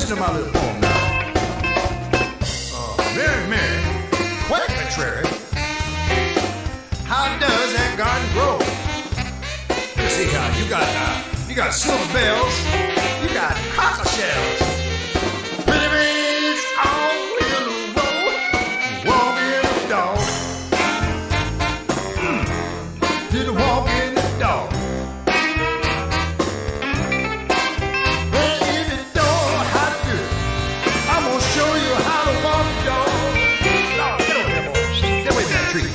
Listen to my little poem now. Mary, Mary, quite contrary. How does that garden grow? Let's see how you got silver bells, you got cockle shells. Pretty babies all in a row, walking the dog. Did a walking the dog. Well, if you don't know how to do it, I'm gonna show you how to walk the dog. Lord, get over here, boy. Get away from that tree.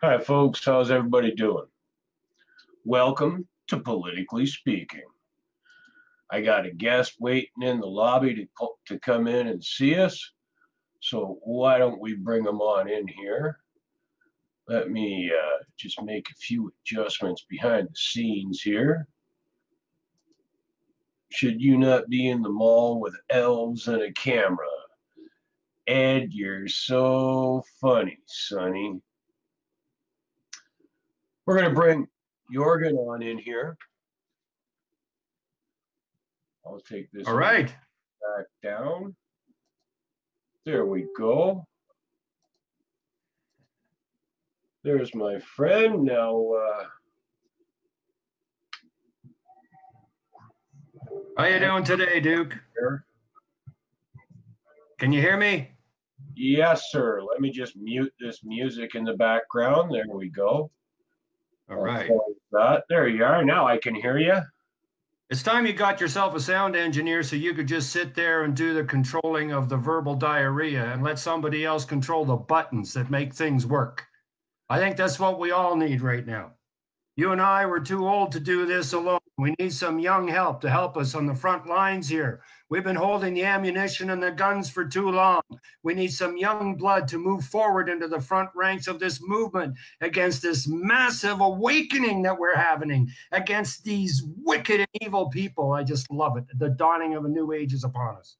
Hi, folks. How's everybody doing? Welcome to Politically Speaking. I got a guest waiting in the lobby to come in and see us. So why don't we bring them on in here? Let me just make a few adjustments behind the scenes here. Should you not be in the mall with elves and a camera? Ed, you're so funny, Sonny. We're going to bring Jurgen on in here. I'll take this all right back down. There we go. There's my friend. Now, how you doing today, Duke? Can you hear me? Yes, sir. Let me just mute this music in the background. There we go. All right. There you are. Now I can hear you. It's time you got yourself a sound engineer so you could just sit there and do the controlling of the verbal diarrhea and let somebody else control the buttons that make things work. I think that's what we all need right now. You and I were too old to do this alone. We need some young help to help us on the front lines here. We've been holding the ammunition and the guns for too long. We need some young blood to move forward into the front ranks of this movement against this massive awakening that we're having, against these wicked and evil people. I just love it. The dawning of a new age is upon us.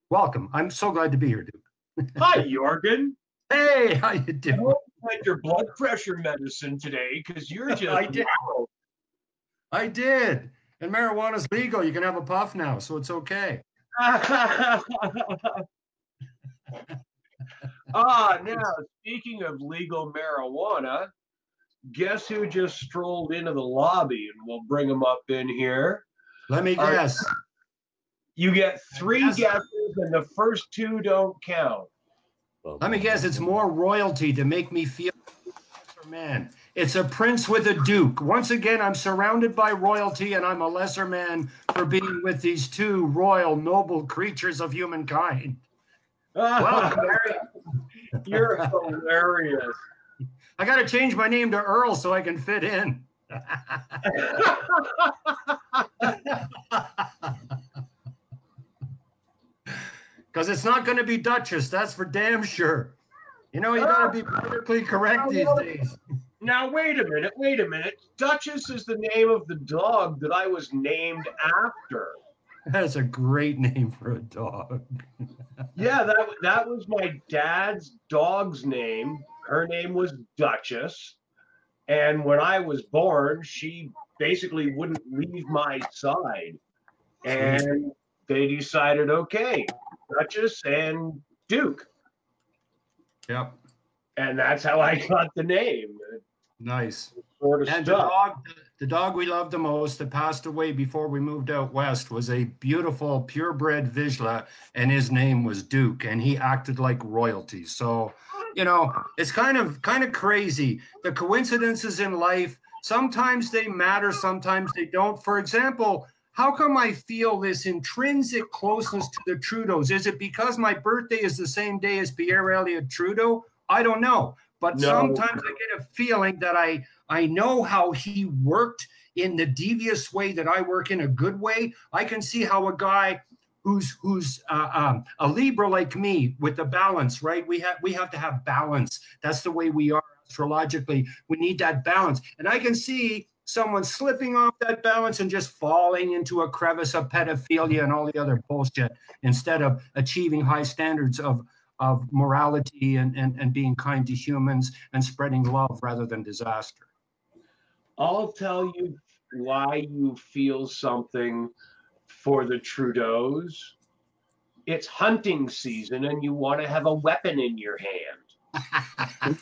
Welcome. I'm so glad to be here, dude. Hi, Jurgen. Hey, how you doing? I hope you had your blood pressure medicine today, because you're just I did. I did. And marijuana's legal. You can have a puff now, so it's okay. Now, speaking of legal marijuana, guess who just strolled into the lobby? And we'll bring him up in here. Let me guess. You get 3 guesses, and the first 2 don't count. Let me guess. It's more royalty to make me feel man. It's a prince with a duke. Once again, I'm surrounded by royalty, and I'm a lesser man for being with these 2 royal, noble creatures of humankind. Welcome, Harry. You're hilarious. I got to change my name to Earl so I can fit in. Because it's not going to be Duchess. That's for damn sure. You know, you got to be politically correct these days. Now, wait a minute. Duchess is the name of the dog that I was named after. That's a great name for a dog. Yeah, that was my dad's dog's name. Her name was Duchess. And when I was born, she basically wouldn't leave my side. And they decided, okay, Duchess and Duke. Yep. And that's how I got the name. Nice. Sort of and the dog we loved the most that passed away before we moved out west was a beautiful purebred Vizsla, and his name was Duke, and he acted like royalty. So, you know, it's kind of crazy. The coincidences in life, sometimes they matter, sometimes they don't. For example, how come I feel this intrinsic closeness to the Trudeaus? Is it because my birthday is the same day as Pierre Elliott Trudeau? I don't know. But sometimes I get a feeling that I know how he worked in the devious way that I work in a good way. I can see how a guy who's a Libra like me with the balance, right? We have to have balance. That's the way we are astrologically. We need that balance. And I can see someone slipping off that balance and just falling into a crevice of pedophilia and all the other bullshit instead of achieving high standards of morality and being kind to humans and spreading love rather than disaster. I'll tell you why you feel something for the Trudeaus. It's hunting season and you want to have a weapon in your hand.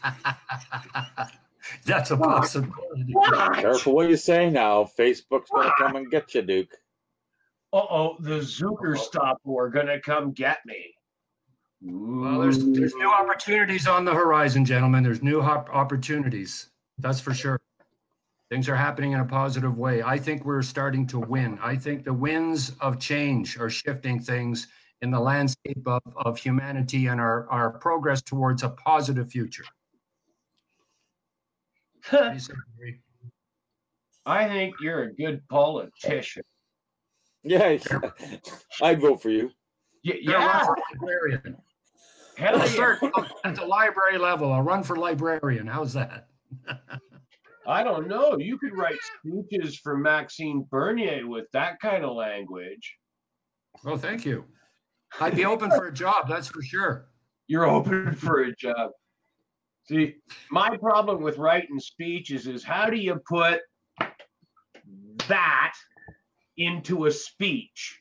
That's a possibility. Careful what you say now. Facebook's going to come and get you, Duke. Uh-oh, the Zuckerstop are going to come get me. Well, there's new opportunities on the horizon, gentlemen. There's new opportunities. That's for sure. Things are happening in a positive way. I think we're starting to win. I think the winds of change are shifting things in the landscape of humanity and our progress towards a positive future. I think you're a good politician. Yeah, I'd vote for you. Yeah. Librarian. Hell I'll yeah. start at the library level. I'll run for librarian. How's that? I don't know. You could write speeches for Maxime Bernier with that kind of language. Oh, thank you. I'd be open for a job, that's for sure. You're open for a job. See, my problem with writing speeches is how do you put that into a speech?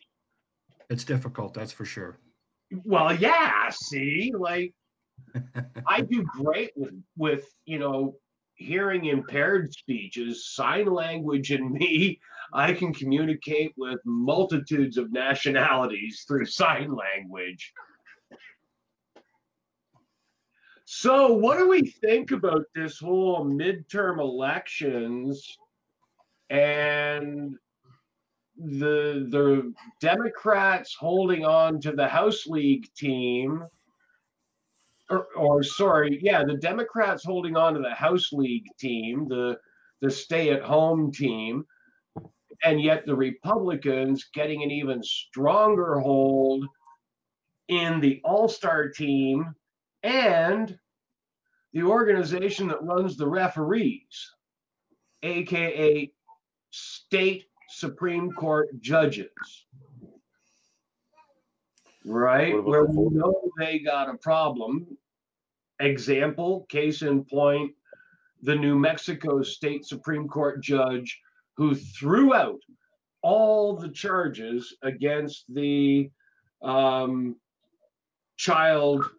It's difficult, that's for sure. Well, yeah, see, like I do great with hearing impaired speeches, sign language in me. I can communicate with multitudes of nationalities through sign language. So what do we think about this whole midterm elections and the Democrats holding on to the House League team, the Democrats holding on to the House League team, the stay-at-home team, And yet the Republicans getting an even stronger hold in the all-star team and the organization that runs the referees, aka state Supreme Court judges, right? Where we know they got a problem. Example, case in point, the New Mexico State Supreme Court judge who threw out all the charges against the child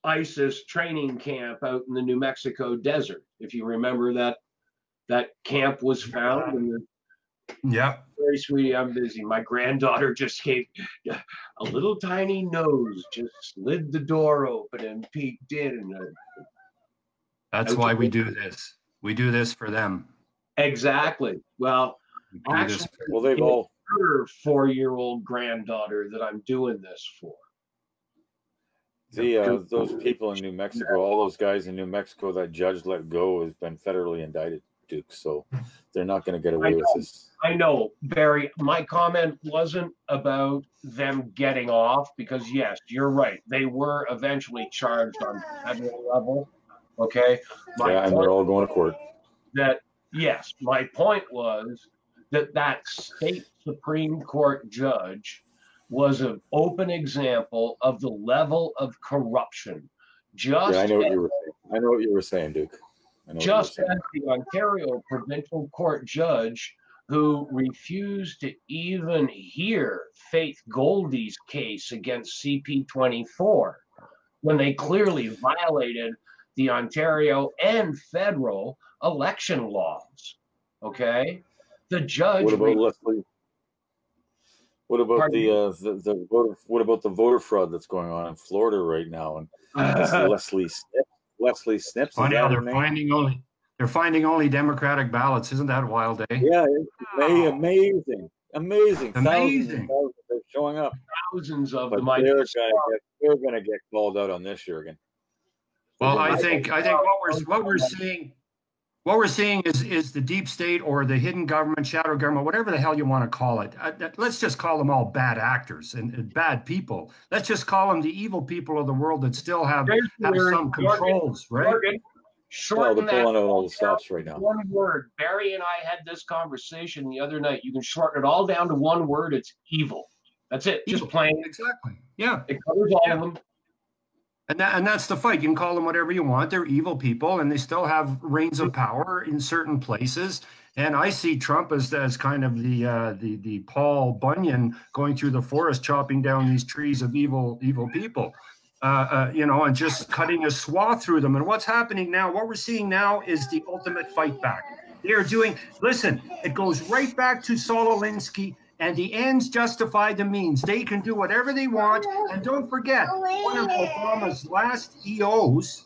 ISIS training camp out in the New Mexico desert. If you remember that camp was found. And yeah. Very sweetie, I'm busy. My granddaughter just gave a little tiny nose, just slid the door open and peeked in. And that's why we do this. We do this for them. Exactly. Well, actually, they've all her 4-year-old granddaughter that I'm doing this for. Those people in New Mexico, all those guys in New Mexico that judge let go has been federally indicted, Duke. So they're not going to get away with this. I know, Barry. My comment wasn't about them getting off because, yes, you're right. They were eventually charged on federal level. Okay. And they're all going to court. Yes, my point was that state Supreme Court judge was an open example of the level of corruption. I know what you were saying. I know what you were saying, Duke. Just as the Ontario provincial court judge who refused to even hear Faith Goldie's case against CP24 when they clearly violated the Ontario and federal election laws. Okay? The judge. What about Leslie? What about what about the voter fraud that's going on in Florida right now? And Leslie Snips. Funny how they're finding only Democratic ballots. Isn't that wild, eh? Yeah, amazing. Thousands are showing up. Thousands of them. They're going to get called out on this, Jurgen. Well, I think what we're seeing is the deep state or the hidden government, shadow government, whatever the hell you want to call it. Let's just call them all bad actors and bad people. Let's just call them the evil people of the world that still have some controls, right? Shorten they're pulling out all the stops right now. One word. Barry and I had this conversation the other night. You can shorten it all down to one word. It's evil. That's it. Just plain. Exactly. Yeah. It covers all of them. And that's the fight. You can call them whatever you want. They're evil people, and they still have reigns of power in certain places. And I see Trump as kind of the Paul Bunyan going through the forest, chopping down these trees of evil people, and just cutting a swath through them. And what's happening now? What we're seeing now is the ultimate fight back. They are doing. Listen, it goes right back to Saul Alinsky. And the ends justify the means. They can do whatever they want. And don't forget, one of Obama's last EO's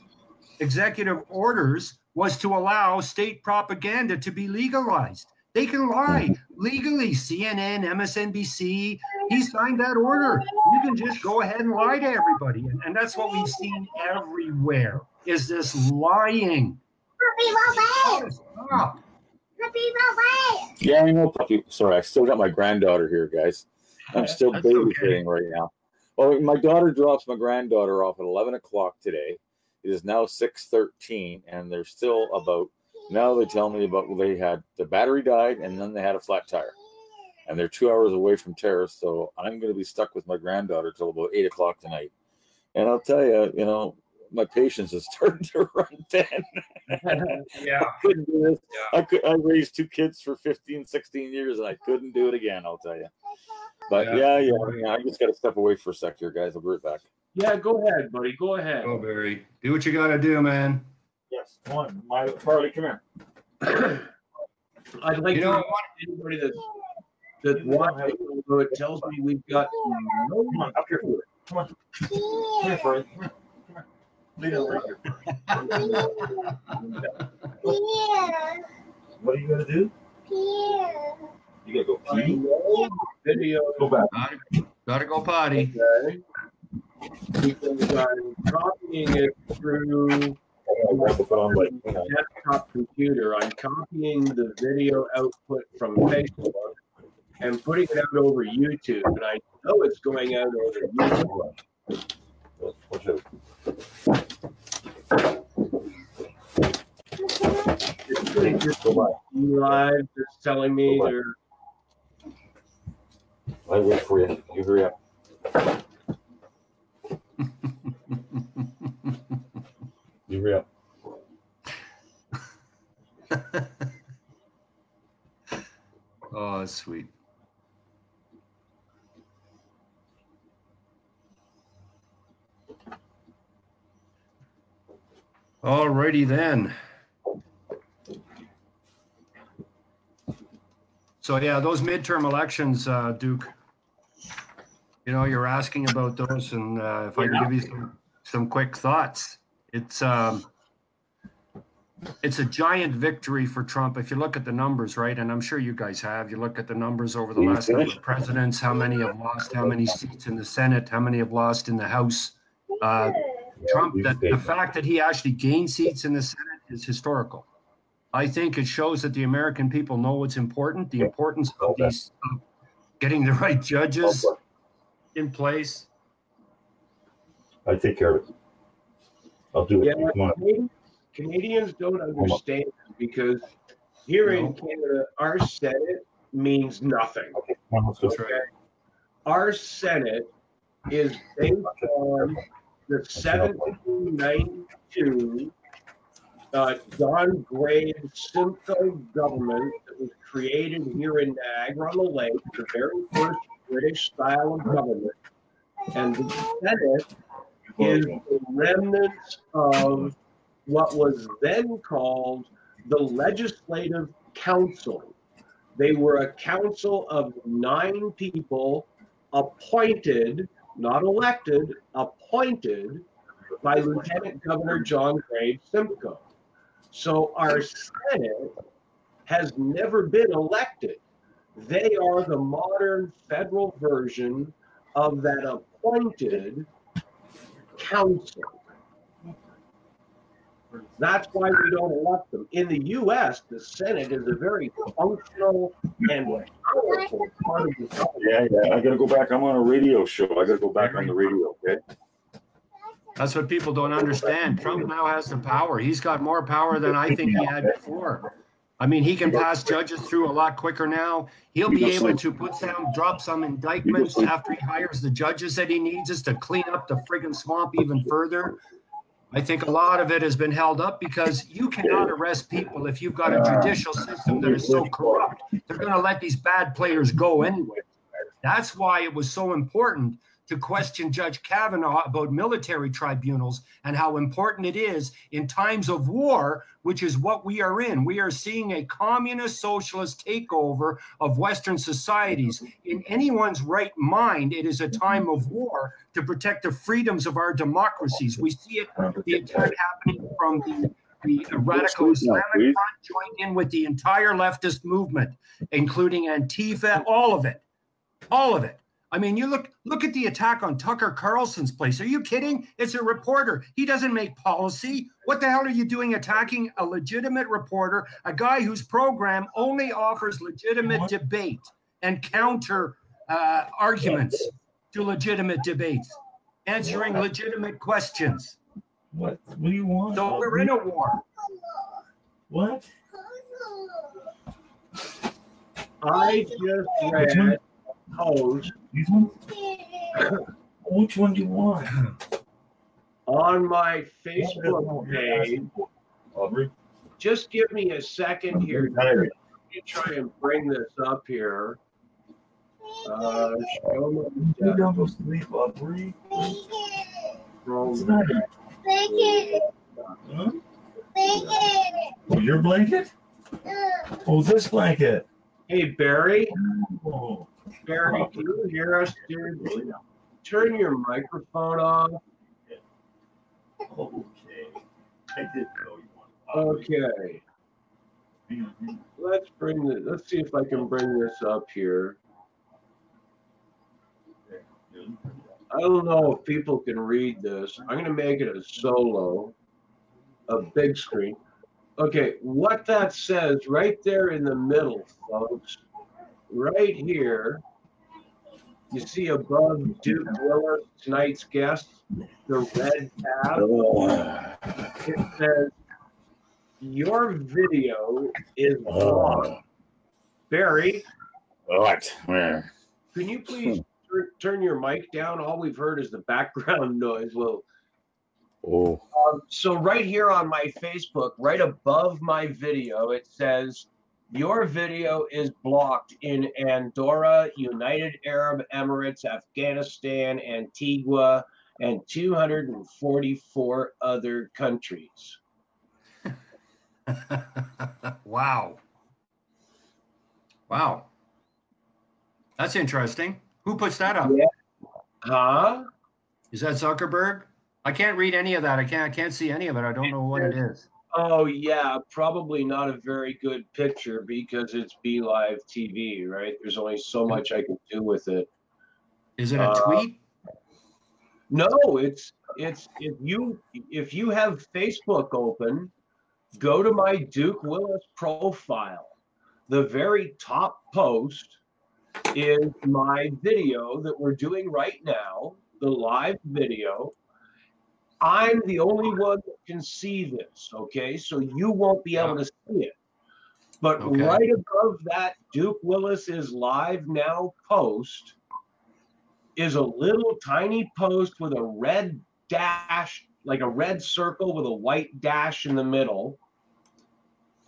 executive orders was to allow state propaganda to be legalized. They can lie legally. CNN, MSNBC, he signed that order. You can just go ahead and lie to everybody. And that's what we've seen everywhere, is this lying. Stop. Yeah, I know, puppy. Sorry, I still got my granddaughter here, guys. I'm still babysitting right now. Well, my daughter drops my granddaughter off at 11 o'clock today. It is now 6:13, and they're still about. Now they tell me about they had the battery died, and then they had a flat tire, and they're 2 hours away from Terrace. So I'm going to be stuck with my granddaughter till about 8 o'clock tonight. And I'll tell you, my patience is starting to run thin. Yeah. I couldn't do this. Yeah. I raised 2 kids for 15, 16 years, and I couldn't do it again, I'll tell you. But I just got to step away for a sec here, guys. I'll be right back. Yeah, go ahead, buddy. Go ahead. Go, Barry. Do what you got to do, man. Yes, come on. Farley, come here. I'd like to anybody that wants to, it tells me we've got no Come on, up here. Come on. Come here, Farley. Come here. Lead it right here. What are you going to do? You got to go pee? Video. Go back. Gotta go potty. Okay. Because I'm copying it through desktop computer. I'm copying the video output from Facebook and putting it out over YouTube, and I know it's going out over YouTube. Watch out. It's just live, just telling me they're. I wait for you. You hurry up. You hurry up. Oh, sweet. All righty then. So yeah, those midterm elections, Duke, you know, you're asking about those, and if I can give you some quick thoughts, it's a giant victory for Trump. If you look at the numbers, right, and I'm sure you guys have, you look at the numbers over the last number of presidents, how many have lost, how many seats in the Senate, how many have lost in the House. Trump, the fact that he actually gained seats in the Senate is historical. I think it shows that the American people know what's important, the importance of these getting the right judges in place. I take care of it. I'll do it. Yeah, Come on. Canadians don't understand because here in Canada, our Senate means nothing. Okay, come on, let's go. Okay? Our Senate is based on the 1792 John Gray Simcoe government that was created here in Niagara-on-the-Lake, the very first British style of government. And the Senate is the remnants of what was then called the Legislative Council. They were a council of 9 people appointed, not elected, appointed by Lieutenant Governor John Gray Simcoe. So our Senate has never been elected. They are the modern federal version of that appointed council. That's why we don't elect them. In the U.S., the Senate is a very functional and powerful part of the government. Yeah. I got to go back. I'm on a radio show. I got to go back on the radio, okay? That's what people don't understand. Trump now has the power. He's got more power than I think he had before. I mean, he can pass judges through a lot quicker now. He'll be able to drop some indictments after he hires the judges that he needs us to clean up the friggin' swamp even further. I think a lot of it has been held up because you cannot arrest people if you've got a judicial system that is so corrupt. They're going to let these bad players go anyway. That's why it was so important to question Judge Kavanaugh about military tribunals and how important it is in times of war, which is what we are in. We are seeing a communist socialist takeover of Western societies. In anyone's right mind, it is a time of war to protect the freedoms of our democracies. We see it, the attack happening from the radical Islamic front joined in with the entire leftist movement, including Antifa, all of it. All of it. I mean, you look at the attack on Tucker Carlson's place. Are you kidding? It's a reporter. He doesn't make policy. What the hell are you doing attacking a legitimate reporter, a guy whose program only offers legitimate debate and counter arguments to legitimate debates, answering legitimate questions? What do you want? So we're in a war. What? I just read post These ones? Which one do you want? on my Facebook page. Aubrey? Just give me a second here. Let me try and bring this up here. Show You my don't go sleep, Aubrey. from It's not. Huh? Oh, your blanket? Oh, this blanket. Hey Barry, Oh. Barry, can you hear us, dude? Turn your microphone off. Okay. I did know you wanted. Okay, let's bring this. Let's see if I can bring this up here. I don't know if people can read this. I'm going to make it a solo, a big screen. Okay, what that says right there in the middle, folks, right here, you see above Duke Willis, tonight's guest, the red tab. It says, your video is blocked. Barry, What? Where? can you please turn your mic down? All we've heard is the background noise. Well, so right here on my Facebook, right above my video, it says, your video is blocked in Andorra, United Arab Emirates, Afghanistan, Antigua, and 244 other countries. Wow. Wow. That's interesting. Who puts that up? Yeah. Huh? Is that Zuckerberg? I can't read any of that. I can't see any of it. I don't know what it is. Oh, yeah, probably not a very good picture because it's BeLive TV, right? There's only so much I can do with it. Is it a tweet? No, it's if you have Facebook open, go to my Duke Willis profile. The very top post is my video that we're doing right now, the live video. I'm the only one that can see this, okay? So you won't be able to see it. But right above that Duke Willis is live now post is a little tiny post with a red dash, like a red circle with a white dash in the middle,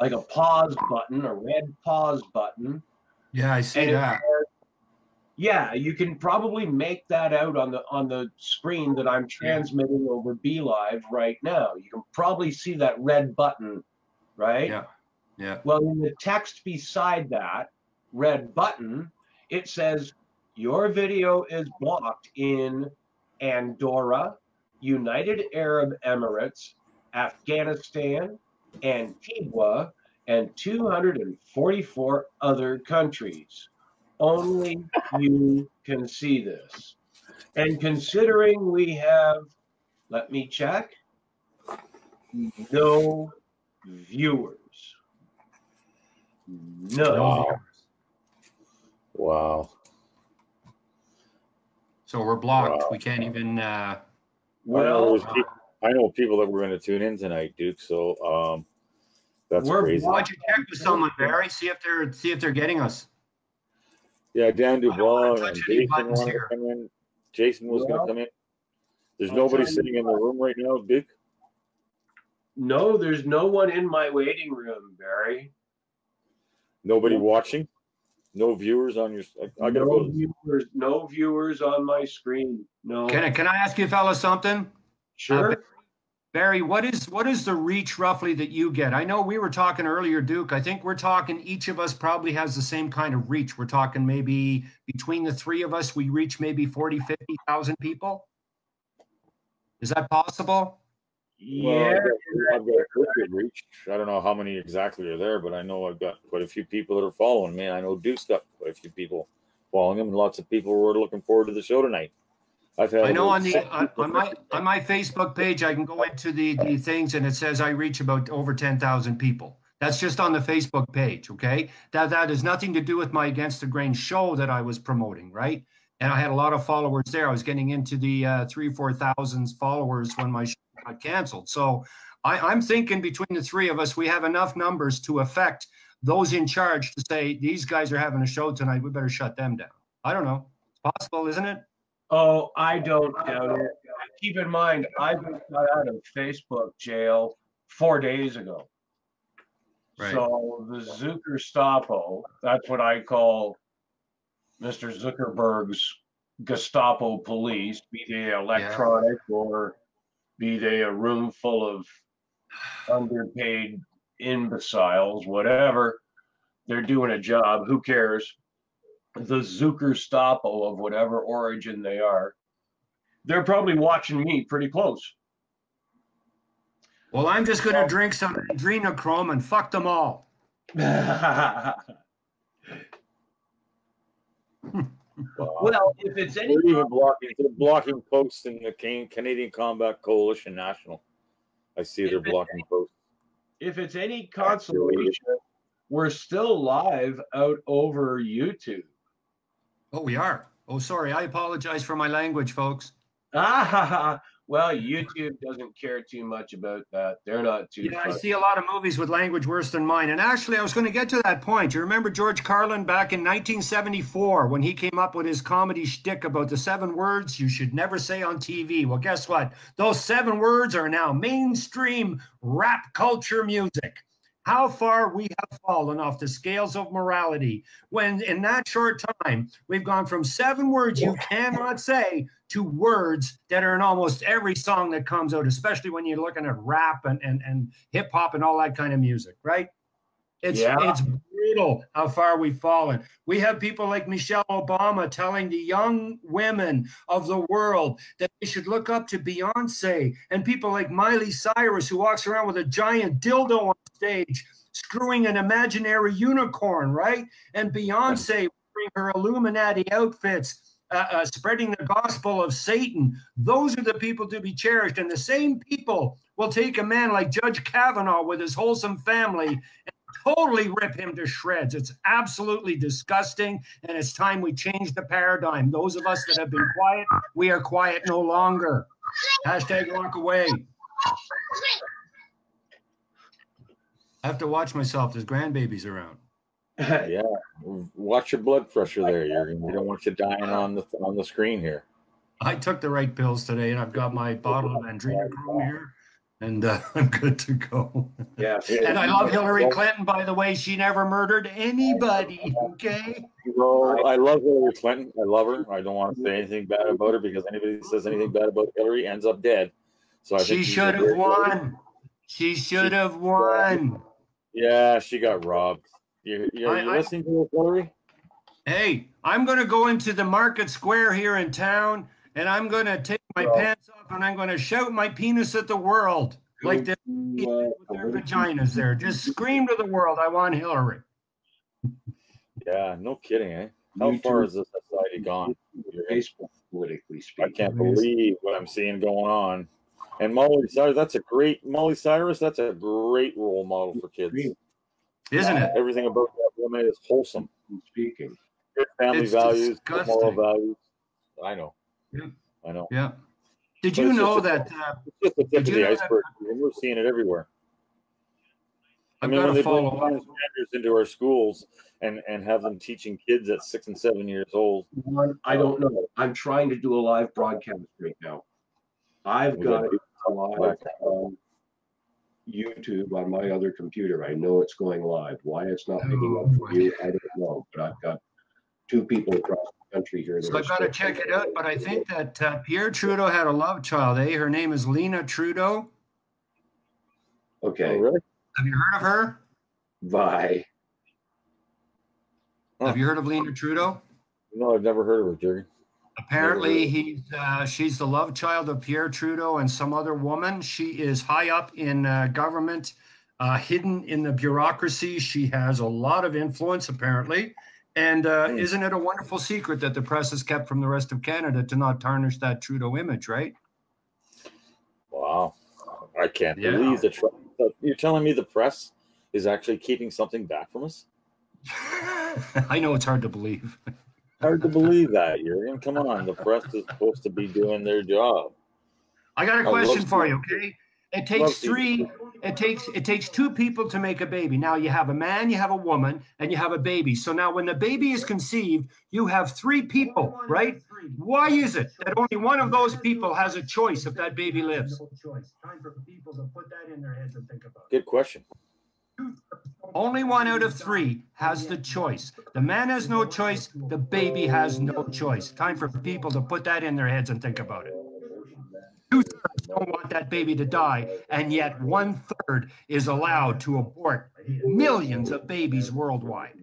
like a pause button, a red pause button. Yeah, I see that. Yeah, you can probably make that out on the screen that I'm transmitting over BeLive right now. You can probably see that red button, right? Yeah. Yeah. Well, in the text beside that red button, it says your video is blocked in Andorra, United Arab Emirates, Afghanistan, Antigua, and 244 other countries. Only you can see this. And considering we have, let me check, no viewers. No. Wow. So we're blocked. Wow. We can't even. Well, I know people that were going to tune in tonight, Duke. So that's crazy. Why don't you check with someone, Barry? See if they're getting us. Yeah, Dan Dubois and Jason wanted to come in. Jason was going to come in. There's nobody sitting in the room right now, Duke? No, there's no one in my waiting room, Barry. Nobody watching? No viewers on your... No viewers on my screen. No. Can I ask you fellas something? Sure. Barry, what is the reach roughly that you get? I know we were talking earlier, Duke. I think we're talking each of us probably has the same kind of reach. We're talking maybe between the three of us, we reach maybe 40, 50,000 people. Is that possible? Yeah. Well, I've got a pretty good reach. I don't know how many exactly are there, but I know I've got quite a few people that are following me. I know Duke's got quite a few people following him, and lots of people who are looking forward to the show tonight. I know on my Facebook page, I can go into the things and it says I reach about over 10,000 people. That's just on the Facebook page, okay? That has nothing to do with my Against the Grain show that I was promoting, right? And I had a lot of followers there. I was getting into the 3,000 or 4,000 followers when my show got canceled. So I'm thinking between the three of us, we have enough numbers to affect those in charge to say, these guys are having a show tonight. We better shut them down. I don't know. It's possible, isn't it? Oh, I don't doubt it. Keep in mind, I just got out of Facebook jail 4 days ago. Right. So the Zuckerstapo, that's what I call Mr. Zuckerberg's Gestapo police, be they electronic or be they a room full of underpaid imbeciles, whatever. They're doing a job. Who cares? The Zuckerstapo of whatever origin they are, they're probably watching me pretty close. Well, I'm just going to drink some adrenochrome and fuck them all. Well, if it's any... They're even blocking posts in the Canadian Combat Coalition National. I see they're blocking posts. If it's any consolation, we're still live out over YouTube. Oh, we are. Oh, sorry. I apologize for my language, folks. Well, YouTube doesn't care too much about that. They're not too. Yeah, I see a lot of movies with language worse than mine. And actually, I was going to get to that point. You remember George Carlin back in 1974 when he came up with his comedy shtick about the 7 words you should never say on TV? Well, guess what? Those 7 words are now mainstream rap culture music. How far we have fallen off the scales of morality when in that short time, we've gone from 7 words you cannot say to words that are in almost every song that comes out, especially when you're looking at rap and hip hop and all that kind of music, right? It's brutal how far we've fallen. We have people like Michelle Obama telling the young women of the world that they should look up to Beyonce, and people like Miley Cyrus, who walks around with a giant dildo on stage, screwing an imaginary unicorn, right? And Beyonce wearing her Illuminati outfits, spreading the gospel of Satan. Those are the people to be cherished. And the same people will take a man like Judge Kavanaugh with his wholesome family and totally rip him to shreds. It's absolutely disgusting, and it's time we change the paradigm. Those of us that have been quiet, we are quiet no longer. Hashtag walk away. I have to watch myself. There's grandbabies around. Yeah, watch your blood pressure there, Jurgen. We don't want you dying on the screen here. I took the right pills today, and I've got my bottle of adrenochrome here, and I'm good to go. Yeah. And I love Hillary Clinton, by the way. She never murdered anybody, okay? Well, I love Hillary Clinton. I love her. I don't want to say anything bad about her because anybody who says anything bad about Hillary ends up dead. So I think she should have won. She should have won. Yeah, she got robbed. You're listening to Hillary? Hey, I'm going to go into the market square here in town, and I'm going to take my pants off, and I'm going to shout my penis at the world like they're with their vaginas there. Just scream to the world, I want Hillary. Yeah, no kidding, eh? How far has this society gone? Facebook, politically speaking. I can't believe what I'm seeing going on. And Molly Cyrus, that's a great role model for kids. Isn't it? Everything about that woman is wholesome. Speaking. Good family values, good moral values. I know. Yeah. I know. Yeah. Did you know that? It's just the tip of the iceberg. We're seeing it everywhere. I mean, when they bring transgenders into our schools and have them teaching kids at 6 and 7 years old. I don't know. I'm trying to do a live broadcast right now. I've got a live on YouTube on my other computer. I know it's going live. Why it's not picking up for you, I don't know. But I've got 2 people across the country here. So I've got to check it out. But I think that Pierre Trudeau had a love child, eh? Her name is Lena Trudeau. Okay. Oh, really? Have you heard of her? Bye. Have you heard of Lena Trudeau? No, I've never heard of her, Jurgen. Apparently, she's the love child of Pierre Trudeau and some other woman. She is high up in government, hidden in the bureaucracy. She has a lot of influence, apparently. And isn't it a wonderful secret that the press has kept from the rest of Canada to not tarnish that Trudeau image, right? Wow. I can't believe that. You're telling me the press is actually keeping something back from us? I know it's hard to believe. Hard to believe that, Jurgen. Come on, the press is supposed to be doing their job. I got a question for you, okay? It takes 2 people to make a baby. Now you have a man, you have a woman, and you have a baby. So now when the baby is conceived, you have 3 people, right? Why is it that only one of those people has a choice if that baby lives? Time for people to put that in their heads and think about it. Good question. Only 1 out of 3 has the choice. The man has no choice. The baby has no choice. Time for people to put that in their heads and think about it. 2/3 don't want that baby to die, and yet 1/3 is allowed to abort millions of babiys worldwide.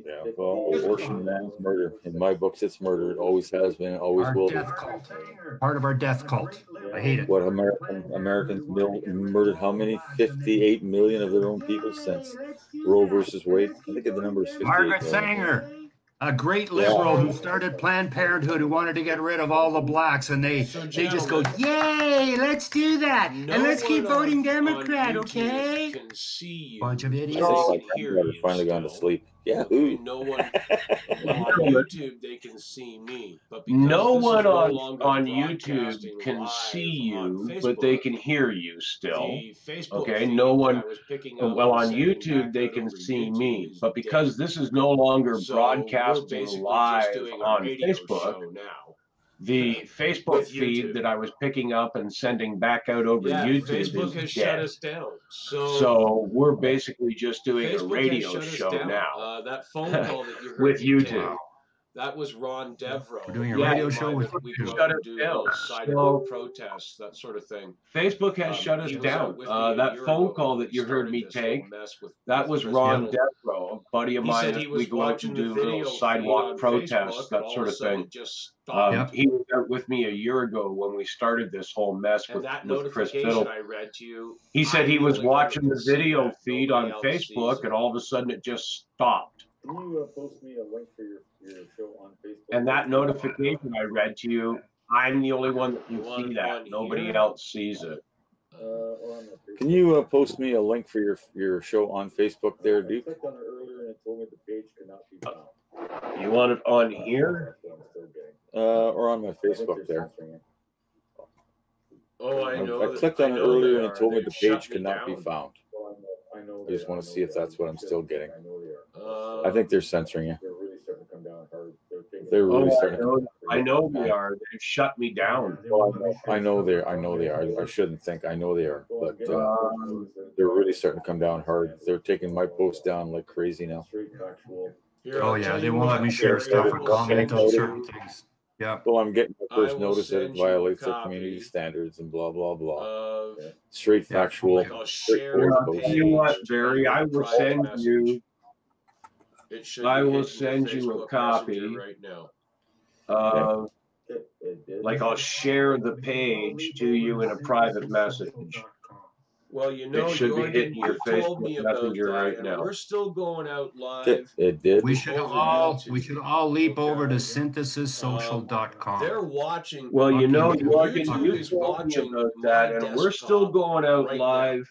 Yeah, well, abortion is murder. In my books, it's murder. It always has been. It always will be. Death cult. Part of our death cult. I hate it. What Americans murdered how many? 58 million of their own people since Roe versus Wade. I think the number is 58 Margaret million. Sanger. a great liberal who started Planned Parenthood who wanted to get rid of all the blacks, and they just go, yay, let's do that, and let's keep voting Democrat, okay? Can see you. Bunch of I idiots. think my granddaughter finally gone to sleep. Yeah. Okay, no one on YouTube, they can see me, but no one on YouTube can see you, but they can hear you still. Okay, no one. Well, on YouTube they can see me, but because this is no longer broadcasting live on Facebook now. The Facebook feed that I was picking up and sending back out over YouTube Facebook has shut us down. So we're basically just doing a radio show now. That phone call that you heard with YouTube. That was Ron Devereaux. We're doing a radio show with we shut us down. Sidewalk protests, that sort of thing. Facebook has shut us down. That phone call that you heard me take, that was Ron Devereaux, a buddy of mine. We go out and do little sidewalk protests, that sort of thing. He was out with me a year ago when we started this whole mess with Chris Fiddle. I read to you, he said he was watching the video feed on Facebook, and all of a sudden it just stopped. Can you post me a link for your show on Facebook? And that notification I read to you, I'm the only one that can see that. Nobody else sees it. Can you post me a link for your show on Facebook there, Duke? I clicked on it earlier and it told me the page could not be found. You want it on here? Or on my Facebook there. Oh, I know. I clicked on it earlier and it told me the page could not be found. I just want to see if that's what I'm still getting. I think they're censoring you. They're really starting to come down hard. They're really starting to come down. I know they are. They've shut me down. Well, I know they are. I shouldn't think. I know they are. But they're really starting to come down hard. They're taking my post down like crazy now. Oh, yeah. They won't let me share stuff or comment on certain things. Yeah. Well, I'm getting my first notice that it violates their community standards and blah, blah, blah. Straight factual. You know what, Barry? I will send you. I will send you a copy. Right now. Like I'll share the page to you in a private message. Well, you know, it should be hitting your Facebook Messenger right now. We're still going out live. It did. We should all leap over to synthesissocial.com. They're watching. Well, you know, Jurgen, you told me about that, and we're still going out live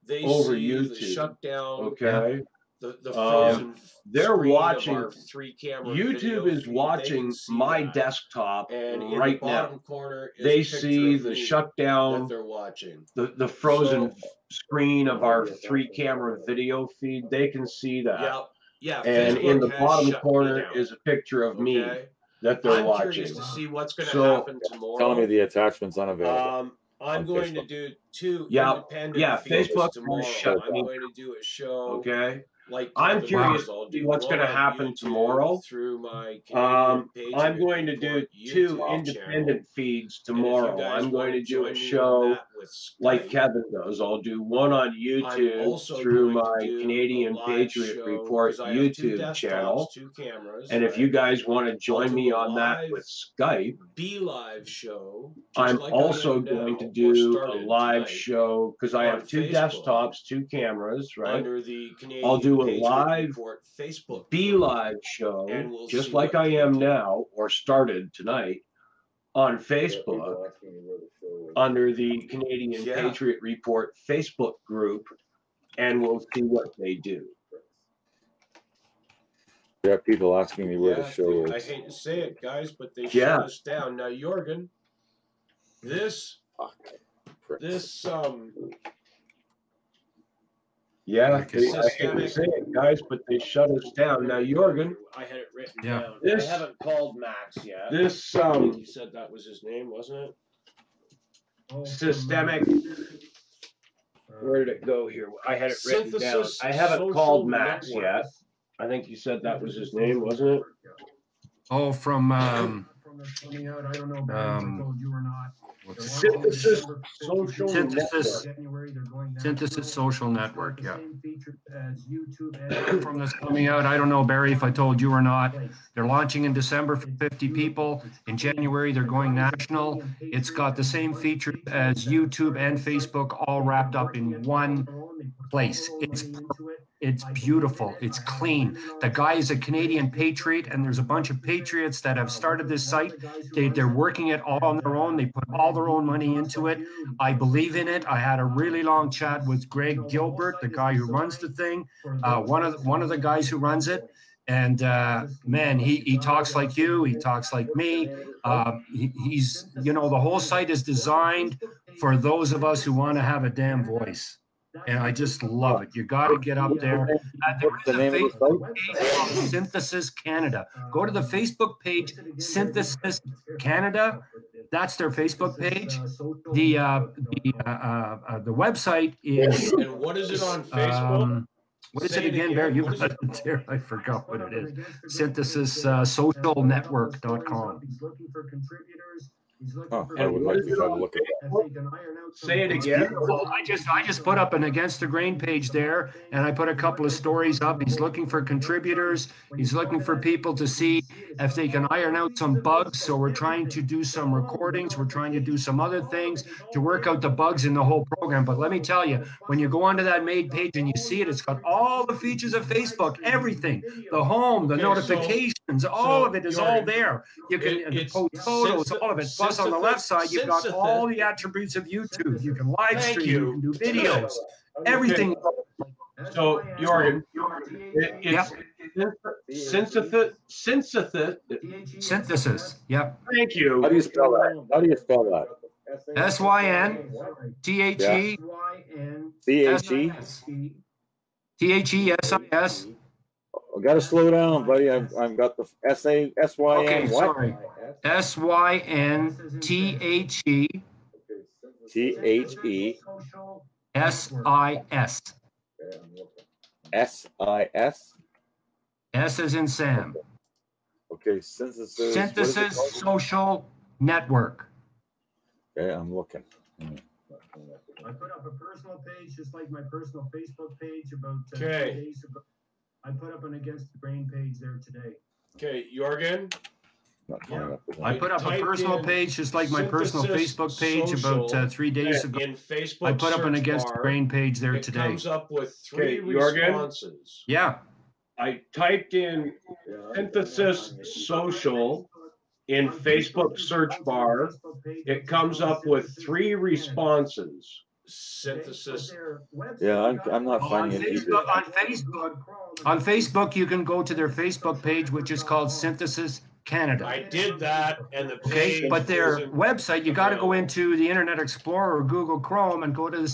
over YouTube. The shutdown. Okay. The frozen they're watching. Our 3-camera YouTube is watching my desktop and right now. They see the shutdown. That they're watching. The frozen screen of our 3-camera video feed. They can see that. Yeah. And in the bottom corner is a picture of me that they're watching. I'm curious to see what's going to happen tomorrow. Telling me the attachment's unavailable. I'm going to do 2 independent feeds Facebook tomorrow. I'm going to do a show. Okay. Like I'm curious to see what's going to happen tomorrow. Through my I'm going to do 2 independent feeds tomorrow. I'm going to do a show like Kevin does. I'll do one on YouTube through my Canadian Patriot Report YouTube channel. 2 cameras, and if you guys want to join me on that with Skype, live show. I'm also going to do a live show because I have 2 desktops, 2 cameras, right? Under the Canadian I'll do a live Facebook live show, just like I am now, or started tonight, on Facebook under the Canadian Patriot Report Facebook group, and we'll see what they do. You have people asking me where the show is. I hate to say it, guys, but they shut us down. Now, Jurgen, I hate to say it, guys, but they shut us down. Now, Jurgen, I had it written down. I haven't called Max yet. This you said that was his name, wasn't it? Systemic. Where did it go here? I had it written down. I haven't called Max yet. I think you said that was his name, wasn't it? Oh, from coming out. I don't know, Barry, I told you or not. Synthesis Social Synthesis Social Network, yeah. From this coming out, I don't know, Barry, if I told you or not. They're launching in December for 50 people. In January, they're going national. It's got the same features as YouTube and Facebook all wrapped up in one place. It's beautiful. It's clean. The guy is a Canadian patriot, and there's a bunch of patriots that have started this site. They're working it all on their own. They put all their own money into it. I believe in it. I had a really long chat with Greg Gilbert, the guy who runs the thing, one of the guys who runs it. And man, he talks like you. He talks like me. He's, you know, the whole site is designed for those of us who want to have a damn voice. And I just love it. You got to get up there. There is a Facebook page called Synthesis Canada. Go to the Facebook page, Synthesis Canada. That's their Facebook page. The website is. And what is it on Facebook? What is it again, Bear? You got it there. I forgot what it is. Synthesissocialnetwork.com. He's looking for contributors. I would like to look at that. Say it again. I just put up an Against the Grain page there, and I put a couple of stories up. He's looking for contributors. He's looking for people to see if they can iron out some bugs. So we're trying to do some recordings. We're trying to do some other things to work out the bugs in the whole program. But let me tell you, when you go onto that made page and you see it, it's got all the features of Facebook, everything, the home, the notifications, all of it is all there. You can post photos, all of it. Plus on the left side, you've got all the attributes of YouTube. You can live stream, you can do videos, everything. So, Jurgen, it's synthesis. Yep. Thank you. How do you spell that? How do you spell that? SYNTHE. THESIS. I got to slow down, buddy. I've got the SYN. Okay, what? sorry. SYNTHE. THE. SIS. SIS. S as in Sam. Okay, Synthesis Social Network. Okay, I'm looking. I put up a personal page, just like my personal Facebook page, about 2 Okay. days ago. I put up an Against the Grain page there today. Okay, Jurgen. I put up a personal page, just like my personal Facebook page, about 3 days ago. In Facebook I put up an Against the bar, Grain page there it today. comes up with 3 Okay, Jurgen? responses. Yeah. I typed in Synthesis Social in Facebook search bar. It comes up with 3 responses. Synthesis. Yeah, I'm not finding it either. On Facebook, you can go to their Facebook page, which is called Synthesis Canada. I did that, and the Okay, page but their isn't website, you got to go available. into the Internet Explorer or Google Chrome and go to the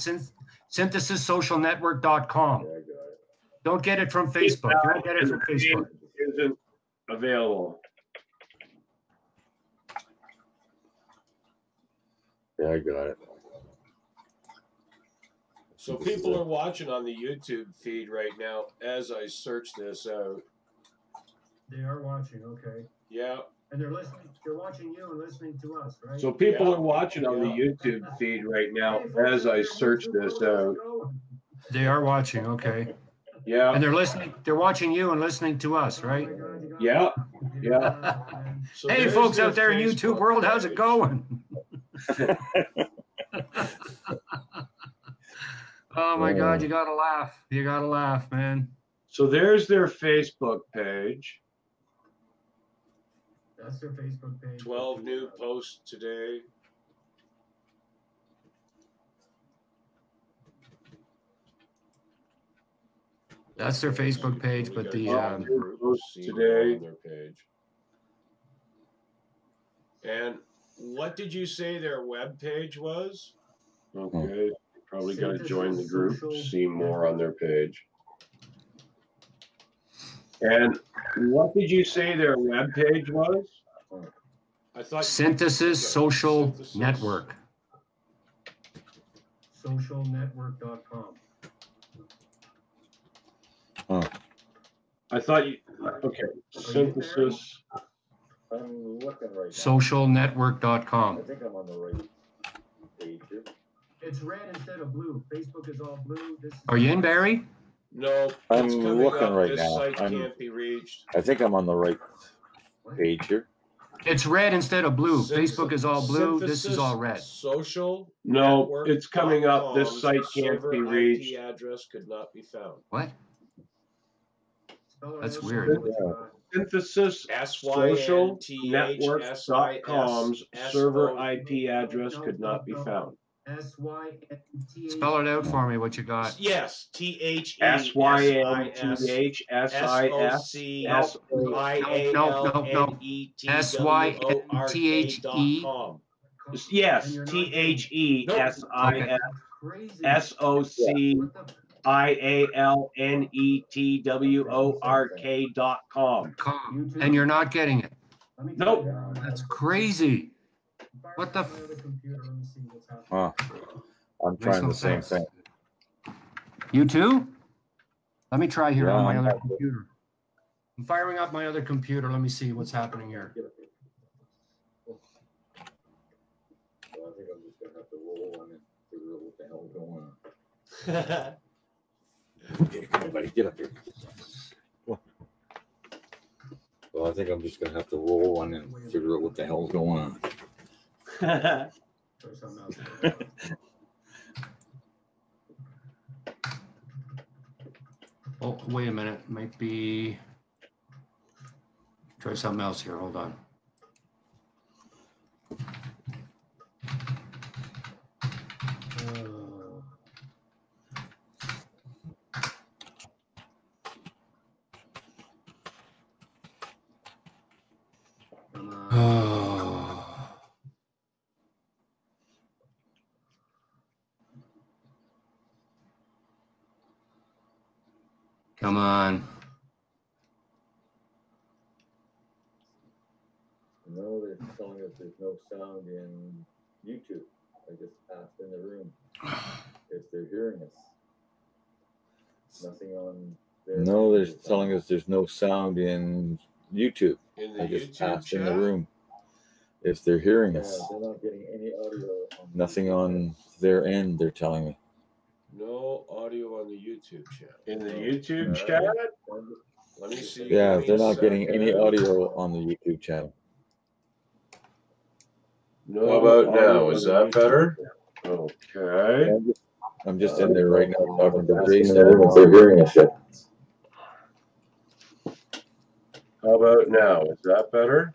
synthesissocialnetwork.com. Don't get it from Facebook. You don't get it from Facebook. Isn't available. Yeah, I got it. So people are watching on the YouTube feed right now as I search this out. They are watching, okay. Yeah. And they're listening. They're watching you and listening to us, right? So people Yeah. are watching on the YouTube feed right now as I search this out. They are watching, okay. Yeah. And they're listening. They're watching you and listening to us, right? Yeah. Yeah. So Hey, there's folks their out there in YouTube Facebook world, how's it page. going? Oh my God, you gotta laugh. You gotta laugh, man. So there's their Facebook page. That's their Facebook page. 12 new posts today. That's their Facebook page, but the Posts See today. on their page. And what did you say their web page was? Okay. Probably got to join the group, see more on their page. And what did you say their web page was? I thought Synthesis Social Synthesis. Network. Socialnetwork.com. I thought you, okay, Synthesis. I'm looking right now. Socialnetwork.com. I think I'm on the right page here. It's red instead of blue. Facebook is all blue. Are you in, Barry? No, I'm it's coming looking up. right This now. site I'm- can't be reached. I think I'm on the right page here. It's red instead of blue. Synthesis- Facebook is all blue. This is Synthesis all red. Social. No, Network it's coming up. This .com's site can't server be IP reached. address could not be found. What? That's weird. Synthesis Social Networks.com's server IP address could not be found. Spell it out for me, what you got. Yes, THE SYNTHSIS SYNTHE. Yes, THESSOCIALNETWORK.com. And you're not getting it. Nope. That's crazy. What the? I'm trying the same thing. You too? Let me try here on my other computer. I'm firing up my other computer. Let me see what's happening here. Well, I think I'm just gonna have to roll on and figure out what the hell going on. Okay, come on, buddy, get up here. Well, I think I'm just gonna have to roll on and figure out what the hell's going on. Oh, wait a minute. Might be. Try something else here. Hold on. Come on. No, they're telling us there's no sound in YouTube. I just asked in the room if they're hearing us. Nothing on there. No, they're telling us there's no sound in YouTube. I just asked in the room if they're hearing us. They're not getting any audio. Nothing on their end, they're telling me. No audio on the YouTube chat. In the YouTube chat? Let me see. Yeah, they're not getting any audio on the YouTube channel. No. How about now? Is that better? Okay. I'm just in there right now talking to Jason. If they're hearing us yet. How about now? Is that better?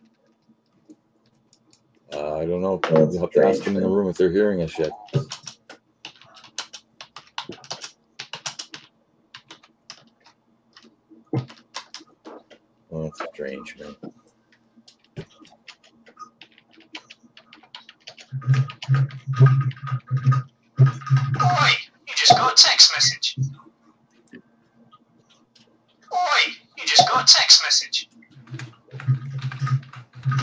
I don't know. You'll have to ask them in the room if they're hearing us yet. Oh, that's strange, man. Oi, you just got a text message. Oi, you just got a text message.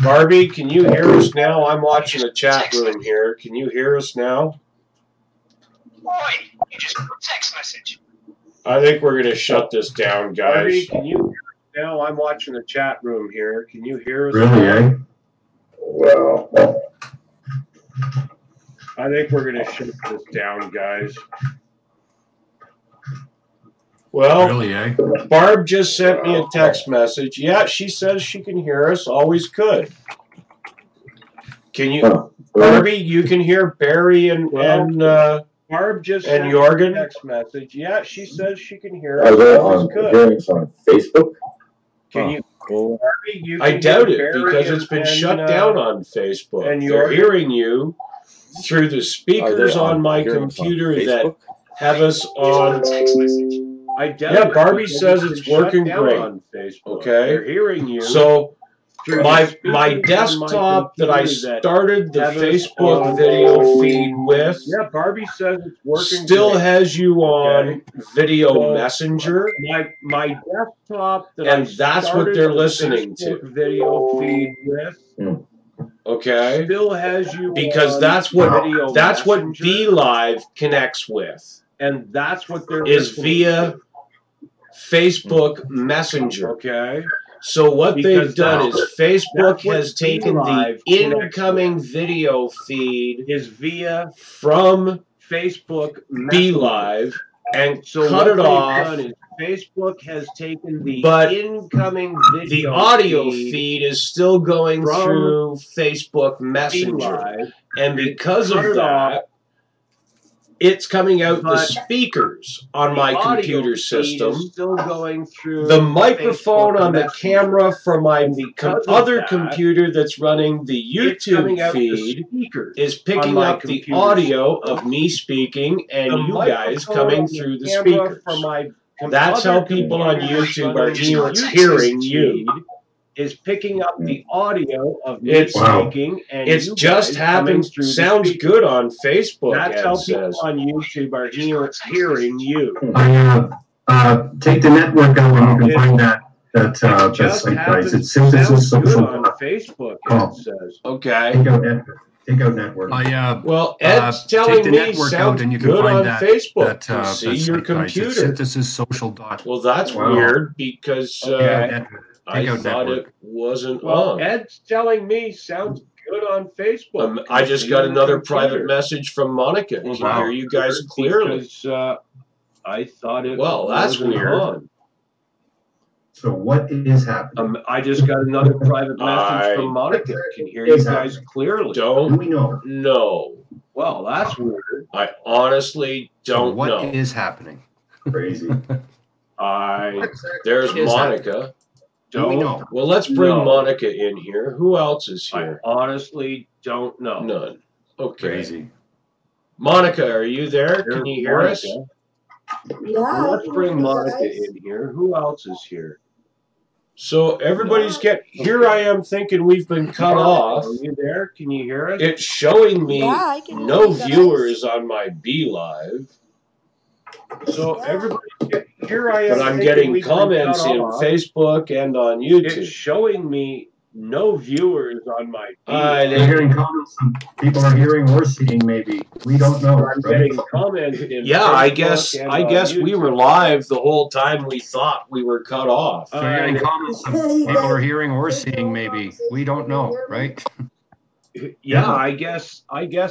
Barbie, can you hear us now? I'm watching the chat room here. Can you hear us now? Oi, you just got a text message. I think we're going to shut this down, guys. Barbie, can you hear us now? I'm watching the chat room here. Can you hear us Really, now? eh? Well, I think we're going to shut this down, guys. Well, Really, eh? Barb just sent me a text message. Yeah, she says she can hear us. Always could. Can you, Barbie? You can hear Barry and Barb just and sent Jurgen me a text message. Yeah, she says she can hear us. Always could. on Facebook? Can you? Barbie, you I can doubt hear it Barry because it's been shut down on Facebook. and They're Jurgen? hearing you through the speakers on my computer that have us on. Text message. I doubt Yeah, it Barbie because says it's it's been shut working down great. on Facebook. Okay. They're hearing you. So through the my speakers desktop on that I computer that started the have us Facebook on- video feed with Yeah, Barbie says it's working. still great. has you on video So, messenger. My desktop that And I that's what started they're the listening Facebook to. video feed with Okay. still has you Because on that's what video that's what messenger, Be Live connects with and that's what they're is listening via to. Facebook Messenger. Okay. So what Because they've done is Facebook that's what has taken the Live connects incoming with. video feed Is via from Facebook Be Messenger. Live and So cut what it they've off. done is Facebook has taken the But incoming The video audio feed is still going from through Facebook Be Messenger. Live, And because cut of it off that, it's coming out the But speakers on the my audio computer feed system. is still going through The microphone Facebook on the Messenger. camera for my And because of other that, computer that's running the it's YouTube coming out the feed speakers is on picking my up the computer audio system. of me speaking and The you guys microphone coming on through the camera speakers. for my That's other how people on computer that's YouTube are running the hearing YouTube you. feed is picking up the audio of me It's speaking and It's you just guys coming happens. through the Sounds speakers. good on Facebook. That's Ed how says. people on YouTube are hearing you. Take the network out and you can find that It that just site, guys. happens. It's Synthesis Sounds good Social. on Facebook. Oh. It says. Okay. Take out network. Take out network. Well, Ed's telling take the me network sounds out and you can good find on that, Facebook that, to see that your site, guys. It's computer. synthesissocial. Well, that's Wow. weird because I out thought network. it wasn't Well, on. Ed's telling me sounds good on Facebook. I just got another private message from Monica. Can Wow. hear you guys clearly. Because, I thought it. Well, that's wasn't weird. on. So what is happening? I just got another private message from Monica. Can hear you Is guys happening. clearly. Do Don't we know? know. Well, that's weird. I honestly don't What know. is happening? Crazy. There's Is Monica. Do we know? Well, let's bring No. Monica in here. Who else is I here? honestly don't know. None. Okay. Crazy. Monica, are you there? Can There's you hear us? Monica. Yeah. Let's bring Monica in here. Who else is here? So everybody's here I am thinking we've been cut off. Are you there? Can you hear us? It's showing me Yeah, I can hear no you guys. viewers on my B Live. So Yeah. everybody, here I am. But I'm thinking getting we've been comments cut in off. Facebook and on It's YouTube. showing me no viewers on my feed. We're hearing comments. Some people are hearing or seeing. Maybe we don't know. I'm Right? getting comments in Yeah, Facebook I guess and we on were YouTube. live the whole time we thought we were cut off. So you're getting comments. Some people are hearing or seeing. Maybe we don't know, right? Yeah, I guess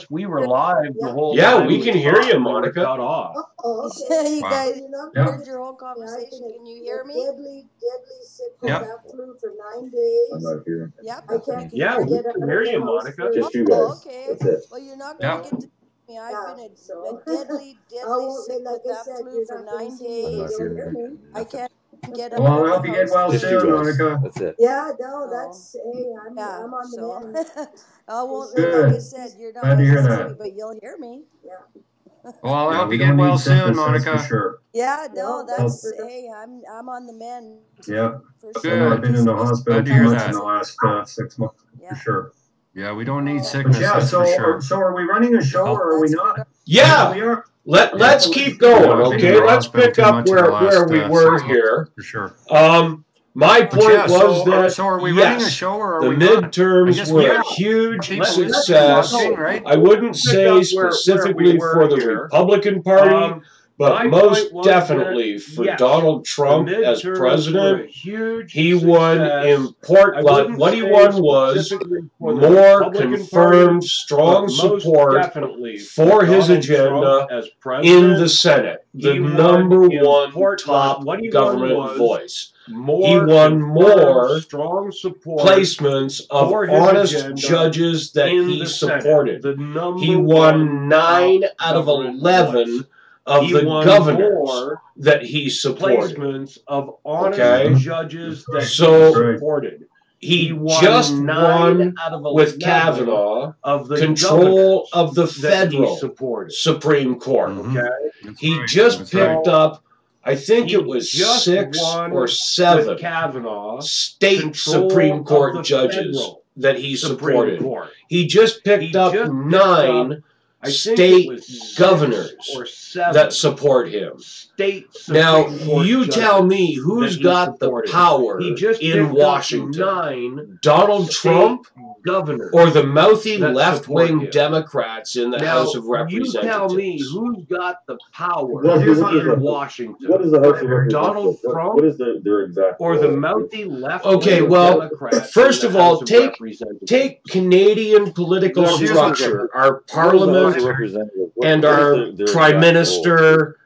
we were live the whole Yeah, time. we can hear thought you, we were Monica. Cut off. Oh, okay. You Wow. guys Yeah. heard your whole conversation. Can you hear me? Deadly sick with Yeah. that flu for 9 days. I'm not hearing. Yep. I can't Yeah, we get can out hear of you, the Monica. house. Just you guys. Oh, okay. That's it. Well, you're not Yeah. going to get to me. I've been so- a deadly sick with that flu for 9 days. I can't get out Well, I of hope the you get house. well Just you soon, guys. Monica. That's it. Yeah, no, that's hey, I'm on the so mend. I won't. Good. Like I said, you're not Glad to going hear to see that. me, but you'll hear me. Well, I Yeah, hope we you don't get well need soon, symptoms, that's Monica. for sure. Yeah, no, Yeah, that's that's- hey, I'm on the mend Yeah. for Good. I know sure. I've been in the hospital Glad to too hear much that. in the last 6 months, Yeah. for sure. Yeah, we don't need But sickness. yeah, That's for sure. so are we running a show or are we not? Yeah, We are. let's keep Yeah, going, I've been okay? in the Let's hospital pick too up much in the where last, we 6 were months, here. for sure. My But point yeah, was that so are we running a yes, show or are the we not? I midterms guess were we a are. huge People success. watching, right? I wouldn't Pick say up where specifically we were for the here. Republican Party, but my most point was definitely that, for yes, Donald Trump the as midterms were a president. huge He won success. I important. wouldn't What he say won was specifically for the more Republican confirmed, Party, strong but most support definitely for his Donald agenda Trump as in president. the Senate. The He won number one important- top what he won government was voice. More He won more confirmed, strong support Placements of for his honest agenda judges that in he the Senate. supported. The number He one won 9 top out of government 11 voice. of He the won governors more that he supported. placements of honest Okay. judges that So- he supported. He won just 9 won out of with 11 Kavanaugh of the control governors of the that he federal supported. Supreme Court. Mhm. Okay, That's He right. just That's picked right. up, I think He it was just 6 won or with 7 Kavanaugh state control Supreme of Court the judges federal that he Supreme supported. Court. He just picked He up just picked 9 up, I think state it was 6 governors or 7 that support him. state Supreme Now, Court you judges tell me who's that he got the supported. power He just in picked Washington? up 9 Donald state Trump governors or the mouthy that left-wing support him. Democrats in the Now, House of you Representatives? tell me who's got the power Well, here's what in is Washington, What is the House of Representatives? Donald Trump What is their exact or the role? mouthy left Okay, well, Democrats first in of the all, House of take Representatives? Canadian political Well, here's what- structure, our What is the House parliament of Representatives? and What is our their prime exact minister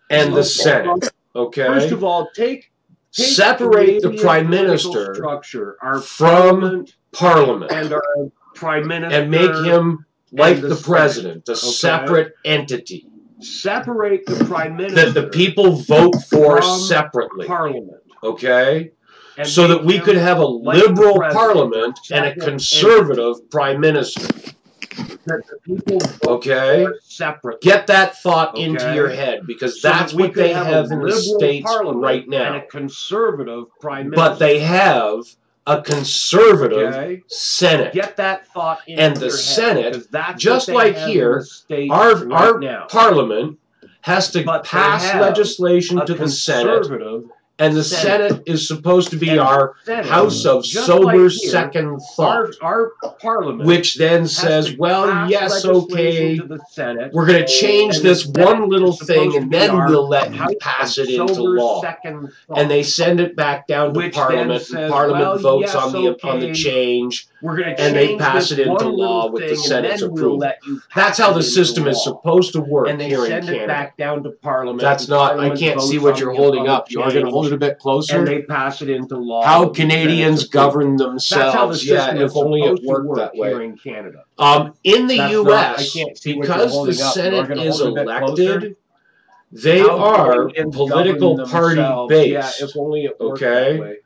and the Okay. Senate. Okay, First of all, take separate the Canadian prime political minister structure, our from parliament parliament and our prime minister, and make him like the the Senate, president, a okay? separate entity. separate the prime minister that the people vote for from separately. Parliament. Okay? And So that we could have a like the liberal president, parliament and a conservative prime minister. That the people vote Okay? for separately. Get that thought into Okay? your head, because So that's that we what could they have have a in the liberal States parliament right and now. a conservative prime minister. But they have a conservative Okay? Senate. Get that thought into And the your head, Senate, because that's just what they like have in here, the States our right now. parliament has to But they pass have legislation a to the Senate, conservative and the Senate. Senate is supposed to be And our Senate, house of just sober like here, second thought, our parliament, which then has says, to well, pass yes, legislation okay, to the Senate, we're going to change and this the Senate one little is supposed thing, to and be then our we'll let you house pass of it into sober law. second thought. And they send it back down to Which Parliament, then and says, Parliament well, votes yes, on the okay, change, we're going to and they change pass this it into one law little with the thing, Senate's and then approval. we'll let you That's pass how it the into system is law. supposed to work And they here in send it Canada. back down to Parliament. That's and not, I Parliament can't see votes what on you're the holding up. You are going to change, hold it a bit closer? and they pass it into law. How with the Senate's Canadians approval. govern That's how the themselves. Yeah, system if is only it supposed to worked work that here way. in Canada. In the That's not, I U.S., can't see what you're because the holding up. You are Senate going to is hold it a bit closer? elected, they How are Canadians political govern party themselves. based. Yeah, if only it worked Okay? that way.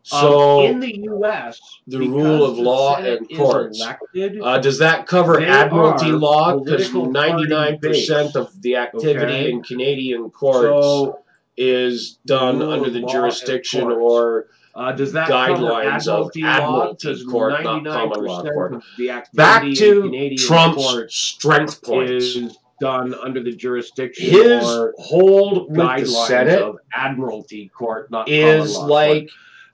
So in the U.S., the rule of the law Senate and is courts. elected, Does that cover they admiralty are law? Because political 99% party-based, of the activity okay? in Canadian courts So is done rule under of the law jurisdiction and or does that cover guidelines of admiralty law? admiralty Because court, not common law 99% court. of the activity Back in to Canadian Trump's courts strength points. is done under the jurisdiction His or hold with the guidelines Senate of admiralty court, not is common law like court.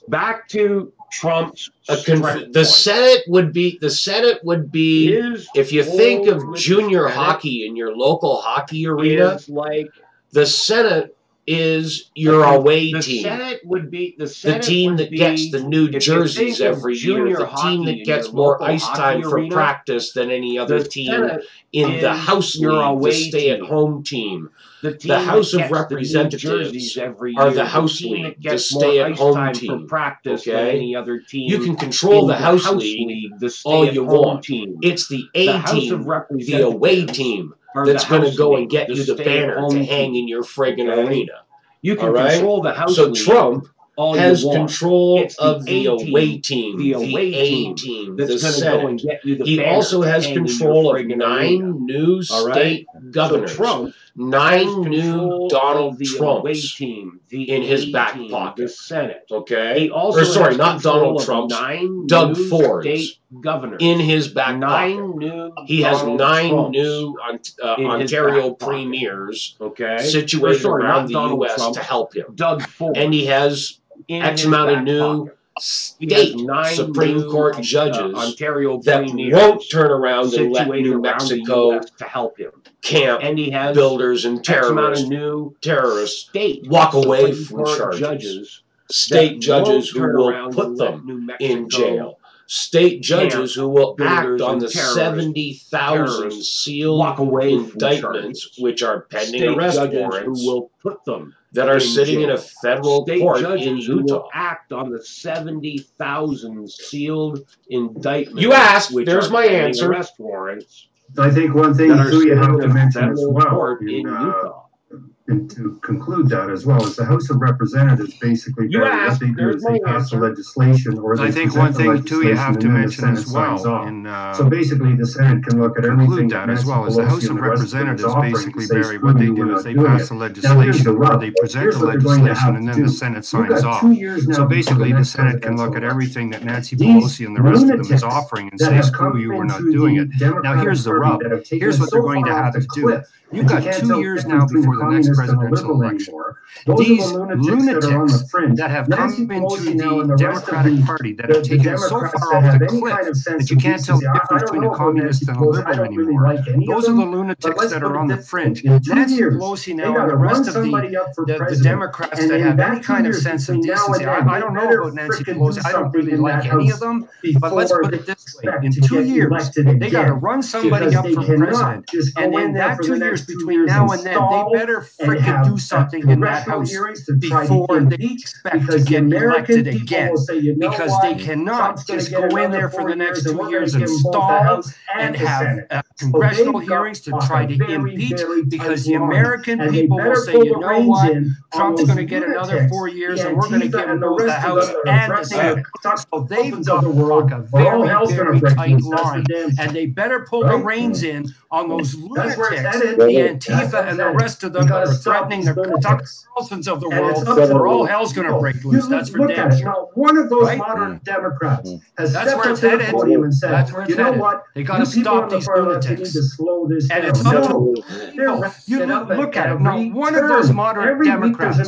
Back to Trump's the Senate would be His if you think hold of with junior the Senate hockey in your local hockey arena, is like the Senate is your away the team. Senate would be the The Senate team would that be, gets the new if you jerseys think of every year, junior the team hockey that in gets your more local ice hockey time for arena, practice than any other the team Senate in the is House your League, the away stay-at-home team. The team The House that of gets the new Representatives jerseys every are year, the House team League, that the gets more ice stay-at-home time team. for practice than Okay? any other team. You can control in the House League the all you stay-at-home want. team. It's the The A House team, of the away Representatives team, are that's the going to House go League, and get the you the banner to stay-at-home hang team. in your friggin' Okay? arena. You can All right? control the House So League Trump all has you want. control It's of the A away team, the away A team the that's going to go and Senate. get you the He banner also to has hang in your control of friggin' 9 arena. new All right? state governors, So Trump has 9 new control Donald of the away Trumps team, the in his A back team, pocket. the Senate. Okay? He also Or sorry, has not control Donald of Trump's, 9 Doug new Ford's state governors. in his back 9 pocket. new He has Donald 9 Trumps new in his Ontario back pocket. premiers Okay? situated sorry, around not the Donald U.S. Trump, to help him. Doug Ford. And he has in X his amount of back new pocket. state He has 9 Supreme new, Court judges Ontario that premiers won't turn around and let situated New around Mexico the US to help him. camp And he has builders and X amount of terrorists state walk away Supreme from Court charges. judges State judges who turn will around put and let them New Mexico in jail. State judges who will act builders on and the 70,000 terrorists sealed walk away from indictments, charges. which are pending State arrest judges warrants, who will put them that are in sitting in a jail. federal State court judges in who will Utah. act on the 70,000 sealed indictments. You asked, which there's are my pending answer. Arrest warrants. I think one thing that are too you have sitting to in a mention as federal well, court in Utah. and to conclude that as well, is the House of Representatives basically You what asked, they do there's is they my pass the answer. legislation, or they I think present one the thing too you have to legislation, and then the mention as Senate signs well, off. in So basically, the Senate can look at everything conclude that as Nancy well, is the House Pelosi of and the rest of them is Representatives offering to basically, say, Barry, screw what they you, do we're is not they doing pass it. the Now, here's legislation the or rub. they present Here's the what they're going to legislation have and to then the do. Senate You've signs got off. 2 years now So before the basically the next Senate can presidential look at election. everything that Nancy These Pelosi and the rest of them is lunatics offering and that say, have screw come you, we're not into doing the it. Now Democratic here's the Party rub. that have taken Here's us what they're so going to far off have the to do. cliff You've that you got can't 2 tell the years difference now between before a the next communist and a presidential liberal election. anymore. Those These are the lunatics that are on the fringe. that have Nancy come into Pelosi now and the the rest of Democratic Party that have the taken us so Democrats far that off have the any cliff kind of sense that you of can't tell decency. the I difference don't between know a about communist Nancy and a Pelosi. I liberal don't really anymore. like any of Those are them. the But lunatics let's that put are it on the this way. fringe. In 2 Nancy years, Pelosi they now got and to the run rest of somebody up for the president. Democrats And that in have that any 2 kind of years sense of between now and decency. then, I they don't know better about Nancy frickin' do Pelosi. I don't something really in like that any of house them. But let's before put they it this way. expect In to 2 get years, elected they got to again. run somebody Because up they for cannot president. just go And in in there that for 2 the years next 2 between years now and and then, they stall better freaking do something in that house before they expect to get elected again, because they cannot just go in there for the next 2 years and stall and have congressional hearings to try to impeach, because the American people will say, you know what, Trump's going to get another 4 years and we're going to give him both the House and the Senate. So they've got to walk a very, very tight line, and they better pull the reins in on those lunatics, the Antifa and the rest of them that are threatening the Tucker Carlsons of the world, or all hell's going to break loose. That's for damn sure. Now, one of those modern Democrats has stepped up to the podium and said, you know what, they got to stop these lunatics. And it's up to you look at it. Now, one of those moderate Democrats has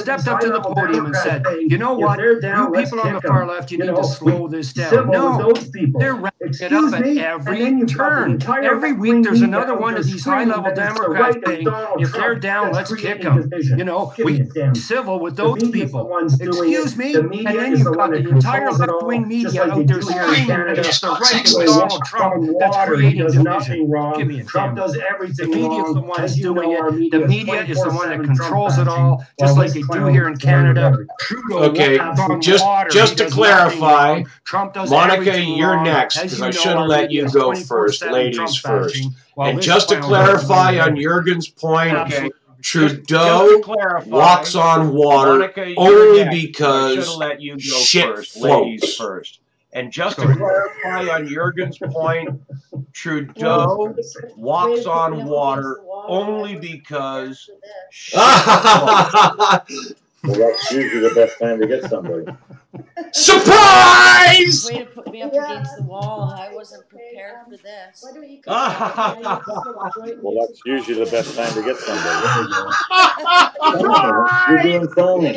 stepped up to the podium and said, you know what, you people on the far left, you need to slow this down. No, they're wrapping it up at every turn. Every week there's another one of these high-level Democrats saying, if they're down, let's kick them. You know, we civil with those people. Excuse me? And then you've got the entire left-wing media out there screaming against the right of Donald Trump that's creating division. Give me a Trump does everything the media's wrong. the one that's doing it. The media is the one that controls it all, just like they do here in Canada. Okay, just to clarify, Monica, you're next, because I should have let you go first, ladies first. And just to clarify on Jurgen's point, Trudeau walks on water only because shit floats. And just to clarify on Jurgen's point, Trudeau walks on water only because well, that's usually the best time to get somebody. Surprise! Way to put me up against the wall. I wasn't prepared for this. Well, that's usually the best time to get somebody. You're doing fine.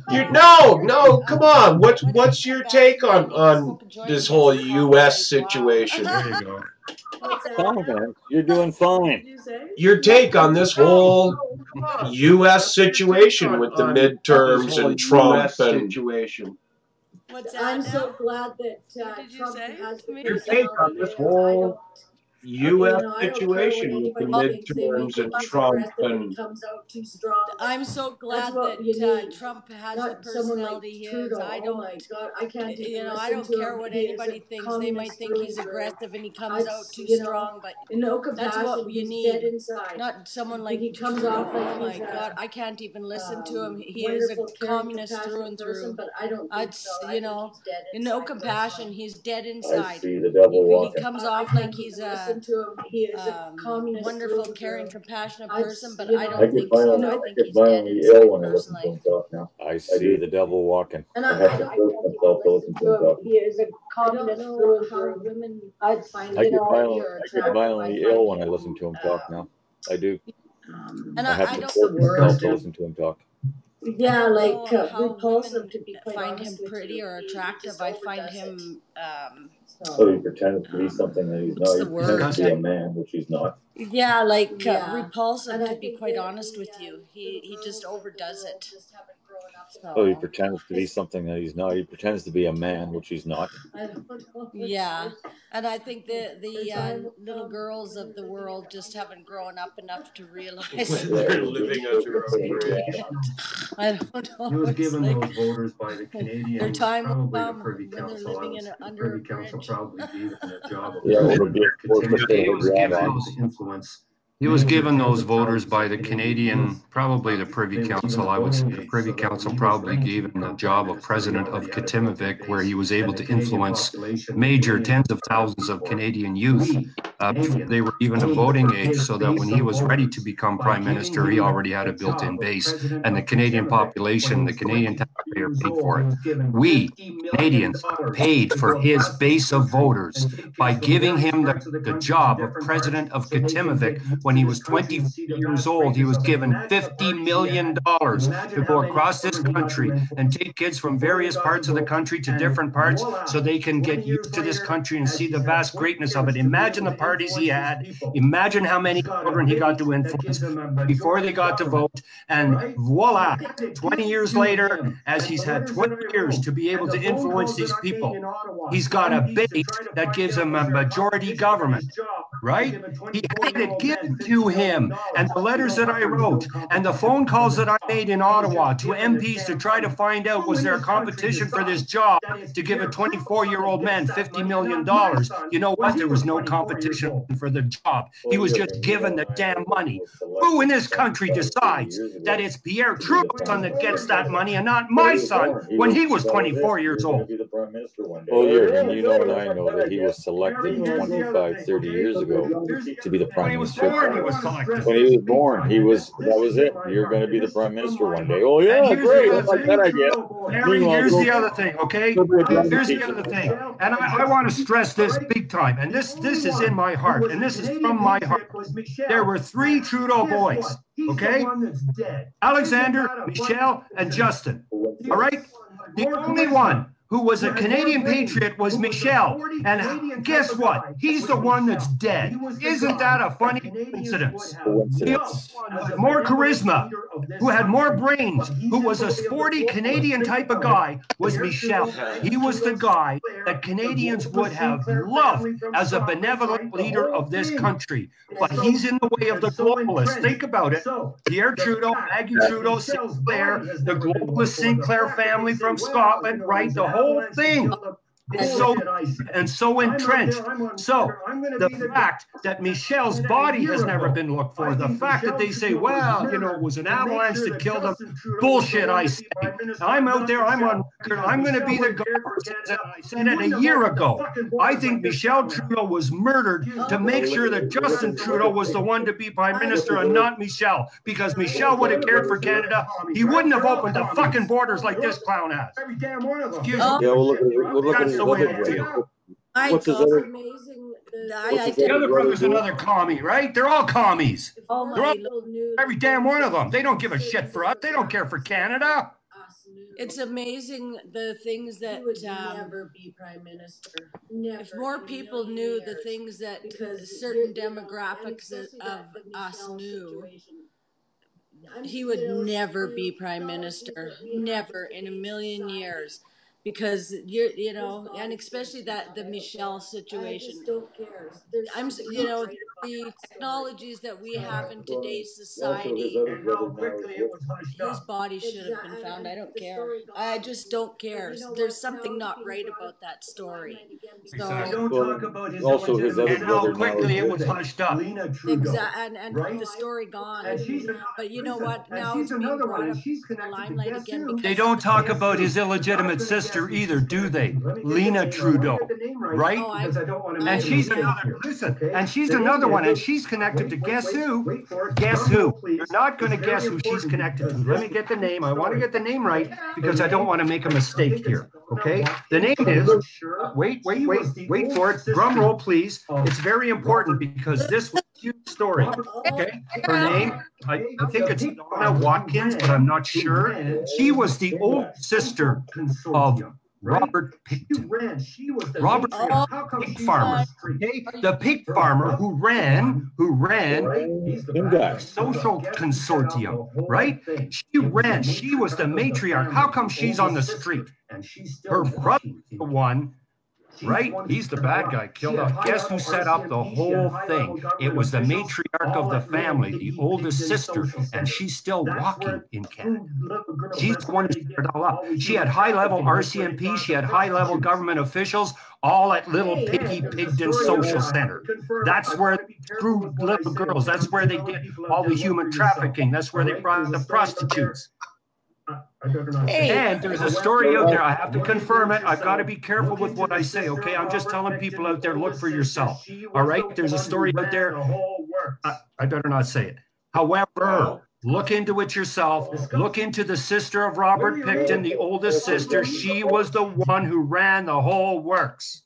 Yeah. No, come on. What's your take on this whole U.S. situation? There you go. Fine, you're doing fine. Your take on this whole U.S. situation with the midterms and Trump and situation. What's that I'm now? so glad that What did you Trump say has to me? Your take on this whole U.S. situation with the midterms and Trump and comes out too strong. I'm so glad what you that need. Trump has Not the someone personality like he is. Trudeau. I Oh don't, my God, I can't even I listen don't to care him. what He is anybody a thinks. They might communist think he's through and aggressive and he through. comes out too You know, strong, but in no that's what compassion, you he's need. dead inside. Not someone like He comes Trudeau. off like Oh my he's a God, I can't even listen to him. He is a wonderful, caring, communist through and person, through. but I don't think It's, so. I you think know, he's dead in no inside. compassion, he's dead I inside. see the devil He walking. comes off like he's a listen to him. He is a communist wonderful, through and caring, through. compassionate I'd- person, but you I know, don't think so. I think get he's dead violently inside ill when I listen to personally. him talk now. I see the devil walking. And I have to force myself to listen to him talk. He is a communist through and through. Women, I'd find I get violently ill when I listen to him talk now. I do. And I have I to don't force myself to listen to him talk. Yeah, I don't like know how repulsive women to be quite find honest him with pretty you. or He attractive. just I find overdoes him So he pretends to be something that he's what's not. the He pretends to be a word? man, which he's not. Yeah, like Yeah. repulsive, And I to be think quite that honest with you. He just overdoes it. just haven't grown up. So he So pretends to be something that he's not. He pretends to be a man, which he's not. I don't know. yeah, and I think the little girls of the world just haven't grown up enough to realize. they're living under a bridge. I don't know. He was It's given like those voters by the Canadians, their time will probably the come Privy when they're Council. living in The under a Privy Council bridge. probably gave him the job of Yeah, it would be forced to He was given on. those influence. He was given those voters by the Canadian, probably the Privy Council. I would say the Privy Council probably gave him the job of president of Kitimavik, where he was able to influence major tens of thousands of Canadian youth. They were even a voting age, so that when he was ready to become prime minister, he already had a built-in base. And the Canadian population, the Canadian taxpayer paid for it. We, Canadians, paid for his base of voters by giving him the job of president of Kitimavik. When he was 20 years old, he was given $50 million to go across this country and take kids from various parts of the country to different parts so they can get used to this country and see the vast greatness of it. Imagine the parties he had. Imagine how many children he got to influence before they got to vote. And voila, 20 years later, as he's had 20 years to be able to influence these people, he's got a base that gives him a majority government. right? He had it given to him, and the letters that I wrote, and the phone calls that I made in Ottawa to MPs to try to find out, was there a competition for this job to give a 24-year-old man $50 million? You know what? There was no competition for the job. He was just given the damn money. Who in this country decides that it's Pierre Trudeau's son that gets that money and not my son when he was 24 years old? Well, Jurgen, you know and I know that he was selected 25, 30 years ago to be the prime minister. When he was born, he was selected. When he was born, that was it. You're going to be the prime minister one day. Oh, yeah, great. I like that idea. Here's the other thing, okay? Here's the other thing. And I want to stress this big time. And this is in my heart. And this is from my heart. There were 3 Trudeau boys, okay? Alexander, Michelle, and Justin. All right? The only one who was a Canadian patriot was Michelle. And guess what? He's the one that's dead. Isn't that a funny coincidence? More charisma, who had more brains, who was a sporty Canadian type of guy, was Michelle. He was the guy that Canadians would have loved as a benevolent leader of this country. But he's in the way of the globalists. Think about it. Pierre Trudeau, Maggie Trudeau, Sinclair, the globalist Sinclair family from Scotland, right? The whole thing is so entrenched. So the fact that Michelle's body has never been looked for, the fact that they say, well, you know, it was an avalanche that killed him, bullshit, I say. I'm out there, I'm on record, I'm going to be the guy. I said it a year ago. I think Michelle Trudeau was murdered to make sure that Justin Trudeau was the one to be prime minister and not Michelle, because Michelle would have cared for Canada. He wouldn't have opened the fucking borders like this clown has. Excuse me. Yeah, we'll look at his other brother. What's his other? The other brother's another commie, right? They're all commies. They're all, every damn one of them. They don't give a shit for us. They don't care for Canada. It's amazing the things that would never be prime minister. Never. If more people knew the things that certain demographics of us knew, he would never be prime minister. Never in a million years. Because you know, and especially the Michelle situation. I just don't care. The technologies that we have in today's society, his body should have been found. I don't care. I just don't care. There's something not right about that story. So don't talk about his also his other brother. How quickly it was hushed up. Exactly, and the story gone. But you know what? Now it's being brought up to the limelight again. They don't talk about his illegitimate sister either, do they? Lena Trudeau, right? And she's another. Listen, and she's another one, and she's connected to guess who? Guess who? You're not going to guess who she's connected to. Let me get the name. I want to get the name right because I don't want to make a mistake here. Okay? The name is. Wait for it. Drum roll, please. It's very important because this was a huge story. Okay? Her name, I think it's Donna Watkins, but I'm not sure. She was the old sister of Robert Picton. Robert pig farmer. Okay? The pig farmer who ran the social consortium, right? She ran. She was the matriarch. How come she's on the street? Her brother, the one. Right? He's the bad guy, killed off. Guess who set up the whole thing? It was the matriarch of the family, the oldest sister, and she's still walking in Canada. She's the one who set it all up. She had high-level RCMP, she had high-level government officials, all at Little Piggy Pigden Social Center. That's where they screwed little girls. That's where they did all the human trafficking. That's where they brought the prostitutes. And there's a story out there. I have to confirm it. I've got to be careful with what I say, okay? I'm just telling people out there, look for yourself. All right? There's a story out there. I better not say it. However, look into it yourself. Look into the sister of Robert Picton, the oldest sister. She was the one who ran the whole works.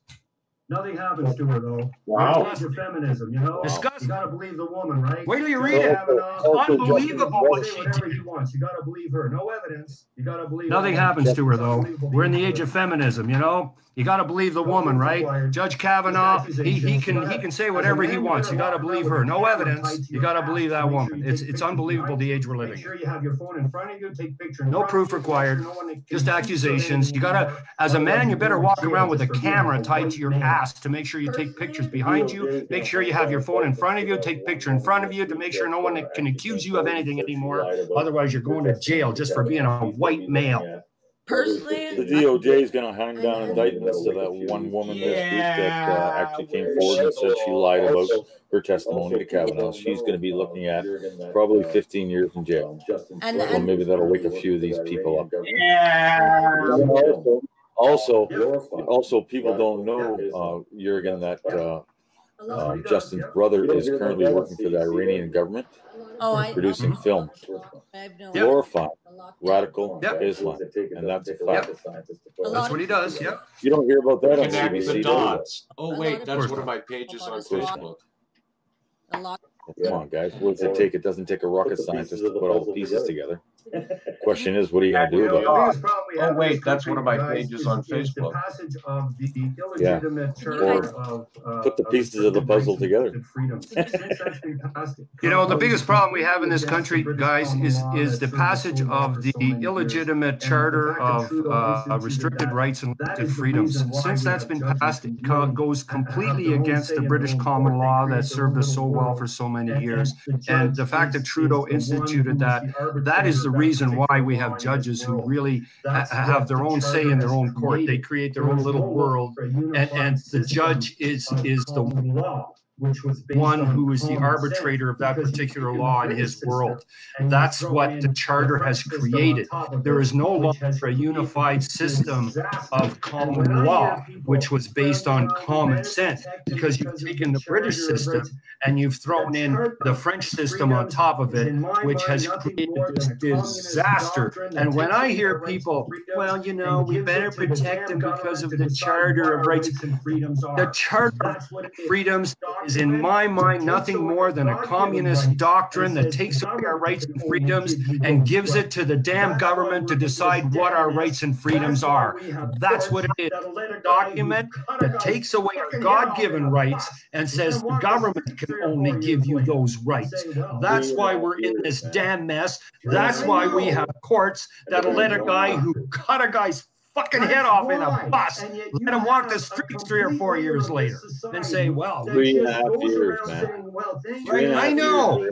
Nothing happens to her, though. Wow. That's your feminism, you know? Disgusting. You got to believe the woman, right? Wait till you read it. Unbelievable what she did. You got to believe her. No evidence. You got to believe Nothing happens to her, though. We're in the age of feminism, you know? You got to believe the woman, right? Judge Kavanaugh, he can say whatever he wants. You got to believe her. No evidence. You got to believe that woman. It's unbelievable the age we're living. Make sure you have your phone in front of you. Take pictures. No proof required. Just accusations. You got to, as a man, you better walk around with a camera tied to your ass. fast to make sure you take pictures behind you, make sure you have your phone in front of you, take picture in front of you to make sure no one can accuse you of anything anymore. Otherwise, you're going to jail just for being a white male. Personally, the DOJ is going to hang down indictments to that one woman this week that actually came forward and said she lied about her testimony to Kavanaugh. She's going to be looking at probably 15 years in jail. So maybe that'll wake a few of these people up. Also, people don't know, Jurgen, that Justin's brother is currently working for the Iranian government, producing film, glorifying radical Islam, and that's a fact. That's what he does. Yep. You don't hear about that on Connect CBC. the dots. Oh wait, that's one of my pages on Facebook. Come on, guys. What does it take? It doesn't take a rocket scientist to put all the pieces together. Question is, what are you going to do about it? Oh, wait, that's one of my pages on Facebook. Yeah. Or put the pieces of the puzzle together. You know, the biggest problem we have in this country, guys, is the passage of the illegitimate charter of restricted rights and limited freedoms. Since that's been passed, it goes completely against the British common law that served us so well for so many years. And the fact that Trudeau instituted that, that is the reason why we have judges who really have their own say in their own court. They create their own little world, and the judge is the one who is the arbitrator of that particular law in his world. That's what the charter has created. There is no longer a unified system of common law, which was based on common sense, because you've taken the British system and you've thrown in the French system on top of it, which has created this disaster. And when I hear people, well, you know, we better protect them because of the Charter of Rights. The Charter of Freedoms is, in my mind, nothing more than a communist doctrine that takes away our rights and freedoms and gives it to the damn government to decide what our rights and freedoms are. That's what it is. A document that takes away our God-given rights and says the government can only give you those rights. That's why we're in this damn mess. That's why we have courts that'll let a guy who cut a guy's fucking head off in a bus, let him walk the streets 3 or 4 years later, and say, well, 3.5 years, man. I know.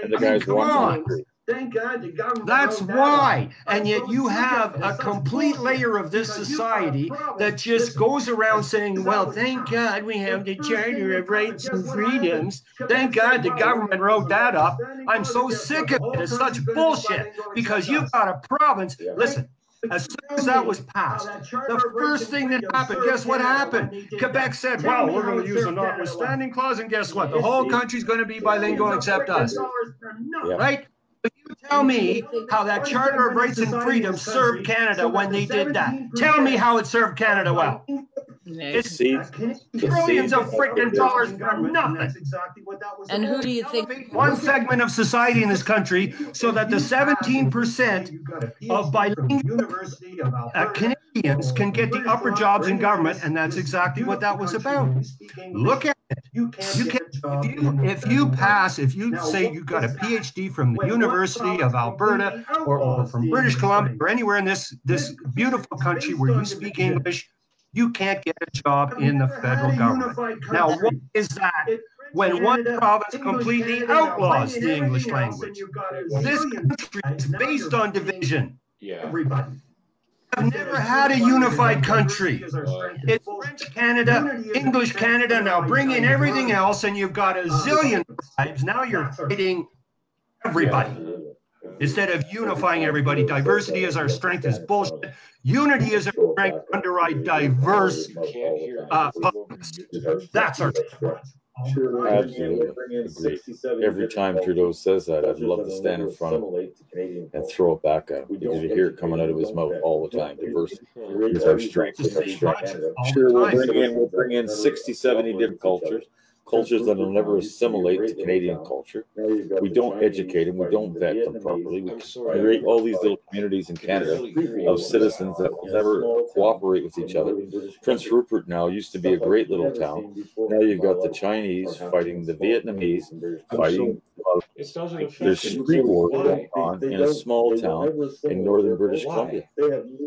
And the guy's on. Thank God the government. That's why. And yet you have a complete layer of this society that just goes around saying, well, thank God we have the Charter of Rights and Freedoms. Thank God the government wrote that up. I'm so sick of it. It's such bullshit, because you've got a province. Listen, as soon as that was passed, the first thing that happened, guess what happened? Quebec said, well, we're going to use a notwithstanding clause, and guess what? The whole country's going to be bilingual except us. Right? But you tell me how that Charter of Rights and Freedoms served Canada when they did that. Tell me how it served Canada well. It's trillions of freaking dollars for nothing. And who do you think? One segment of society in this country, so that the 17% of bilingual Canadians can get the upper jobs in government, and that's exactly what that was about. Look at it. If you say you got a PhD from the University of Alberta or from British Columbia or anywhere in this beautiful country where you speak English, you can't get a job in the federal government. Now, what is that? When one province completely outlaws the English language. This country is based on division. Everybody. I've never had a unified country. It's French Canada, English Canada. Now bring in everything else, and you've got a zillion tribes. Now you're fighting everybody. Instead of unifying everybody, diversity is our strength is bullshit. Unity is our strength under a diverse that's our strength. Absolutely agree. Every time Trudeau says that, I'd love to stand in front of him and throw it back at him, because you hear it coming out of his mouth all the time. Diversity is our strength. Sure, we'll bring in 60, 70 different cultures that will never assimilate to Canadian culture. We don't educate them. We don't vet them properly. We create all these little communities in Canada of citizens that will never cooperate with each other. Prince Rupert now used to be a great little town. Now you've got the Chinese fighting the Vietnamese, fighting It doesn't affect there's street wars going on in a small town in northern British Columbia.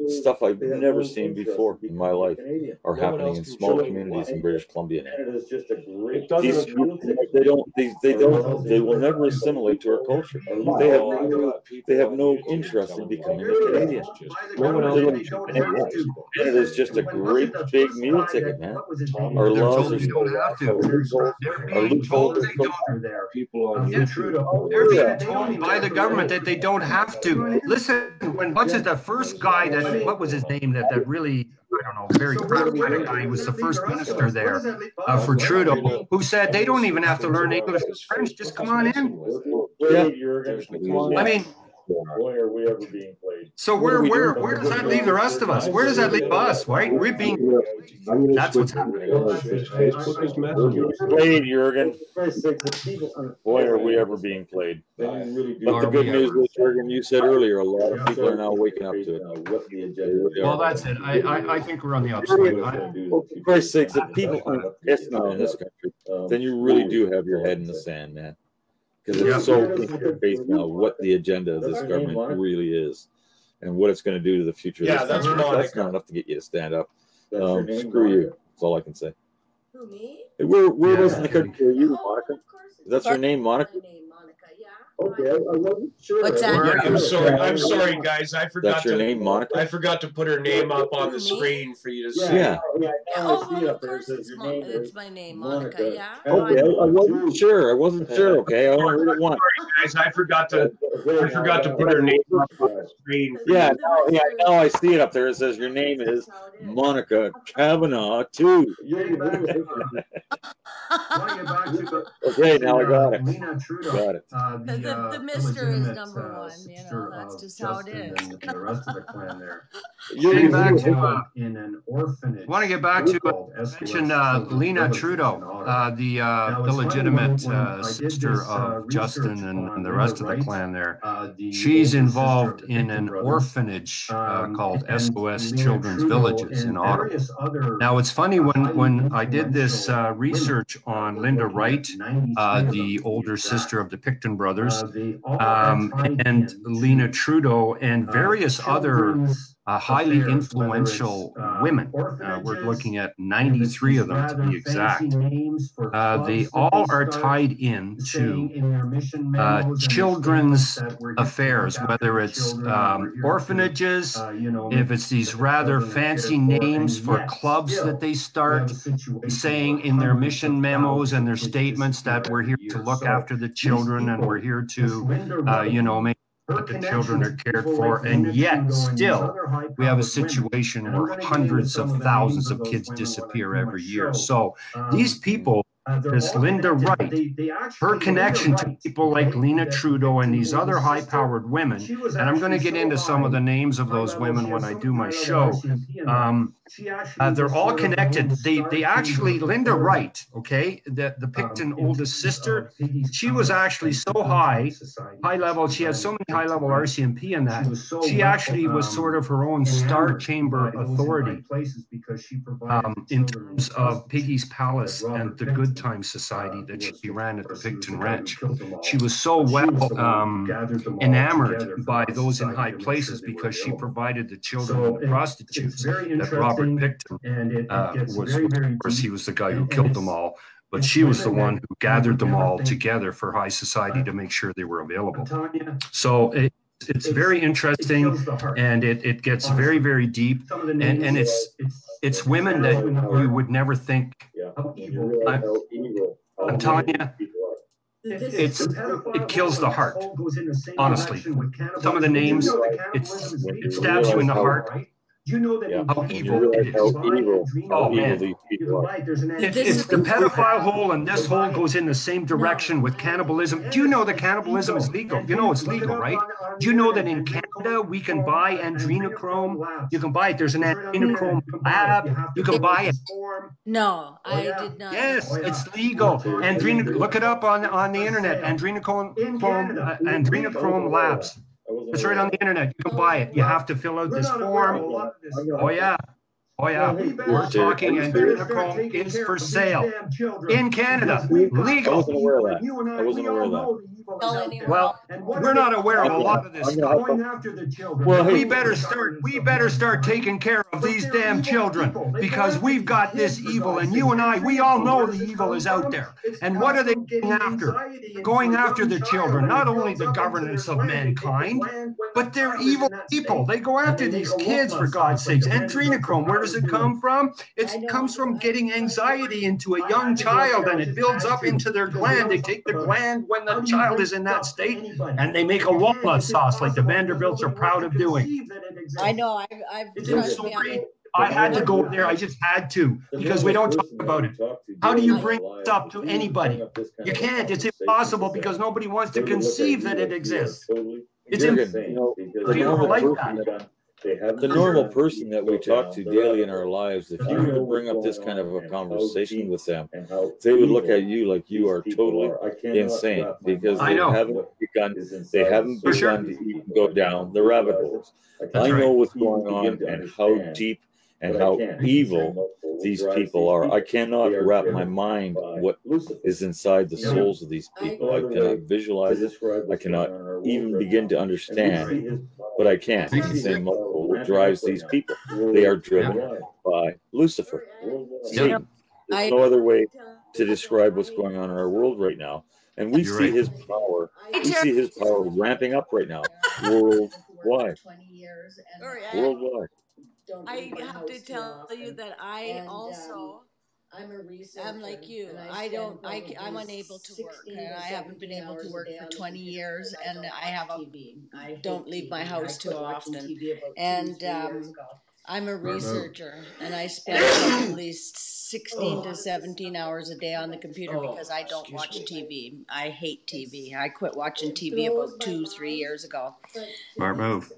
Stuff I've never seen before in my life are happening in small communities in British Columbia now. These people, they will never assimilate to our culture. They have no interest in becoming a Canadian. Canada is just a great big meal ticket, man. Our laws are told by the government that they don't have to. Listen, what's the first guy that, what was his name, that really, I don't know, very pragmatic guy, was the first minister there for Trudeau, who said they don't even have to learn English or French, just come on in. Yeah. I mean, boy, are we ever being played. So where does that leave the rest of us? Where does that leave us? Right? We're being. That's what's happening. Facebook is messing. Played, Jurgen. Boy, are we ever being played. But the good news is, Jurgen, you said earlier, a lot of people are now waking up to it. Well, that's it. I think we're on the upswing. For Christ's sakes, if people aren't pissed now in this country, then you really do have your head in the sand, man. Because it's so based now what the agenda of this government really is and what it's going to do to the future. Yeah, that's not enough to get you to stand up. Screw you. That's all I can say. Who, me? Where was in the country are you, Monica? That's your name, Monica? Okay, I wasn't sure. What's that? I'm sorry, guys. I forgot. That's your name, Monica? I forgot to put her name up on the screen for you to see. Yeah. Of course, it's my name, Monica. Yeah. Okay, I wasn't sure. Okay, I only heard it once. Sorry, guys. I forgot to put her name up on the screen. Yeah. Now I see it up there. It says your name is Monica Kavanaugh too. Okay, now I got it. Got it. The Mister is number one. You know, that's just how it is. And the rest of the clan there. Getting back to in an orphanage. I want to get back to mention Lena Trudeau, the illegitimate sister of Justin and the rest of the clan there. She's involved in an orphanage called SOS Children's Villages in Ottawa. Now, it's funny, when I did this research on Linda Wright, the older sister of the Picton brothers, and Lena Trudeau and various other highly influential women. We're looking at 93 of them to be exact. They all are tied into children's affairs, whether it's orphanages, if it's these rather fancy names for clubs that they start, saying in their mission memos and their statements that we're here to look after the children and we're here to, make that the children are cared for, and yet still we have a situation where hundreds of thousands of kids disappear every year. So these people, this Linda Wright, her connection to people like Lena Trudeau and these other high-powered women, and I'm going to get into some of the names of those women when I do my show, they're all connected. They actually, Linda Wright, okay, the Picton oldest sister, she was actually so high level, she had so many high-level RCMP in that, she actually was sort of her own Star Chamber authority in terms of Piggy's Palace and the Good Time Society that she ran at the Picton Ranch. She was so well enamored by those in high places because she provided the children and the prostitutes that Robert Picton was, of course, he was the guy who killed them all, but she was the one who gathered them all together for high society to make sure they were available. So it's very interesting, and it gets very, very deep, and it's women that you would never think. I'm telling you, it kills the heart. Honestly, some of the names, it stabs you in the heart. You know that how evil it is. Oh man, it's the pedophile hole, and this hole goes in the same direction with cannibalism. Do you know that cannibalism is legal? You know it's legal, right? Do you know that in Canada we can buy adrenochrome? You can buy it. There's an adrenochrome lab. You can buy it. No, I did not. Yes, it's legal. Look it up on the internet. Adrenochrome labs. It's right on the internet. You can buy it. You have to fill out this form. Oh yeah. Oh yeah, we're talking, and adrenochrome is for sale in Canada, legal. I wasn't aware of that. I wasn't aware of that. Well, we're not aware of a lot of this stuff. Going after the children. Well, we better start taking care of these damn children, because we've got this evil, and you and I, we all know the evil is out there. And what are they going after? Going after the children, not only the governance of mankind, but they're evil people. They go after these kids, for God's sakes. Adrenochrome, where does it come from? It comes from getting anxiety into a young child, and it builds up into their gland. They take the gland when the child is in that state, and they make a walnut sauce like the Vanderbilts are proud of doing. I know. I had to go there. I just had to, because we don't talk about it. How do you bring this up to anybody? You can't. It's impossible, because nobody wants to conceive that it exists. It's impossible. People like that. The normal person that we talk to daily in our lives, if you were to bring up this kind of a conversation with them, they would look at you like you are totally insane, because they haven't begun to even go down the rabbit holes. I know what's going on and how deep and how evil these people are. I cannot wrap my mind what is inside the souls of these people. I cannot visualize it. I cannot even begin to understand, but I can. It's the same what drives these people. They are driven by Lucifer, Satan. There's no other way to describe what's going on in our world right now. And we see his power. We see his power ramping up right now, worldwide. Worldwide. I have to tell you that I also I'm like you. I'm unable to work, and I haven't been able to work for 20 years, and I don't leave my house too often. And I'm a researcher, and I spend at least 16 to 17 hours a day on the computer, because I don't watch TV. I hate TV. I quit watching TV about 2-3 years ago. Smart move.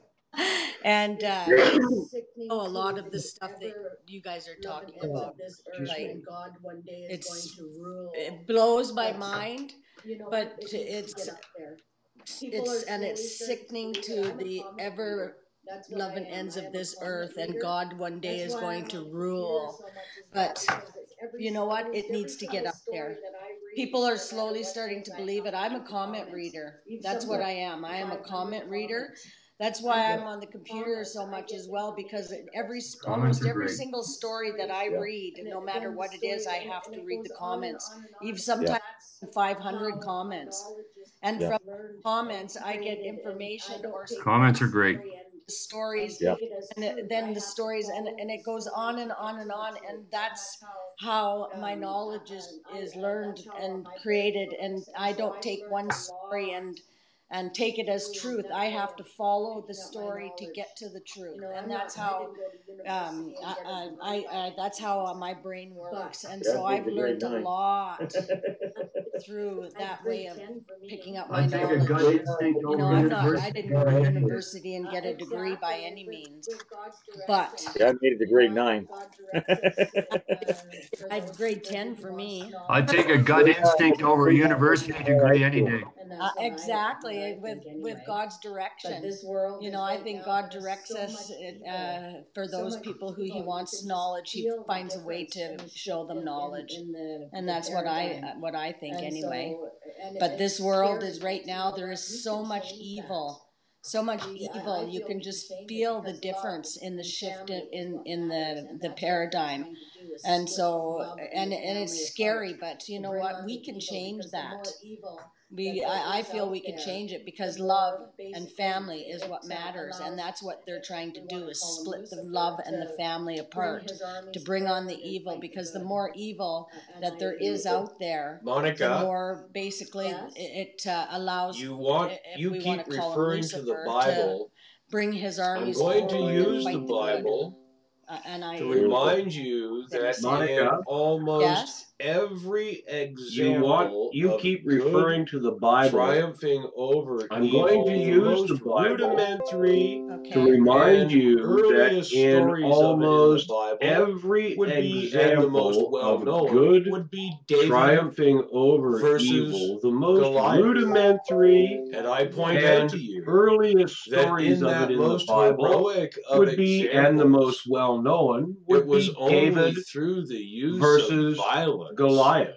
And a lot of the stuff that you guys are talking about, like, it blows my mind, but it's sickening to the ever loving ends of this earth, and God one day is going to rule. But you know what? It needs to get up there. People are slowly starting to believe it. I'm a comment reader. That's what I am. I am a comment reader. That's why I'm on the computer so much as well, because almost every single story that I read, no matter what it is, I have to read the comments. Even sometimes 500 comments. And from comments, I get information or comments are great. Stories, and then the stories, and it goes on and on and on, and that's how my knowledge is learned and created. And I don't take one story and take it as truth. I have to follow the story to get to the truth, and that's how that's how my brain works. And so I've learned a lot through that way of picking up my knowledge. I didn't go to university and get a degree by any means, but I made it to grade 9. I'd grade 10 for me. I'd take a gut instinct over a university degree any day. Exactly, with God's direction. I think God directs us for those people who He wants knowledge. He finds a way to show them knowledge, and that's what I think anyway. But this world is right now, there is so much evil. So much evil. You can just feel the difference in the shift in the paradigm. And so, and it's scary, but you know what? We can change that. I feel we can change it, because love and family is what matters, and that's what they're trying to do, is split the love and the family apart to bring on the evil, because the more evil that there is out there, Monica, the more basically it allows you keep referring to the Bible. To bring his armies. I'm going to use the Bible to remind you that in almost every example. You keep referring to the Bible. Triumphing over I'm evil, going to use the Bible rudimentary to remind you earliest that in stories almost of it in the Bible every would be, and the most example well-known of good would be David triumphing over versus evil, the most Goliath. rudimentary And I point and out to you earliest that stories in of that it in the most Bible heroic of would be, and the most examples, well-known it would was be only David through the use versus of violence Goliath.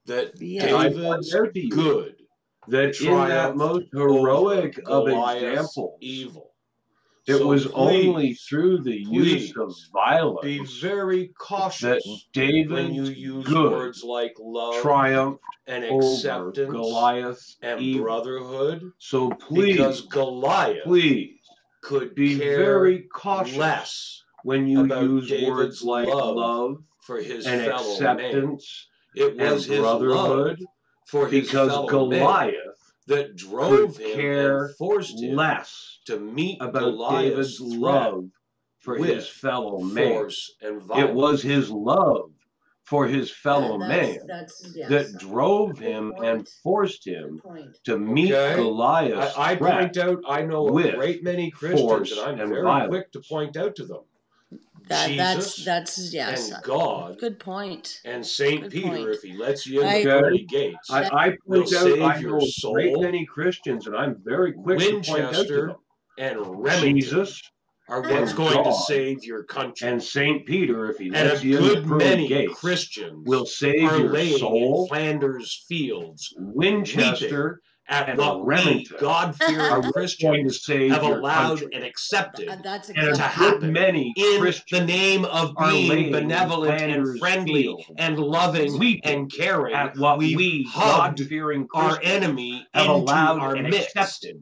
that And I point David's out to you good that in that triumphed most heroic over of Goliath's examples, evil. it So was only please, through the use of be violence very that cautious when you David's use good words like love triumphed and over acceptance Goliath's and evil. brotherhood, So because please, Goliath could be care very cautious less when you about use David's words like love for his and fellow man. acceptance It and was his brotherhood, love for his because fellow Goliath man that drove could him care and forced him less to meet about Goliath's David's threat love for his with fellow man. force and violence. It was his love for his fellow man that drove him and forced him to meet Goliath's I threat point out, I know a with great many Christians, force and I'm and very violence. quick to point out to them. That's yes. And God, good point. and Saint Good Peter, point. if he lets you in the pearly gates, I will point out, save I your know soul. great many Christians, and I'm very quick to point out to Winchester them. and Remington Jesus are what's and going to God save your country. and Saint Peter, if he And lets a you in the good pearly many gates, Christians will save are your laying soul. in Flanders fields, Winchester at and what we Remington God-fearing are going to Christians save have your allowed country. and accepted That's And to a happen good many in Christians the name of are being laying in benevolent and Flanders friendly fields, and loving weeping and caring. at what We've we hugged God-fearing our Christians enemy have into allowed our and midst. accepted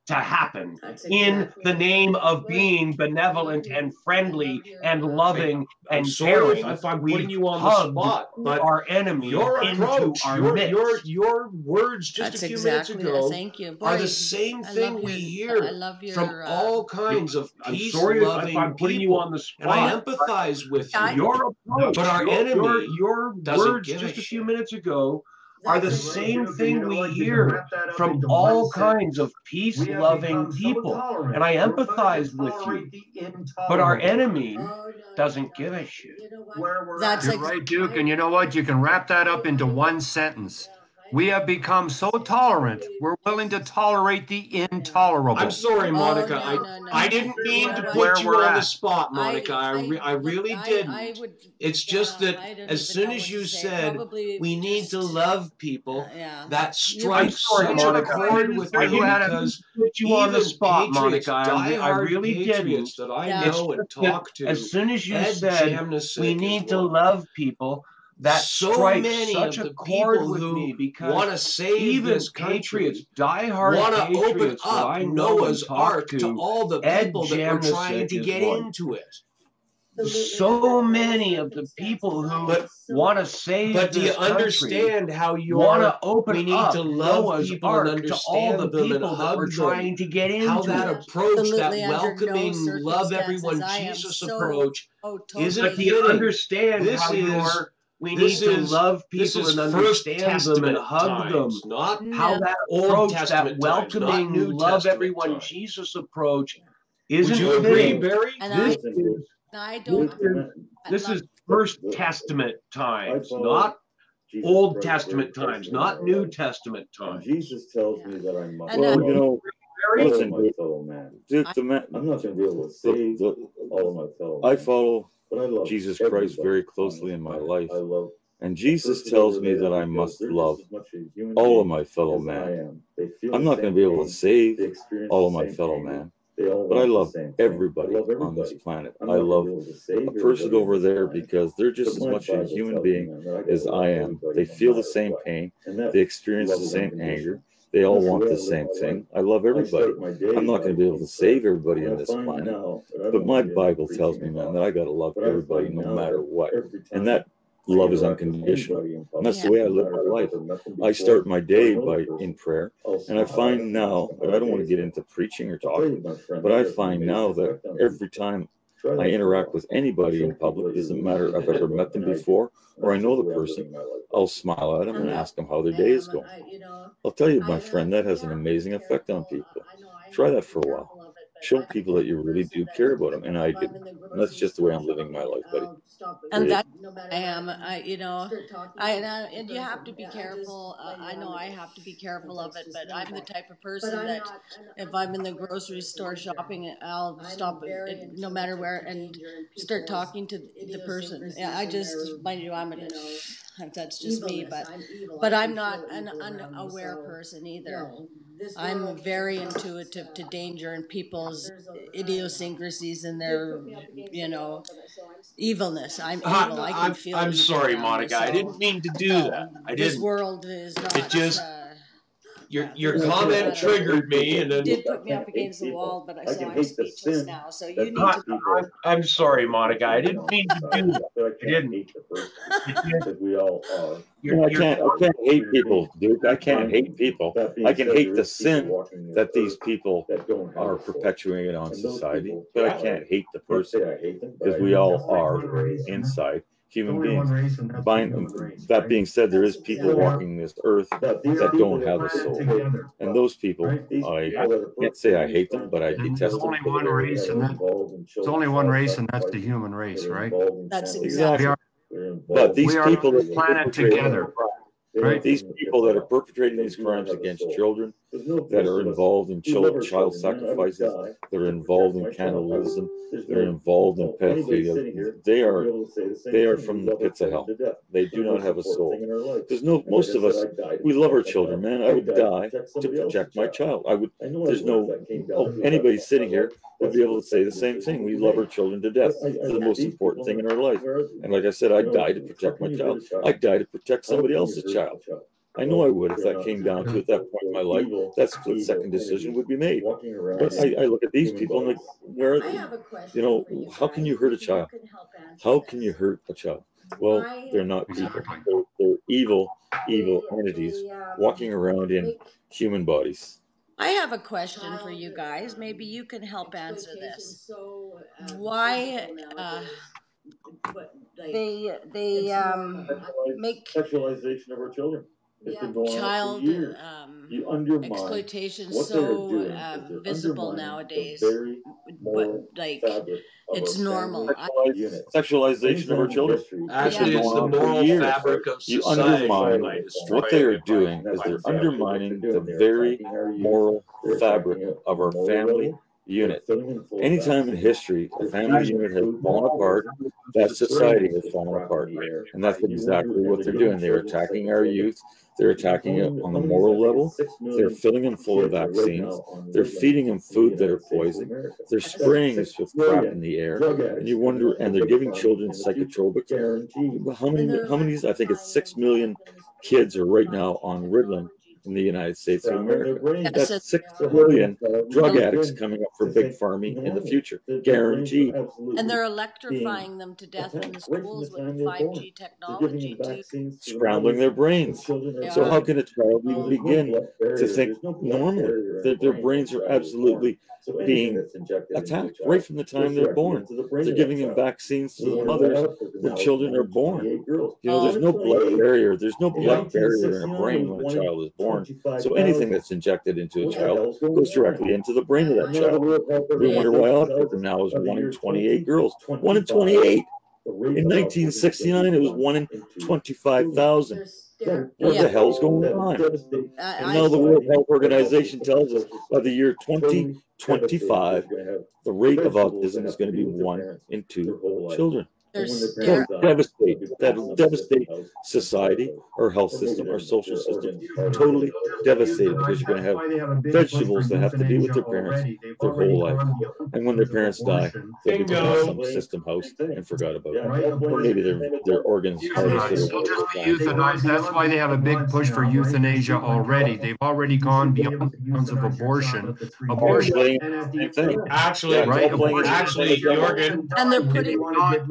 to happen That's in exactly the name of right. being benevolent and friendly and loving I'm and sorry caring. if I'm We've putting you on the hugged spot, but our enemy your into approach, our your midst. words just That's a few exactly minutes ago thank you. are Boy, the same I thing love we your- I hear love your, from all kinds of I'm sorry if peace-loving I'm putting you people, on the and I spot. empathize with I- you. Your approach, But our enemy your doesn't words give a just a few shit. minutes ago are the That's right, same Duke, and thing you know we what? You can hear wrap that up from into all one kinds of sentence. We have peace-loving become so people, tolerant. and I We're willing to empathize with tolerate you. the But our intolerable. enemy Oh, no, doesn't give a shit. You know what? Where we're That's at. You're right, Duke. And you know what? You can wrap that up into one sentence. We have become so tolerant, we're willing to tolerate the intolerable. I'm sorry, Monica. no. I didn't mean to Where put you we're on the at. spot, Monica. I really didn't. It's just that I don't as even soon know as what you to say. said Probably we need just- to love people, yeah. that strikes I'm sorry, such a Monica. chord with I me didn't because put you on the even spot, patriots, Monica. I diehard really patriots didn't. that I Yeah. know and It's just that talk to, as soon as you Ed said Jamnisic we is need to one. love people, that So strikes many such of a the chord people with who me because want to save even this patriots, country diehard want to open patriots that up I know and Noah's talk Ark to to, all the Ed people that were trying Jamnisic to is get one. into it. So many of the people who want to save But do you this country understand how want you're? to open We need up to love Noah's people Ark and to all the understand them and people that were hug trying them. to get into How that it. approach, that Absolutely, under no welcoming, love everyone, circumstances. I am Jesus so- approach, totally. isn't But do you fitting. understand This how is- you're? We this need to is- love this people is and First understand them and Testament hug them. times, not How No. that Old approach, that Testament times, not welcoming, New love Testament everyone, times. Jesus approach Would isn't you agree, fitting. Barry? And This I is don't. this is First Testament times, follow not Jesus Old Christ Testament very times, closely not in my New life. Testament And times. Jesus tells me that I must And, love Well, you know, Very listen, my fellow man. Duke, the man, I'm not going to be able to save all of my fellow I man, follow but I love Jesus Christ everybody very on closely this in my planet. life. I love And the Jesus person tells over me there that I because must they're love just as much a human all being of my fellow as I man. am. They feel I'm the not going same to be able to pain. save They experience all the of my same fellow anger. man, They all but I want the love same thing. everybody I love on this everybody. planet. I'm I not love going to be able to save a person everybody on over this there planet. because they're just But as my much a Bible human tells me, being man, that I gotta as love I am. everybody They no feel the matter same what. pain. And that They experience love the is same unconditional. anger. They all That's the want way I the live same my thing. life. I love I everybody. start my day I'm not by going to be able to being save sad. everybody And on I this find planet. now that I But don't my want to be Bible tells preaching me, man, about that it. I got to love But I everybody find no now matter that what. every time And that I love is interact with unconditional. anybody in And that's the public, way I no live matter my if I've life. ever met them I before start my or day know the by person, in prayer. I'll And I smile find and ask now them that how I don't want to day's get going. into preaching or I'll tell you, talking, my friend, but that I has an find now amazing that effect on people. every time I interact with anybody in public. It doesn't matter if I've ever met them before or I know the person. I'll smile at them and ask them how their day is going. I'll tell you, my friend, that has an amazing effect on people. Try that for a while. Show people that you really do care about them, and I do. And that's just the way I'm living my life, buddy. And that I am, and you have to be careful. I know I have to be careful of it, but I'm the type of person that if I'm in the grocery store shopping, I'll stop no matter where and start talking to the person. I just, mind you, that's just me, but I'm not an unaware person either. I'm very intuitive to danger and people's idiosyncrasies and their, evilness. I'm evil. I can feel. I'm sorry, Monica. I didn't mean to do that. I didn't. This world is not. It just. Your comment triggered me, and then did put me up against the wall, but I'm speechless now. So you need to. I'm sorry, Monica. I didn't mean to do that. I didn't. Because we all are. I can't hate people, Duke. I can't hate people. I can hate the sin that these people are perpetuating on society, but I can't hate the person because we all are inside human beings. That being said, there is people walking this earth that don't have a soul, and those people, I can't say I hate them, but I detest them. There's only one race, and that's the human race, right? That's exactly. But these people are planet together. Right. These people that are perpetrating these crimes against children, that are involved in child sacrifices, that are involved in cannibalism, that are involved in pedophilia, they are from the pits of hell. They do not have a soul. There's most of us, we love our children, man. I would die to protect my child. Anybody sitting here would be able to say the same thing. We love our children to death. It's the most important thing in our life. And like I said, I'd die to protect my child. I'd die to protect somebody else's child. I know I would if that came down to at that point in my life. That split-second decision would be made. But I look at these people and like, how can you hurt a child? How can you hurt a child? Well, they're not people. They're evil entities walking around in human bodies. I have a question for you guys. Maybe you can help answer this. Why they make sexualization of our children. Child exploitation so visible nowadays, but like it's normal. Sexualization of our children. Actually, it's the moral fabric of society. What they are doing is they're undermining the very moral fabric of our family unit. Anytime in history a family unit has fallen apart, that society has fallen apart. And that's exactly what they're doing. They're attacking our youth. They're attacking it on the moral level. They're filling them full of vaccines. They're feeding them food that are poison. They're spraying us with crap in the air. And you wonder, and they're giving children psychotropics. How many, I think it's 6 million kids are right now on Ritalin in the United States of America. That's 6 billion drug addicts coming up for Big Pharma in the future, guaranteed. And they're electrifying them to death in the schools with 5G technology too. Scrambling their brains. So how can a child even begin to think normally? Their brains are absolutely being attacked right from the time they're born. They're giving them vaccines to the mothers when children are born. There's no blood barrier. There's no blood barrier in a brain when a child is born. So anything that's injected into a child goes directly into the brain of that child. We wonder why autism now is 1 in 28 girls. 1 in 28. In 1969, it was 1 in 25,000. What the hell's going on? And now the World Health Organization tells us by the year 2025, the rate of autism is going to be 1 in 2 children. That'll devastate society, our health system, our social system. Totally devastated because you're going to have vegetables that have to be with their parents their whole life. And when their parents die, they'll be in some system house and forgot about it. Or maybe their organs harvested. That's why they have a big push for euthanasia already. They've already gone beyond the bounds of abortion. Actually, Jurgen. And they're putting.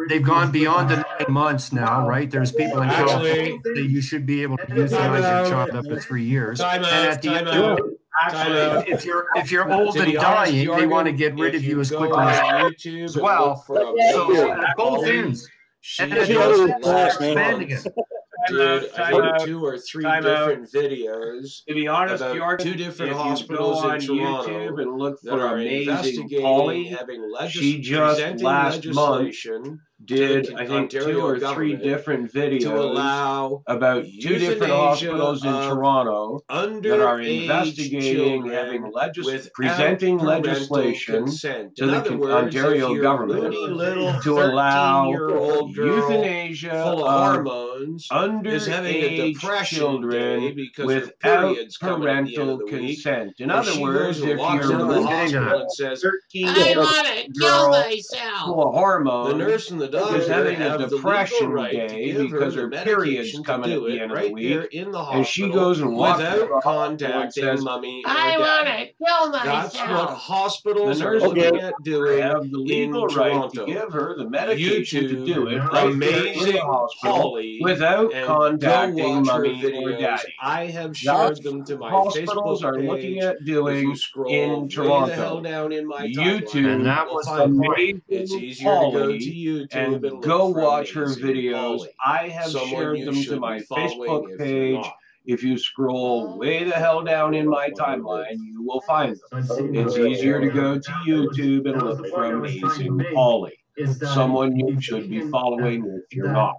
They've gone beyond the 9 months now, right? There's people in California that you should be able to euthanize your child up to 3 years. actually, if you're old and dying, they want to get rid of you as quickly as well. So at both ends. And expanding it. Dude, I think 2 or 3 different videos. To be honest, about Jurgen, 2 different if hospitals you go in on Toronto YouTube and look that for are amazing investigating Polly, having she just last month did, I think, Ontario 2 or 3 different videos to allow about 2 different hospitals in Toronto that are investigating having presenting legislation to the Ontario government to allow euthanasia of underage children without parental consent. In other words, if you're 13 full of hormones, the nurse and the doctor is having a have depression right day to because her period's coming at the end of the week, and she goes and walks without contacting and says, mommy or I want daddy. to kill myself. That's what hospitals the are nurse looking at doing have the legal in right Toronto. to give her the medication YouTube, to do it right there in the hospital Polly, without contacting mommy videos. or daddy. I have shared them to my hospitals Facebook are page. looking at doing in The Toronto. hell down in my YouTube, and that was amazing it's easier to go to YouTube and go watch her videos. I have shared them to my Facebook page. If you scroll way the hell down in my timeline, you will find them. It's easier to go to YouTube and look for Amazing Polly. Someone you should be following if you're not.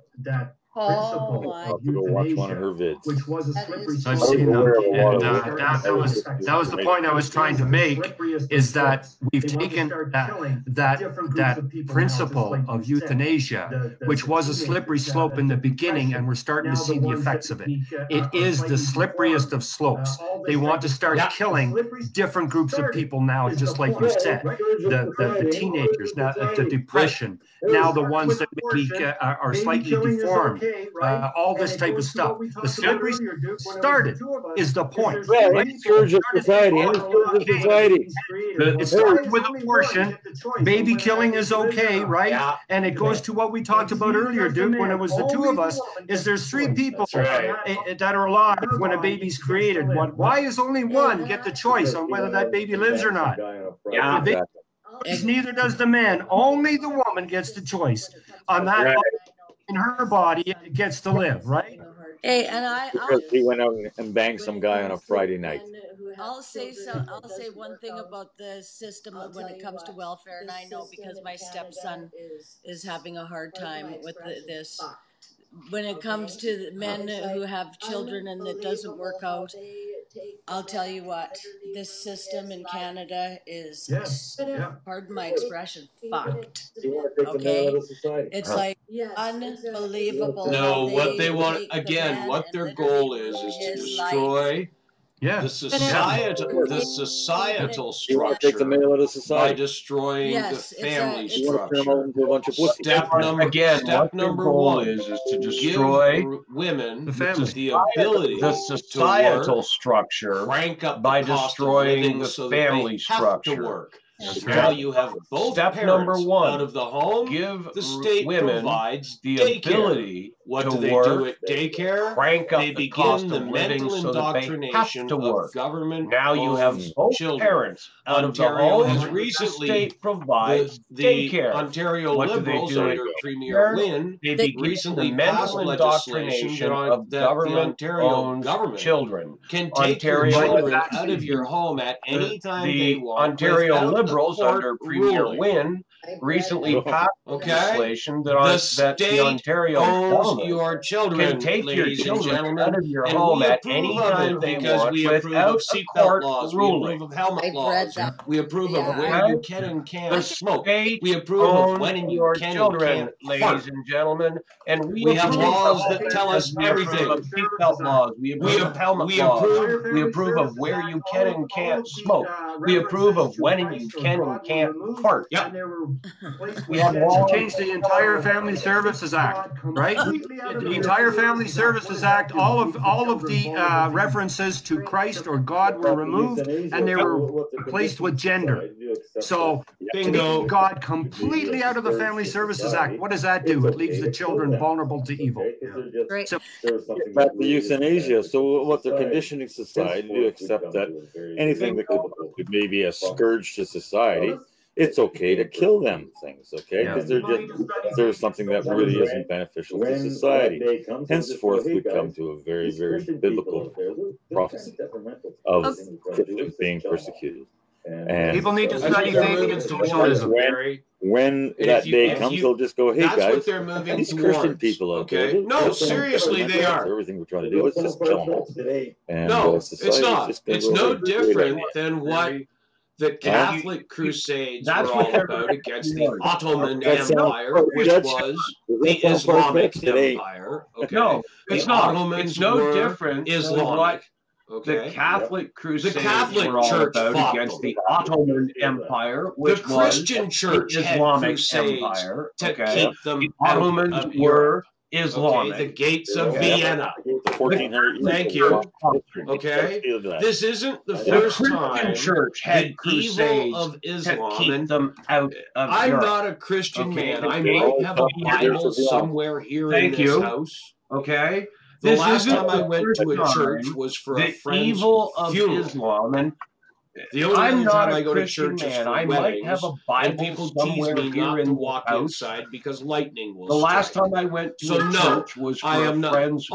Principle I'll go watch one of her vids. which was a slippery I've slope. seen them, and that that was the point I was trying to make, is that we've taken that principle of euthanasia, which was a slippery slope in the beginning, and we're starting to see the effects of it. It is the slipperiest of slopes. They want to start killing different groups of people now, just like you said, the teenagers, now the depression, now the ones that maybe are slightly deformed. All this type of stuff. The slippery started is the point. Right? Scourge of society. It starts with abortion. Baby killing is okay, right? Yeah. And it goes to what we talked about earlier, Duke, when it was the 2 of us, is there's 3 people that are alive when a baby's created. Why is only one get the choice on whether that baby lives or not? Yeah. Neither does the man. Only the woman gets the choice on that. In her body, it gets to live, right? Hey, and he went out and banged some guy on a Friday night. I'll say one thing about the system when it comes to welfare, and I know because my stepson is having a hard time with this. When it comes to men who have children and it doesn't work out, I'll tell you what, this system in Canada is, pardon my expression, fucked. Okay? It's like unbelievable. No, what they want, again, what their goal is to destroy the societal structure by destroying the family structure. Step number one is to destroy women the ability, the societal structure by destroying the family structure. Now you have both Step parents number one, out of the home. Give the state women provides the daycare. ability what to do they work, do at daycare? Crank up they the cost of living so that they have to work. Now you have both parents out of the home. Has recently, the state provides daycare. Ontario what Liberals do they do under Premier Wynne they recently the passed mental indoctrination of government-owned children. Can take your children out of your home at any time they want. Ontario Liberals under Premier Wynne recently passed legislation that the Ontario government your children, can take your children out of your and home at any time they want without a court ruling. We approve of helmet laws. We approve of where you can and can't smoke. We approve of when you can children, and can't ladies and gentlemen, and we have laws that tell us everything. Seatbelt laws. We approve of helmet laws. We approve of where you can and can't smoke. We approve of when you can and can't fart. Yep. We have to change the entire Family Services Act, right? The entire Family Services Act, all of the references to Christ or God were removed, and they were replaced with gender. So taking God completely out of the Family Services Act, what does that do? It leaves the children vulnerable to evil. Right. So Back to euthanasia. So what they're conditioning society to accept that anything that could maybe a scourge to society, it's okay to kill them things, okay? Because they're something that really isn't beneficial to society. Henceforth, we come to a very, very biblical prophecy of Christians being persecuted. And people need to study faith and socialism. When that day comes, they'll just go, "Hey that's guys, what they're moving these towards. Christian people out Okay? there." No, seriously, they are. Everything we're trying to do is just kill them all. And, no, it's society's not. just gonna It's go no right different than what the Catholic Crusades were all about against the Ottoman Empire, which was the Islamic Empire. Okay? No, it's the not. Ottomans It's no were different Islamic. than what Okay. the Catholic Crusades The Catholic were all Church about fought against them. the Ottoman Empire, which The Christian Church was the had Islamic crusades Empire. to Okay, keep them the out Ottomans of were Europe. Islamic. Okay, the gates of Vienna. 1400 years. Thank you. Okay, this isn't the first time Christian Church had the crusades evil of to Islam. keep And them out of I'm Europe. not a Christian Okay, man. the I gate- might have a Bible somewhere here in this house. Okay. The This last isn't time I the went to a first church time was for a the friend's evil of funeral. Islam, and The only I'm other not time a I go to Christian church is man. for I might have a weddings, Bible and people tease somewhere me here not in to the walk house. inside because lightning will The last strike. time I went to So a no, church was for I am a not friend's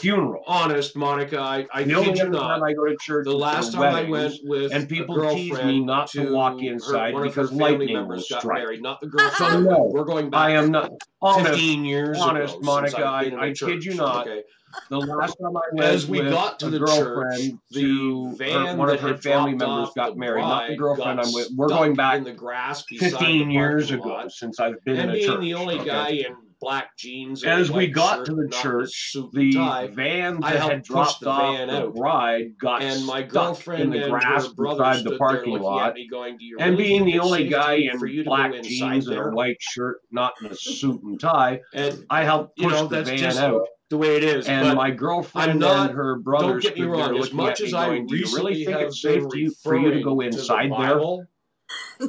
funeral. Honest, Monica, I The only kid you other not. time I go to church The is last for time I weddings, went with and a people tease girlfriend me not to walk inside one of her because family lightning will members got strike. married. Not the So girlfriend. no, We're going back. I am not. 15 years honest, ago Monica, since I've been in a I church. kid you not. Okay. The last time I went As we with got to a the girlfriend church, the to van one that of her had family dropped members off got the married, not the bride girlfriend got I'm with. We're stuck going back in the grass beside 15 the years parking ago lot. since I've been And in a being church. the only okay? guy in black jeans and As a we white got shirt, to the not church, suit and the tie, van I that helped had push dropped the off van the out. bride got And my stuck in girlfriend the and grass her brother beside the stood there parking looking lot. at me going, "Do you And really being think the it's only safe guy for you in to black go inside jeans and a there?" white shirt, not in a suit and tie, And I helped you push know, the that's van just out. the way it is. And But my I'm girlfriend not. and her brother Don't get me stood there wrong. As looking much at me as I going, "Do you really recently think have it's safe been for you to go referring to the inside there?" Bible,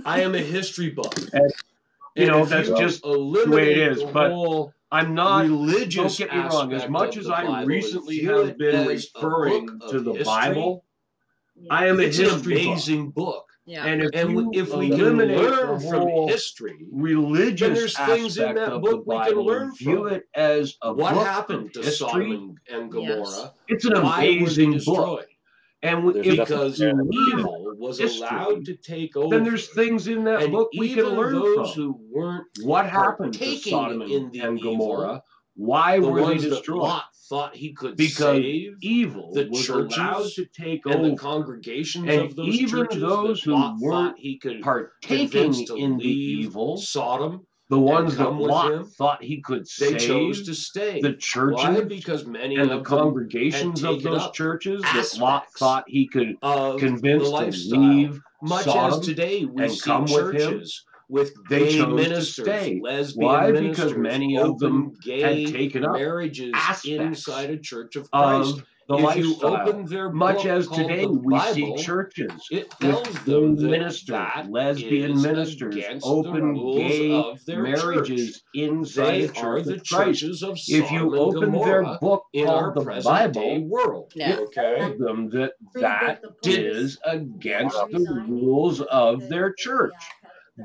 I am a history buff. And, you And know, if that's you just the way it eliminate is. the But whole I'm not, religious don't get me wrong, as aspect much of as the I Bible and recently view have it been as a referring book to of the history, Bible, I am a it's an history buff. amazing book. Yeah. And if we can eliminate learn the from whole history, then religious there's things in aspect that of the book we can Bible learn and view from. it as a What book happened of to Sodom history, and Gomorrah? it's an Why were they amazing book. destroyed? And if Because we learn evil was history, allowed to take over. then there's things in that And book we can even learn those from. who weren't What happened to partaking Sodom in the and evil, Gomorrah? Why the were they ones that destroyed? Lot thought he could Because save, evil the was allowed churches to take and over. the congregations And of those even churches those that who Lot weren't thought he could partaking convince to in the leave evil, Sodom, the ones that come with Lot him, thought he could they save, chose to stay. the churches Why? Because many and the of them congregations had of taken those up churches that Lot aspects thought he could of convince the to lifestyle. leave Much Sodom as today we and see come with him, churches with they gay chose to ministers, stay. lesbian Why? ministers, Because many of open them gay had taken up marriages aspects inside a church of Christ. of the If you lifestyle. open their Much book as called today the we see Bible, churches it tells with them gay that ministers, that lesbian is ministers, against the open rules gay of their marriages church. inside They the are Church the of Christ. churches of If Sodom you and open their Gomorrah book in our called the present day Bible, world. Yeah. Okay. tell them that that is against the rules of their church.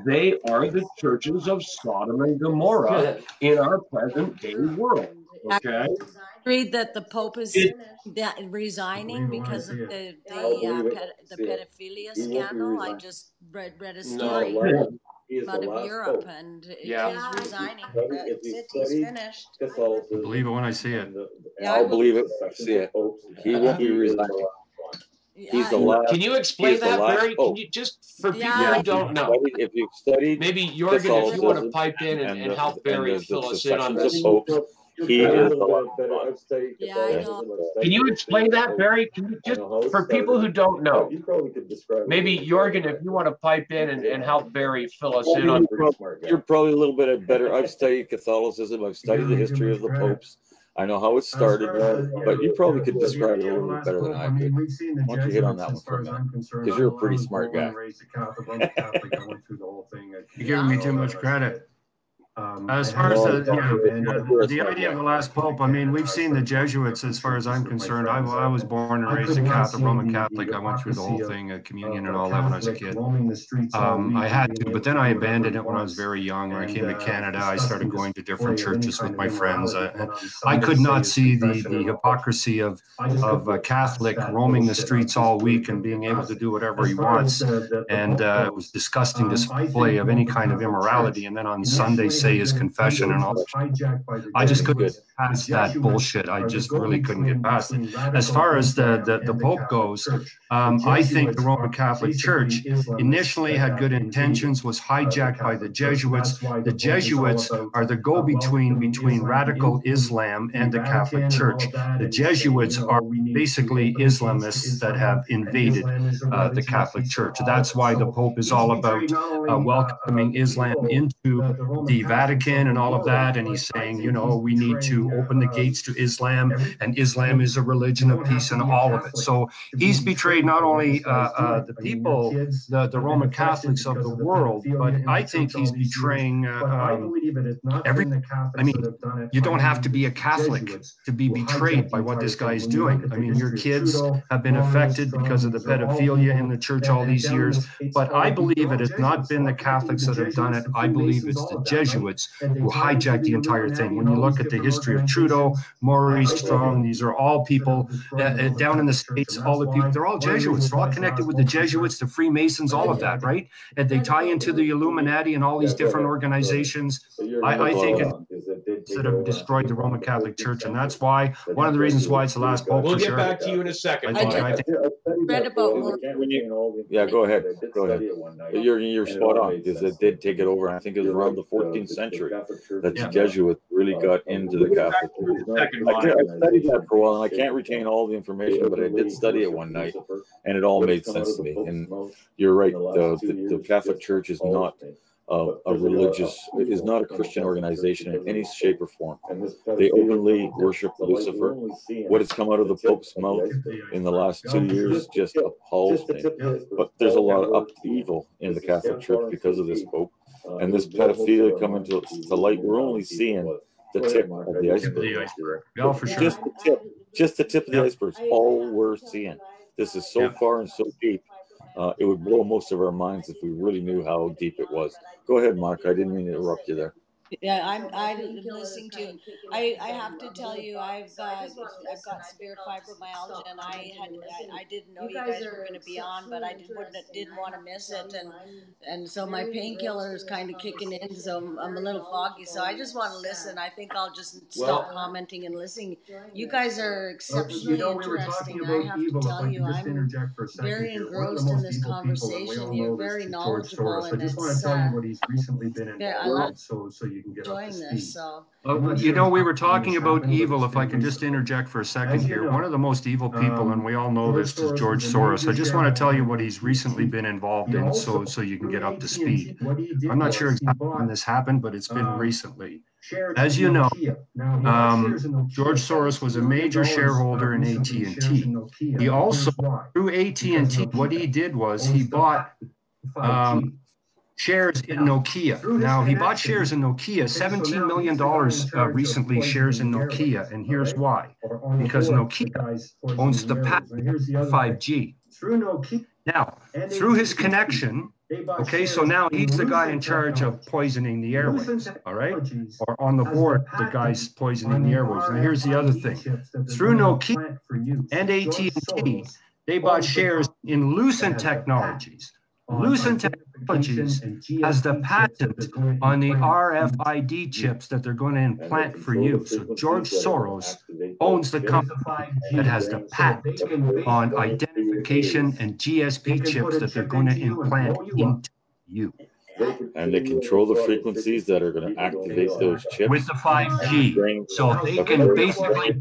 They are the churches of Sodom and Gomorrah in our present day world. Okay? Read that the Pope is resigning because of the pedophilia scandal. I just read a story out of Europe, and he's resigning. That's it. He's finished. I'll believe it when I see it. Yeah, I'll believe it when I see it. He won't be resigning. He's the last. Can you explain he's the that, last Barry? pope. Can you just, for people Yeah. who don't know, If you've studied, maybe Jurgen, if you want to Catholicism pipe in and help Barry fill us in on successions this. of popes, he is the last one. Yeah, I know. Can you explain that, Barry? Can you just, for people who don't know, maybe Jurgen, if you want to pipe in and help Barry fill us in on. You're probably a little bit better. I've studied Catholicism. I've studied the history of the popes. I know how it started, but you probably could describe it a little bit better than I could. Why don't you hit on that one for a minute? Because you're a pretty smart guy. You're giving me too much credit. As far as the idea of the last pope, I mean, we've seen the Jesuits. As far as I'm concerned, I was born and raised a Catholic, Roman Catholic. I went through the whole thing, communion and all that when I was a kid. I had to, but then I abandoned it when I was very young. When I came to Canada, I started going to different churches with my friends. I could not see the hypocrisy of a Catholic roaming the streets all week and being able to do whatever he wants. And it was disgusting display of any kind of immorality. And then on Sunday, say his confession and all. I just couldn't get past that bullshit. I just really couldn't get past it. As far as the Pope goes, I think the Roman Catholic Church initially had good intentions, was hijacked by the Jesuits. The Jesuits are the go-between between radical Islam and the Catholic Church. The Jesuits are basically Islamists that have invaded the Catholic Church. That's why the Pope is all about welcoming Islam into the Vatican and all of that. And he's saying, you know, we need to open the gates to Islam, and Islam is a religion of peace and all of it. So he's betrayed not only the people, the Roman Catholics of the world, but I think he's betraying every. I mean, you don't have to be a Catholic to be betrayed by what this guy is doing. I mean, your kids have been affected because of the pedophilia in the church all these years. But I believe it has not been the Catholics that have done it. I believe it's the Jesuits who hijacked the entire thing. When you look at the history of Trudeau, Maurice Strong, these are all people down in the States, all the people, they're all Jesuits. They're all connected with the Jesuits, the Freemasons, all of that, right? And they tie into the Illuminati and all these different organizations. I think it's that have destroyed the Roman Catholic Church, and that's why, one of the reasons why it's the last Pope. We'll get back to you in a second. I read about Yeah, go ahead. Go ahead. You're spot on, because it did take it over. I think it was around the 14th century that the Jesuits really got into the Catholic Church. I studied that for a while, and I can't retain all the information, but I did study it one night, and it all made sense to me. And you're right, the Catholic Church is not a religious, is not a Christian organization in any shape or form. They openly worship Lucifer. What has come out of the Pope's mouth in the last 2 years just appalls me. But there's a lot of upheaval in the Catholic Church because of this Pope. And this pedophilia coming to light, we're only seeing the tip of the iceberg. Yeah, for sure. Just the tip of the iceberg is all we're seeing. This is so far and so deep. It would blow most of our minds if we really knew how deep it was. Go ahead, Mark. I didn't mean to interrupt you there. Yeah, I'm listening to you. I have to tell you, I've got severe fibromyalgia, and I didn't know you guys were going to be on, but I didn't want to miss it, and so my painkiller is kind of kicking in, so I'm a little foggy. So I just want to listen. I think I'll just stop commenting and listening. You guys are exceptionally interesting. I have to tell you, I'm very engrossed in this conversation. You're very knowledgeable, and it's I love enjoying this. So you know, we were talking about evil. If I can just interject for a second here, one of the most evil people, and we all know this, is George Soros. I just want to tell you what he's recently been involved in, so you can get up to speed. I'm not sure exactly when this happened, but it's been recently. As you know, George Soros was a major shareholder in AT&T. He also, through AT&T, what he did was he bought shares in Nokia. Now, he bought shares in Nokia, $17 million recently, shares in Nokia. And here's why. Because Nokia owns the patent for 5G. Now, through his connection, okay, so now he's the guy in charge of poisoning the airways, all right? Or on the board, the guy's poisoning the airways. Now, here's the other thing. Through Nokia and AT&T, they bought shares in Lucent Technologies. Lucent Technologies has the patent on the RFID chips that they're going to implant for you. So George Soros owns the company that has the patent on identification and GSP chips that they're going to implant into you. and they control the frequencies that are going to activate those chips with the 5G. So they can basically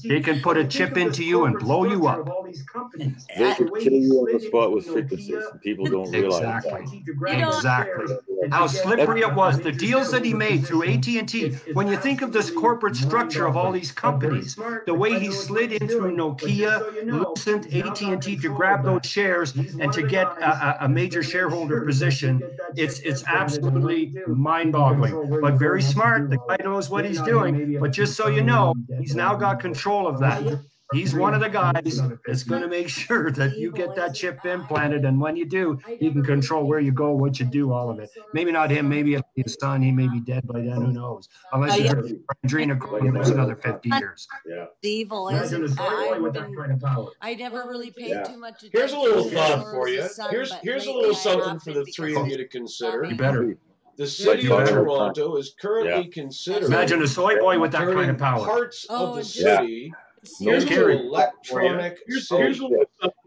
they can put a chip into you and blow you up. They can kill you on the spot with frequencies. People don't realize that. Exactly. How slippery it was. The deals that he made through AT&T. When you think of this corporate structure of all these companies, the way he slid in through Nokia, Lucent, AT&T to grab those shares and to get a major shareholder position, it's absolutely mind-boggling. But very smart. The guy knows what he's doing. But just so you know, he's now got control of that. He's one of the guys that's going to make sure that you get that chip implanted. And when you do, he can control where you go, what you do, all of it. Maybe not him. Maybe his son. He may be dead by then. Who knows? Unless you have adrenochrome, another 50 years. Yeah. Evil, isn't I never really paid too much attention. Here's a little thought for you. Here's a little something for the three of you to consider. You better. The city of Toronto is currently considering. Imagine a soy boy with that kind of power. Parts of the city. Here's an electronic city.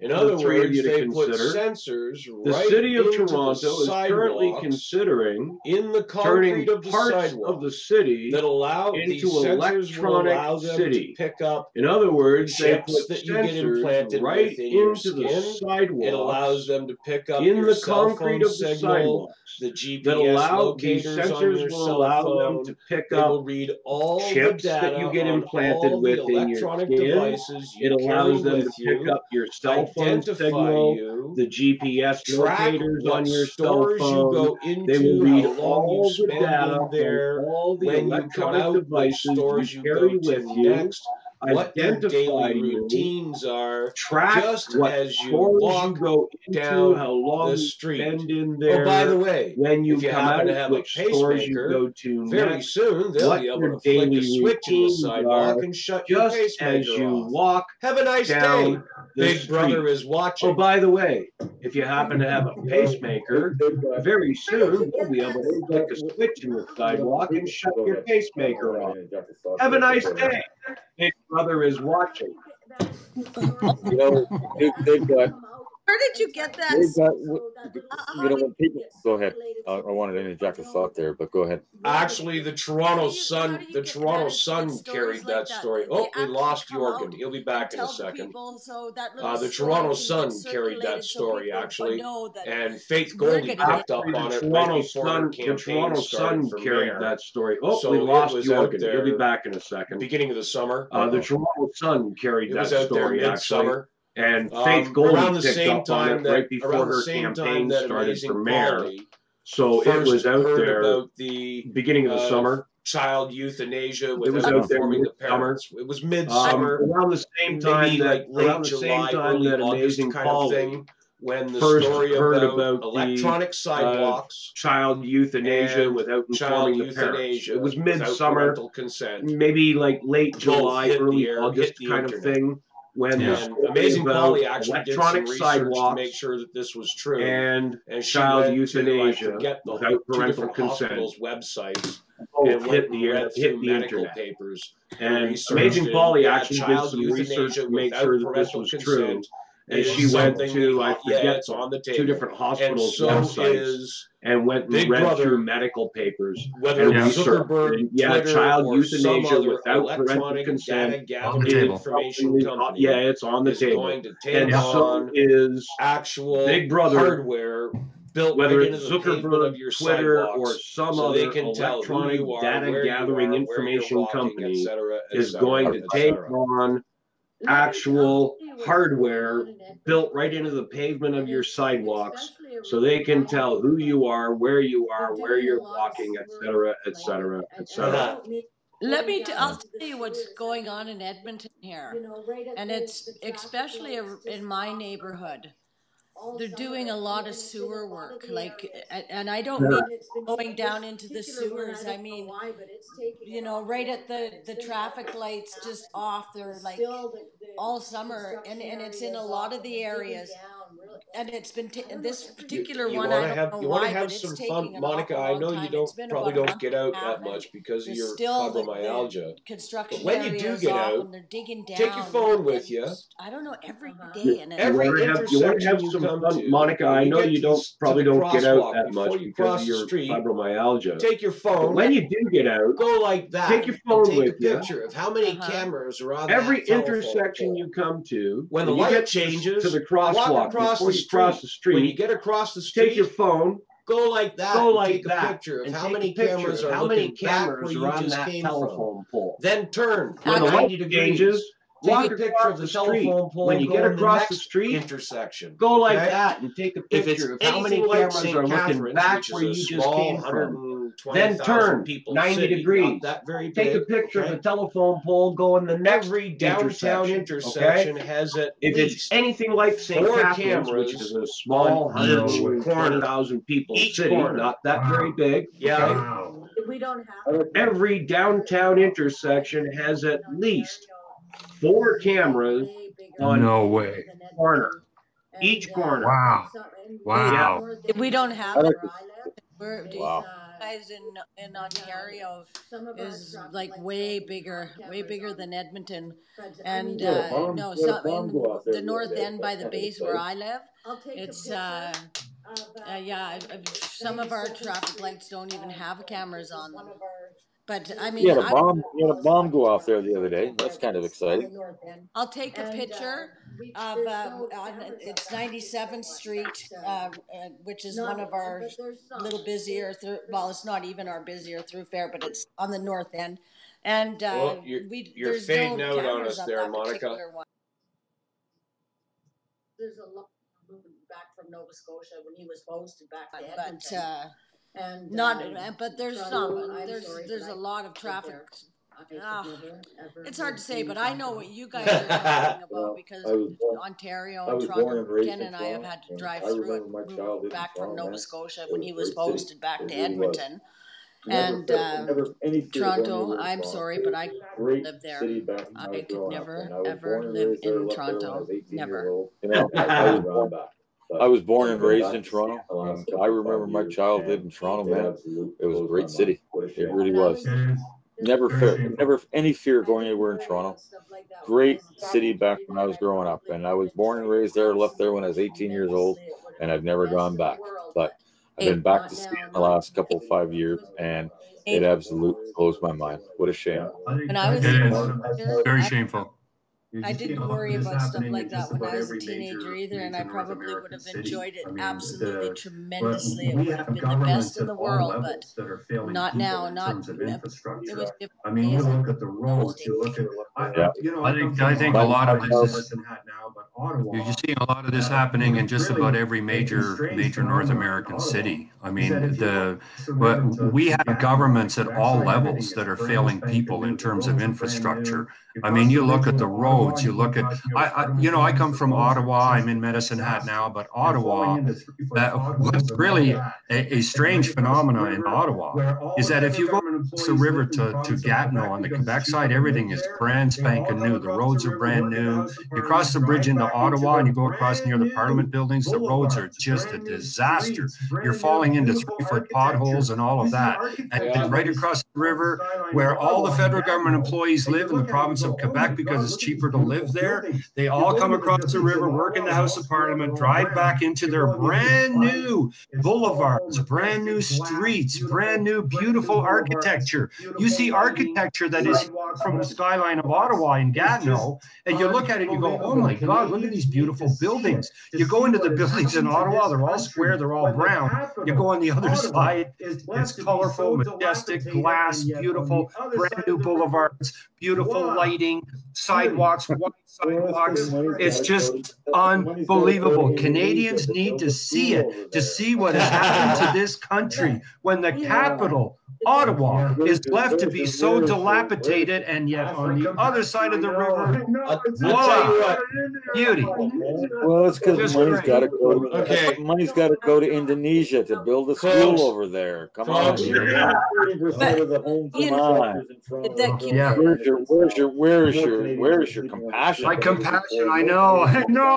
In other words, they put sensors the right city of into Toronto the is currently considering in the turning concrete of the parts sidewalk of the city that allow into these electronic allow them city. to pick up. In other words, they chips put that you get sensors implanted right within your into the skin. sidewalk. It allows them to pick up in your the cell concrete phone of the signal, sidewalks. the GPS That allow these locators on sensors your will cell allow phone. them to pick They up will read all chips the data that you get on implanted all the within your electronic skin. devices you It allows carry them to with pick you, up your cell phone identify signal, you, the GPS track locators what on your cell stores you phone. go They will into, read how long you all the spend data in there, on all the when you come electronic out, which devices you stores you carry go with to you, next, what your identify daily you, routines are, track just what as you stores walk you go into, down how long the you street. spend in Oh, there, by the way, when you if you come happen out, to have a which stores you pacemaker, go to very next, soon they'll what be able your to flick a daily switch in the routines sidewalk are, and shut your just as pacemaker you off. walk Have a nice day. down the Big street. Brother is watching. Oh, by the way, if you happen to have a pacemaker, very soon they'll be able to flick a switch in the sidewalk and shut your pacemaker off. Have a nice day. Big Brother is watching. You know, they've got. Where did you get that? They've got. You know, when people go ahead. I wanted to interject a thought there, but go ahead. Actually, the Toronto Sun carried that story. Oh, we lost Jurgen. He'll be back in a second. The Toronto Sun carried that story, actually, and Faith Goldie picked up on it right before her campaign started. The Toronto Sun carried that story. Oh, So we lost Jurgen. He'll be back in a second. Beginning of the summer. The Toronto Sun carried that story, actually. And Faith around Goldie the picked same up on time it that, right before around the her same campaign time that started Amazing for mayor. Polly So it was out there about the beginning of the summer. Child euthanasia It was without out there informing the midsummer. parents. It was midsummer. Around the same time maybe that like late around the July, same time early that August Amazing kind of Polly thing, when the first story heard about the electronic sidewalks, child euthanasia and without child informing the parents. euthanasia It was without midsummer, parental consent. maybe like late July, hit the early air, August hit the kind of internet. thing. When the And story Amazing about Polly actually did some electronic research to sidewalks make sure that this was true. and she child went euthanasia to, I forget the without two parental different consent. hospitals' websites Both and went and read hit through the medical internet. papers. And researched Amazing it. Polly Yeah, actually did child some research euthanasia to make without sure that this parental was true. consent And is she went something to, I yeah, forget, it's on the two table. different hospitals' And so websites is and went and Big read Brother, through medical papers whether and it's research. Zuckerberg, And, yeah, Twitter, child or some euthanasia other without parental electronic consent data gathering table. information company yeah, it's on the is table. going to take And so on is actual Big Brother, hardware built whether right it's into the pavement Zuckerberg, of your Twitter, or sidewalks, some so other they can tell who electronic you are, data where gathering you are, where you're information walking, company, etc., is going to take on actual hardware built right into the pavement of your sidewalks, so they can tell who you are, where you're walking, etc., etc., etc. I'll tell you what's going on in Edmonton here, and it's especially in my neighborhood. They're doing a lot of sewer work, and I don't mean going down into the sewers. I mean, right at the traffic lights just off. They're like all summer, and it's in a lot of the areas. and it's been this particular you one. want I to don't have know you want why, to have but it's some taking fun, an Monica. awful I long know time. you don't It's been probably about a don't month get and out a half, that much and because of there's your still the fibromyalgia. construction But when you do areas get off, out, and they're digging down. take your phone with you. I don't know, every day, and Every you want to have intersection you some come fun, to, Monica. when I you know get you to don't the probably don't get out crosswalk, that before much you because cross of the your street, fibromyalgia. take your But phone. when you do get out, Go like that. take your and phone take a with you. picture of how many cameras are on Every that telephone intersection pole. you come to, When the you light get changes, to the walk crosswalk, across before the you cross the street. When you street, get across the street, take your phone, go like that. go and like take that, a picture of and how take many a picture cameras of are how many looking back cameras where are you on just that came from. telephone pole. Then turn When the 90 light degrees. changes, Take walk a picture across of the the street. telephone pole. When you get go in the across the next street, intersection. go like okay? that and take a If it's picture of how many anything like cameras St. are looking Catharines, back which where is a you just small came from. 120,000 Then turn people 90 city, degrees. not that very Take a big, picture of okay? the telephone pole, go in the next Every downtown intersection okay? has at If it's least anything like St. 4 Catherine's, which is cameras a small on each corner. 120,000 people Each city, corner. not that very big. Yeah. okay? Wow. We don't have. Every downtown intersection has at least 4 cameras on No way. each corner. Each corner. Wow. Wow. We don't have it. We're Wow. guys in Ontario is like way bigger than Edmonton, and no, some in the north end by the base where I live, it's yeah, some of our traffic lights don't even have cameras on them. But I mean, You had a bomb go off there the other day. That's kind of exciting. I'll take a picture of it's 97th Street, which is one of our little busier. Well, it's not even our busier thoroughfare, but it's on the north end. And Well, you're there's fading no out on cameras us up there, that Monica. particular one. There's a lot moving back from Nova Scotia when he was posted back to Edmonton. And not, but there's some. There's a lot of traffic. It's hard to say, but I know what you guys are talking about because Ontario and Toronto, Ken and I have had to drive through it, moving back from Nova Scotia when he was posted back to Edmonton. And Toronto, I'm sorry, but I couldn't live there. I could never, ever live in Toronto. Never. You know, I was born and raised in Toronto. I remember my childhood in Toronto, man. It was a great city. It really was. Never any fear going anywhere in Toronto. Great city back when I was growing up. And I was born and raised there, left there when I was 18 years old, and I've never gone back. But I've been back to see it in the last 5 years, and it absolutely blows my mind. What a shame. When I was very shameful. I didn't worry about stuff like that when I was a teenager either, and I probably would have enjoyed it absolutely tremendously. It would have been the best in the world, but not now. Not it was different. I mean, you look at the roads, you look at I think a lot of this is you're seeing a lot of this happening in just about every major North American city. I mean, we have governments at all levels that are failing people in terms of infrastructure. I mean, you look at the roads, you look at, I come from Ottawa, I'm in Medicine Hat now, but Ottawa, what's really a strange phenomenon in Ottawa is that if you go across the river to Gatineau on the Quebec side, everything is brand spanking new. The roads are brand new. You cross the bridge into Ottawa and you go across near the Parliament buildings, the roads are just a disaster. You're falling into 3-foot potholes and all of that. And right across the river where all the federal government employees live in the province of Quebec because it's cheaper to live there, they all come across the river, work in the House of Parliament, drive back into their brand new boulevards, brand new streets, brand new beautiful architecture. You see architecture that is from the skyline of Ottawa in Gatineau, and you look at it, you go, oh my God, look at these beautiful buildings. You go into the buildings in Ottawa, they're all square, they're all brown. You go on the other side, it's colorful, majestic, glass, beautiful, brand new boulevards, beautiful lighting, sidewalks, white sidewalks. It's just unbelievable. Canadians need to see it, to see what has happened to this country when the capital, Ottawa, is left to be so dilapidated, and yet on the other side of the river, voila, beauty. Well, it's because money's got to go. Okay, money's got to go to Indonesia to build a school over there. Come on, 30% of the homes in Toronto. Yeah, where's your compassion? My compassion, I know.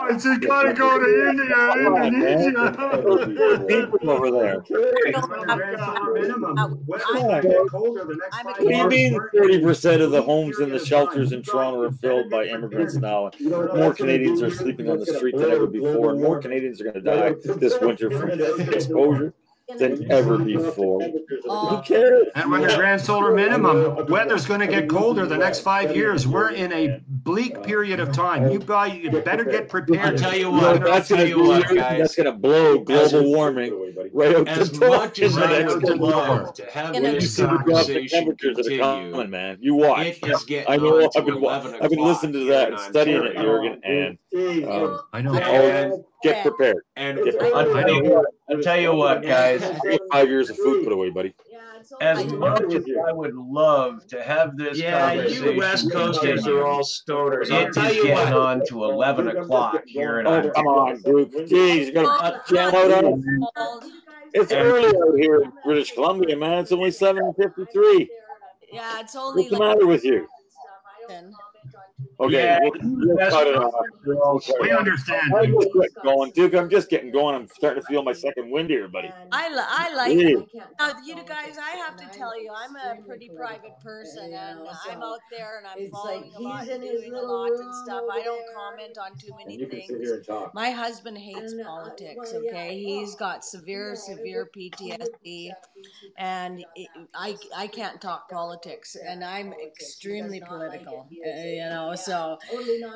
It's gotta go to India, Indonesia. People over there. What do you mean 30% of the homes in the shelters in Toronto are filled by immigrants now? More Canadians are sleeping on the street than ever before, and more Canadians are going to die this winter from exposure than ever before. Who cares? And when the grand solar minimum, weather's going to get colder the next 5 years. We're in a bleak period of time. You better get prepared. I'll tell you what. That's going to blow global warming right out as the door. Much as I would love to have this conversation continue, man. You watch. It is getting I know. on I've been listening to that and studying it, Jurgen, and I know. Get prepared. And I'll tell you what, guys. 5 years of food put away, buddy. As much as I would love to have this conversation, you West Coasters are all stoners. It is getting on to 11 o'clock here in Ontario. Come on, Duke. Jeez, you're gonna jam out on it. It's early out here in British Columbia, man. It's only 7:53. Yeah, it's only. What's the matter with you? Okay, Yeah, we'll cut it off. We understand. I'm just getting going, Duke. I'm just getting going. I'm starting to feel my second wind here, buddy. I like it. Now, you guys, I have to tell you, I'm a pretty private person, and I'm out there and I'm following a lot and doing a lot and stuff. I don't comment on too many things. My husband hates politics, okay? He's got severe PTSD, and I can't talk politics, and I'm extremely political, so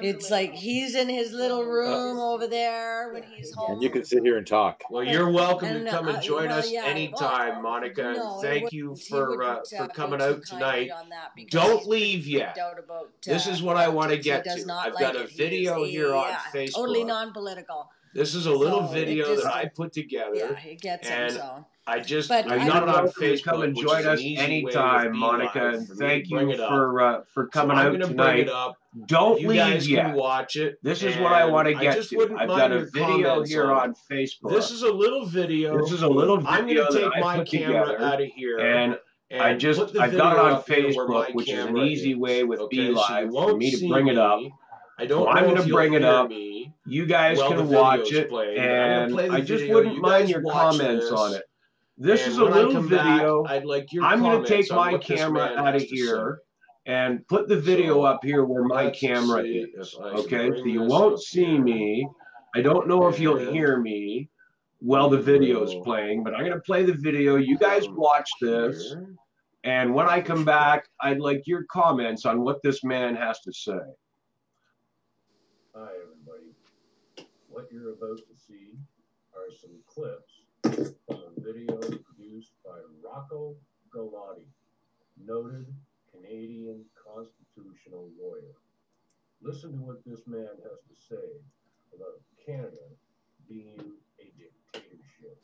it's like he's in his little room over there when he's home. And you can sit here and talk. Well, you're welcome to come and join us anytime, Monica. And thank you for coming out tonight. Don't leave yet. This is what I want to get to. I've got a video here on Facebook. Totally non-political. This is a little video that I put together. Yeah, it gets him, so. I just I'm got it on Facebook. Come and join us anytime, Monica, and thank you for coming out tonight. Don't leave yet. You guys can watch it. This is what I want to get to. I've got a video here on Facebook. This is a little video. I'm going to take my camera out of here. And I've got it on Facebook, which is an easy way with BeLive for me to bring it up. I'm going to bring it up. You guys can watch it, and I just wouldn't mind your comments on it. This is a little video. I'm going to take my camera out of here and put the video up here where my camera is. Okay, so you won't see me. I don't know if you'll hear me while the video is playing, but I'm going to play the video. You guys watch this, and when I come back, I'd like your comments on what this man has to say. Hi, everybody. What you're about to see are some clips from a video produced by Rocco Galati, noted Canadian constitutional lawyer. Listen to what this man has to say about Canada being a dictatorship.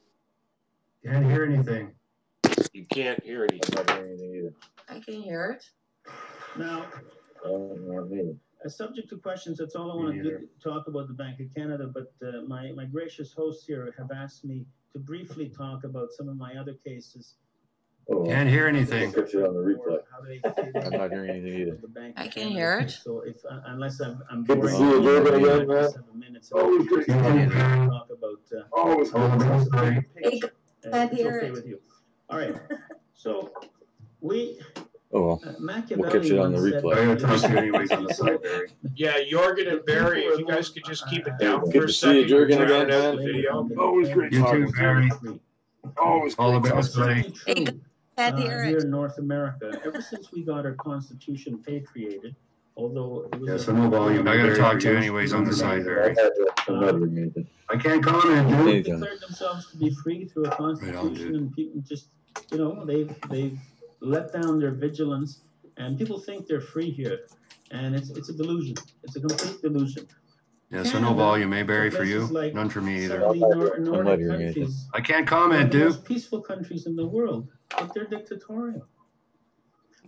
Can't hear anything. You can't hear anything. I'm not hearing anything either. I can hear it. Now, subject to questions, that's all I want to talk about the Bank of Canada, but my gracious hosts here have asked me to briefly talk about some of my other cases. Can't hear anything. On the replay. I'm not hearing anything either. I can hear it. So if unless I'm Good to boring see you, Jurgen, again, man. 7 minutes, I'll talk about Can't hear okay it. with you. All right. So we we'll catch it on the replay. I'm going to talk to you anyways on the side, Barry. Yeah, Jurgen and Barry, if you guys could just keep it down Good for a to see second. you, Jurgen, again, Drown out man. the video. Always great You talking too, to Barry. Always All the great best, buddy. Can't hear here it. in North America, ever since we got our Constitution patriated, although it was Yeah, so no volume. I got to talk to you anyways on the side, Barry. I can't comment, dude. declared themselves to be free through a constitution, and people just, they've let down their vigilance, and people think they're free here, and it's a delusion. It's a complete delusion. Yeah, so no volume, eh, Barry, for you? None for me either. Some of the Nordic countries, I can't comment, the dude. most peaceful countries in the world, but they're dictatorial.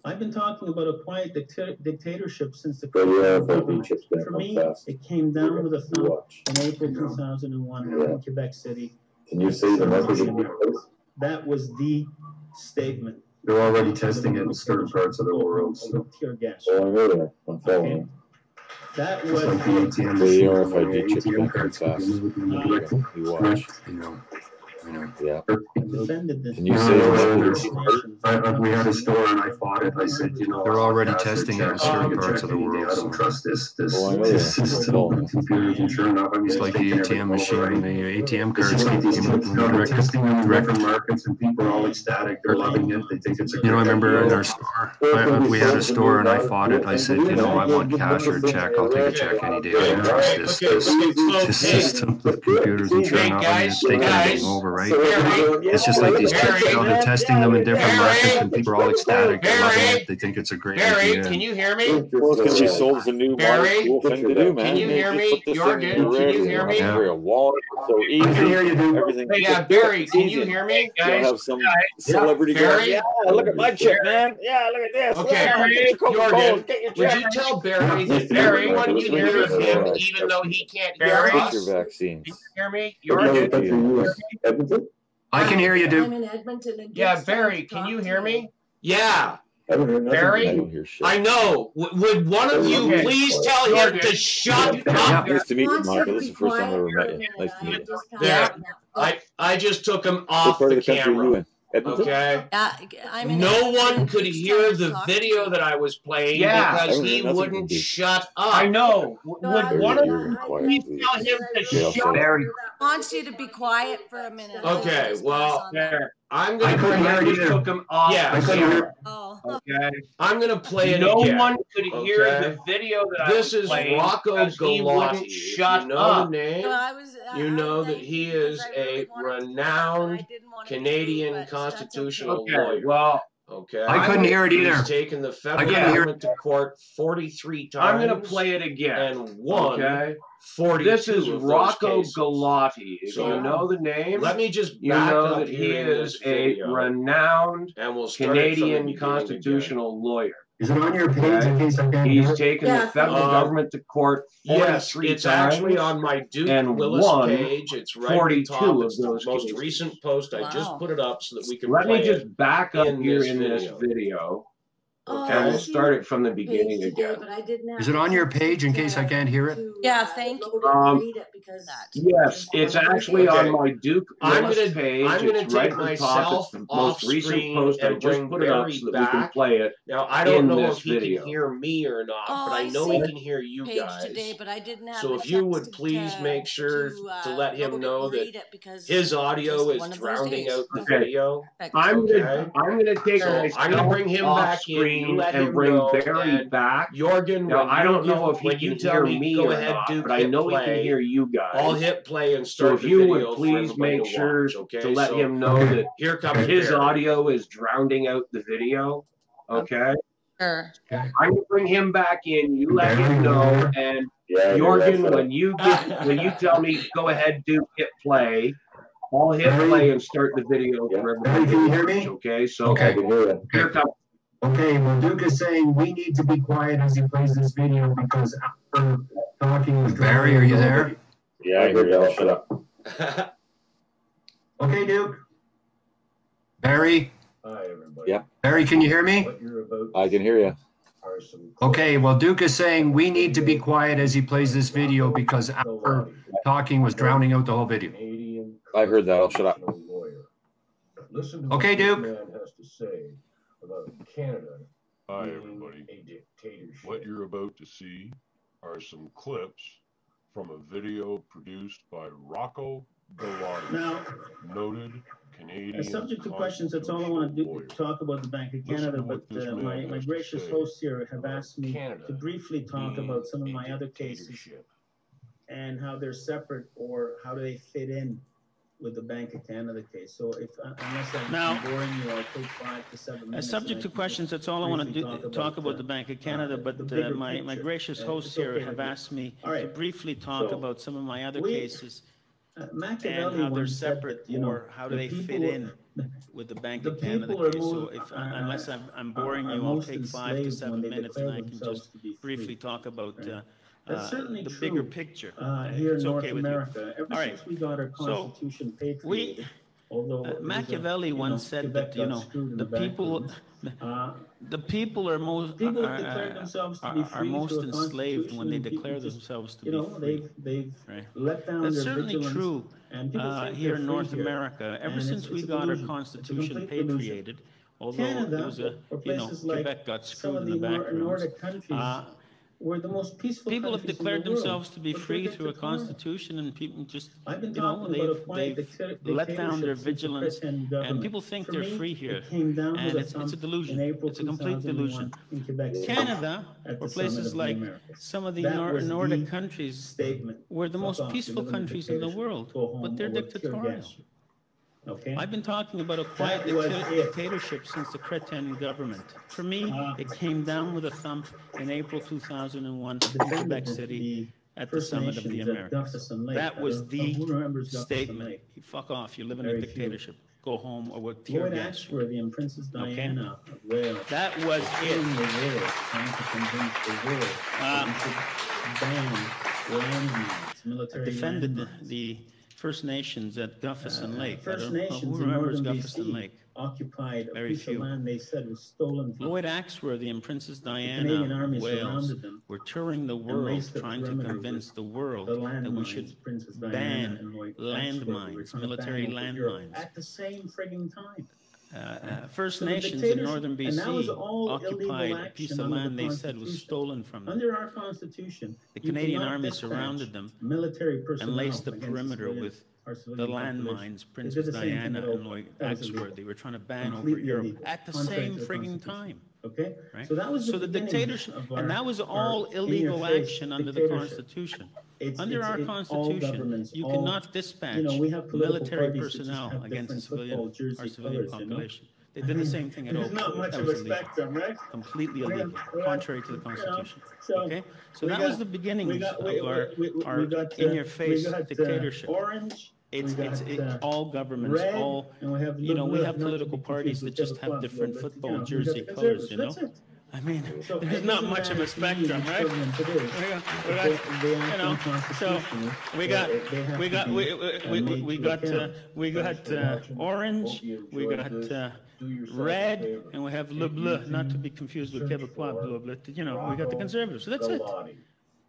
I've been talking about a quiet dictatorship since the For me, it came down with a thump in April 2001 in Quebec City. Can you see the message? That was the statement. They're already testing it in certain parts of the world. So. Tear gas. Oh, I know that. I'm following. That It's was like the ATM The machine. RFID chips ATM don't come cards fast. You watch. I know. Yeah. defended this. Can you say we had a store and I fought it. I said, you know, they're already testing it in certain parts of the world. I don't trust this system. Computers and sure enough, I mean, it's like the ATM machine, the ATM cards keep testing them in different markets, and people are all ecstatic. They're loving it. They think it's a. You know, I remember in our store, we had a store and I fought it. I said, you know, I want cash or check. I'll take a check any day. I don't trust this system with computers, and sure enough, I mean, it's taking everything over, right? It's just like these kids, you know, they're testing them in different markets, and people are all ecstatic. They're loving it. They think it's a great idea. Can you hear me? Well, because she sold us a new cool thing to do, man. Can you hear me? Jurgen, can you hear me? A wallet, so easy. I can hear you, dude. Everything. Yeah, Barry, can you hear me? Guys, have some celebrity going, yeah, look at my check, man. Yeah, look at this. Okay, yeah, Jurgen, would you tell Barry that Barry, can you hear him even though he can't hear us? Your vaccines. Can you hear me? Jurgen? I can hear you, dude. I'm in Edmonton. And Yeah, Barry, can you hear me? Yeah. Barry? I don't hear shit. I know. Would one of you please tell him to shut up? Nice to meet you, Michael. This is the first time I've ever met you. Nice to meet you. Yeah. I just took him off What part the of the country are you camera. in? Edmonton? Okay. I'm in No Edmonton. one could hear the video that I was playing because he wouldn't shut up. I know. Would one of You're you quiet, please please. tell him to Yeah, shut Barry. Wants you to be quiet for a minute. Okay, well, there? I'm I gonna couldn't hear you Just either. took him off. Yeah, the I couldn't camera. hear. Oh. Okay. I'm gonna play it No again. one could hear Okay. the video that This I was is playing Rocco because he Galati. wouldn't If shut you know up. the name, you know that he is a renowned Canadian constitutional lawyer. Well, Okay. I couldn't hear it either. He's taken the federal couldn't hear government to court 43 times. I'm going to play it again. And won Okay. 42 This is of those Rocco cases. Galati. If So, you know the name, Let me just you back know up that he here in is this a video, renowned and we'll start it from the Canadian beginning constitutional lawyer. Is it on your page in case I can't hear He's it? taken the federal government to court 43 Yes, it's times. actually on my Duke and Willis won page. It's right at the 42 top. of It's the those most cases. recent post. I just Wow. put it up so that we can Let play me just it back up in here this in this video. video, Okay. and we'll start it from the beginning again. Is it on your page in case I can't hear it? Yeah, thank you. Yes, it's actually Okay. on my Duke I'm Willis gonna- page. I'm gonna It's right take at the top. myself It's the off most recent screen post. I and just bring put it up Barry so that we can back. play it. Now, I don't in know this if he video. can hear me or not, Oh, but I I know see he the can hear you page guys. today, but I didn't have So a if you chance would please make sure to let him load it know and that read it because his it's audio just is one of those drowning days. out the Okay. video. I'm gonna take So myself I'm gonna bring him off back in. You screen let and him bring know. Barry And back. Jorgen, Now when I you don't give- know if he when can you tell hear me, me go or ahead, not, Duke, but I hit know he play. can hear you guys. I'll hit play and So start if the you video would for please everybody make to sure watch, okay? to let So him know that here comes his Barry. audio is drowning out the video. Okay. Sure. Okay. I'm gonna bring him back in. You let him know, and Jurgen, when you tell me go ahead, Duke, hit play. I'll hit play and start the video for everybody. Can you hear me? Okay. So Okay. here comes. Okay, well, Duke is saying we need to be quiet as he plays this video because after talking with Barry, are you there? Yeah, I heard you. Shut up. Okay, Duke. Barry? Hi, everybody. Yep. Barry, can you hear me? What you're about I can hear you. are some Okay, well, Duke is saying we need to be quiet as he plays this video because after talking was drowning out the whole video. Canadian I heard that. I'll shut up. constitutional lawyer. Listen to Okay, what this Duke. man has to say about Canada Hi, being everybody. a dictatorship. What you're about to see are some clips from a video produced by Rocco Galati, Now, noted Canadian subject to questions, that's all I want to do, lawyer. talk about the Bank of Listen Canada, to what but this man my has to gracious say hosts here have about asked me Canada to briefly talk being about some of a my other cases dictatorship. and how they're separate or how do they fit in with the Bank of Canada case. So if, unless I'm Now, boring you, I'll take 5 to 7 minutes. Subject and to I can questions, just that's all I want to briefly talk about the Bank of Canada, the but bigger my picture. gracious It's hosts here okay have with me. asked me All to right. briefly talk So, about some of my other we- cases Machiavelli and how they're once said separate that, you know, or how do the they fit people- in with the Bank the of Canada people are case. So moved- if, unless I'm boring are you, I'll most take 5 to enslaved 7 when they minutes and declare I can themselves just to be briefly free. talk about Right. That's certainly the true, bigger picture. here It's in North okay with you. America. Ever All right. since we got our So Constitution patriated, Machiavelli once said that the people are most enslaved when they declare themselves to be free. Right? That's certainly true here in North America. Ever since we got our Constitution patriated, although it was Quebec got screwed in the back rooms. Were the most peaceful people have declared themselves to be free through a constitution, and people just, they've let down their vigilance, and people think they're free here, and it's a delusion. It's a complete delusion. Canada, or places like some of the Nordic countries, were the most peaceful countries in the world, but they're dictatorial. Okay. I've been talking about a quiet dictatorship since the Cretin government. For me, it came down with a thump in April 2001 in Quebec City at the Summit of the Americas. That was the statement. Fuck off, you live in a dictatorship. Go home or we'll tear gas you. Okay? That was it. I defended the First Nations at Guffison Lake. First Nations who remembers Guffison Lake? Occupied very few. Land they said was stolen from Lloyd Axworthy and Princess Diana of Wales were touring the world trying to convince the world that we should ban landmines, military landmines. At the same frigging time. First Nations in northern BC occupied a piece of land they said was stolen from them. Under our Constitution, the Canadian Army surrounded them and laced the perimeter with the landmines Princess Diana and Lloyd Axworthy were trying to ban over Europe at the same frigging time. Okay, right? So the dictatorship, and that was all illegal action under the Constitution. Under our Constitution, you cannot dispatch military personnel against our civilian population. They did the same thing at all. There's not much of a spectrum, right? Completely illegal, contrary to the Constitution. Okay, so that was the beginnings of our in-your-face dictatorship. It's all governments, all, we have political parties that just have different football jersey colors, I mean, there's not much of a spectrum, right? We got orange, we got red, and we have le bleu, not to be confused with Québécois bleu bleu. We got the conservatives. So that's it.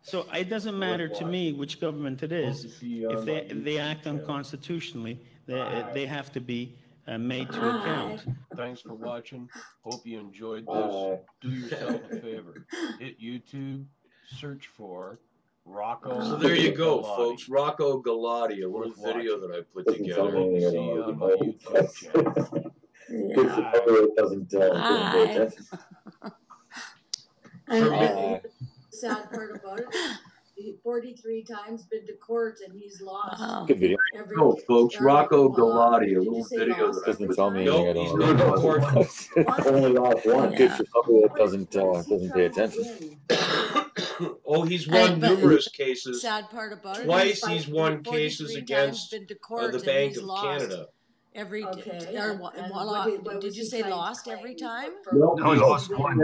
So it doesn't matter to me which government it is. If they act unconstitutionally, they have to be made to account. Thanks for watching. Hope you enjoyed this. Do yourself a favor. Hit YouTube, search for Rocco. So there you go, folks. Rocco Galati, a little video that I put together. See you on my YouTube channel. Sad part about it, 43 times been to court and he's lost. Good video. No, folks, Rocco Galati, a little video that doesn't tell me anything at all. He's been to court. Only lost one. Good for somebody that doesn't pay attention. Oh, he's won numerous cases. Sad part about it. Twice he's won cases against the Bank of Canada. Did you say lost every time? No, he lost one.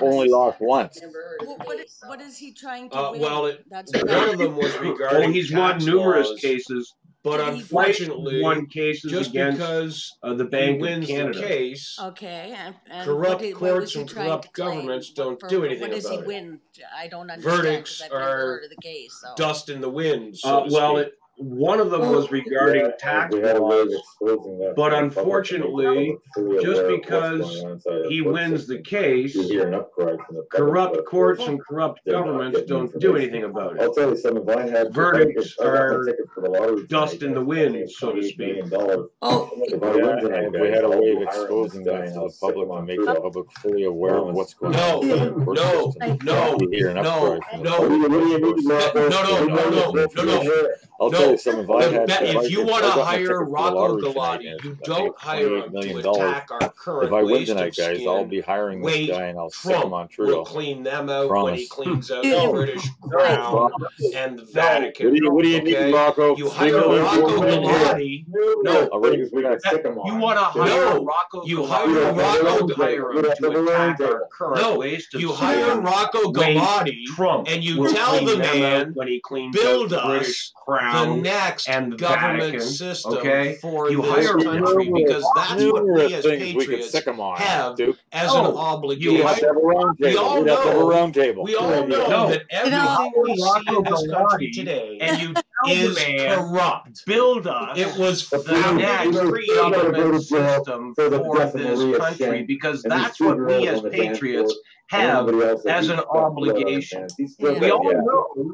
Only lost once. What is he trying to win? Well, one of them was regarding he's won numerous cases, but unfortunately, won cases just against because the Bank of Canada. The case, okay, and corrupt courts and corrupt governments don't do anything about it. What does he win? I don't understand. Verdicts are the case, so. Dust in the wind. One of them was regarding tax laws, but unfortunately, just because he wins the case, corrupt courts and corrupt governments don't do anything about it. Verdicts are dust in the wind, so to speak. If we had a way of exposing that to the public and make the public fully aware of what's going on. I'll tell you something. If you want to hire Rocco Galati, you don't hire him to attack our current If I win tonight, guys, I'll be hiring this guy and I'll stick him on Trudeau. We'll clean them out when he cleans out the British Crown and the Vatican. What do you need, Rocco? You hire Rocco Galati. No, you want to hire Rocco? You hire Rocco Galati to attack our current waste of you hire Rocco Galati and you tell the man, when he cleans build out the us British Crown. Crown next and the government Vatican, system okay? for You this hire country, because that's what we as things we could patriots sick 'em on, have Duke. as an obligation. You'd have to have a round We table. all You'd have to have a know, round table. we all know that everything we see in this country Galati, today and you is corrupt. Build us It was the founded and next created. government system for this country, because that's what we as patriots have as an obligation. We all know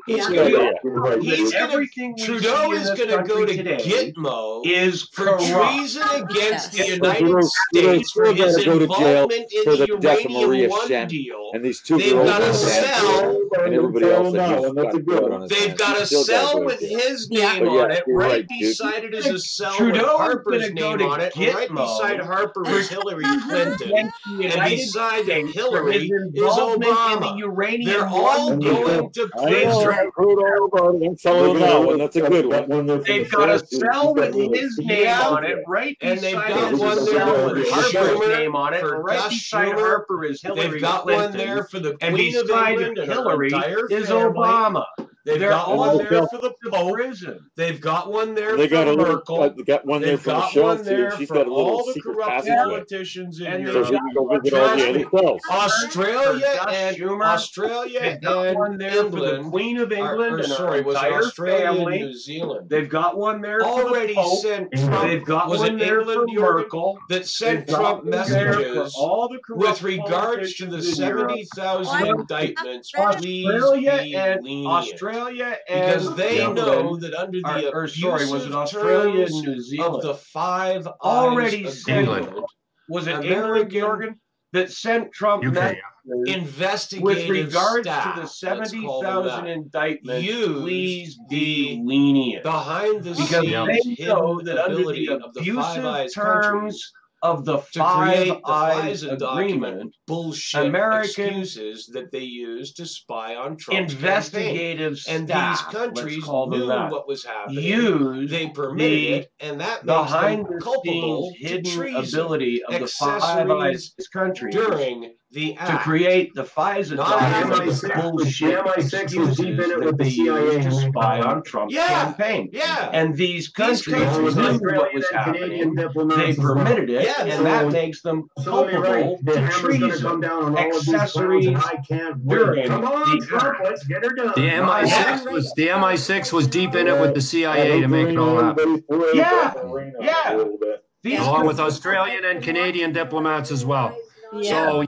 everything we Trudeau see in is this going to go country to today Gitmo is for corrupt. treason against the Yes. United States for his go to jail involvement in for the the death of Maria Uranium One Shen deal. and these two They've girls got to on sell. and everybody else that he's got blood on his They've hands. got to He's still gotta sell go with to jail. his name But on yeah, it, you're right right, Duke. beside it is a cell Trudeau with is Harper's gonna go name to on it, and right Gitmo beside Harper is Hillary Clinton, and United beside States for Hillary his is involvement in the Obama. Uranium They're all One deal. going to I know, prison. I've heard all about it. I'm telling you now, and that's a good one. They've got a cell with his name on it, right And they've beside got his one there cell for with Harper, Schumer's name on it, for and right Gus beside Schumer. Harper is Hillary They've got Clinton, one there for the and Queen of beside England and her Hillary entire is family. Obama. They've They're got one all there for the Pope. prison. They've got one there They for got a little, Merkel. they got one there They've for got Michelle one too. there She's for got a little all the secret corrupt passageway, politicians in And so Europe. she can go visit all the Trust other me, cells. Australia Gus and Schumer. Australia They've got one and there for the England, Queen of England and sorry, her was it entire Australia and family. New Zealand? They've got one there for Already the Pope. sent Trump. They've got Was one it there England, for Jurgen, Merkel. that sent They've Trump got one there for messages all the corrupt with regards to the politicians in Europe. 70,000 indictments? Please Australia be and lenient. because Because they know that under the was it Australia and terms New Zealand? of the Five Already Eyes sent Agreement, was it American England, Jurgen, that sent Trump messages investigative with regards staff, to the let's call them 70,000 that, indictments? use Please the be lenient, behind the because scenes they know hidden that under ability the of the Five Eyes abusive countries terms of the to Five create the Eyes FISA document Agreement, bullshit American excuses that they use to spy on Trump's investigative campaign. And staff, these countries let's call them knew that, what was happening. use They permitted the it, and that makes behind them the culpable scenes to hidden treason, ability of the Five Eyes countries during the to act. create the FISA document bullshit excuses that they use to spy on Trump's campaign. And these countries knew what was happening. They permitted it, and that makes them culpable to treason, accessories during the The MI6 was deep in it with the CIA to make it all happen. Along with Australian and Canadian diplomats as well. So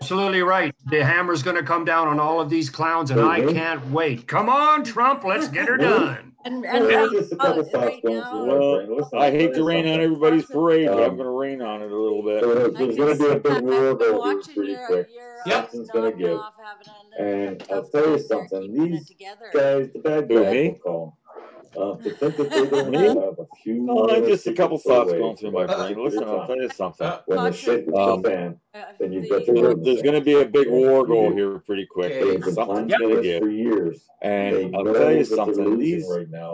absolutely right. The hammer's going to come down on all of these clowns, and I can't wait. Come on, Trump, let's get her done. And right now, well, I hate to rain on everybody's parade, but I'm going to rain on it a little bit. There's going to be a big war over here pretty quick. Something's going to give. And I'll tell you something. These guys, the bad guys, will call to think that they don't have a few. Oh, just a couple thoughts going through my brain. Listen, I'll tell you something. When the shit hits the fan, then you've got to there's going to be a big war going here pretty quick. Something's going to give. For years. And I'll tell you something. These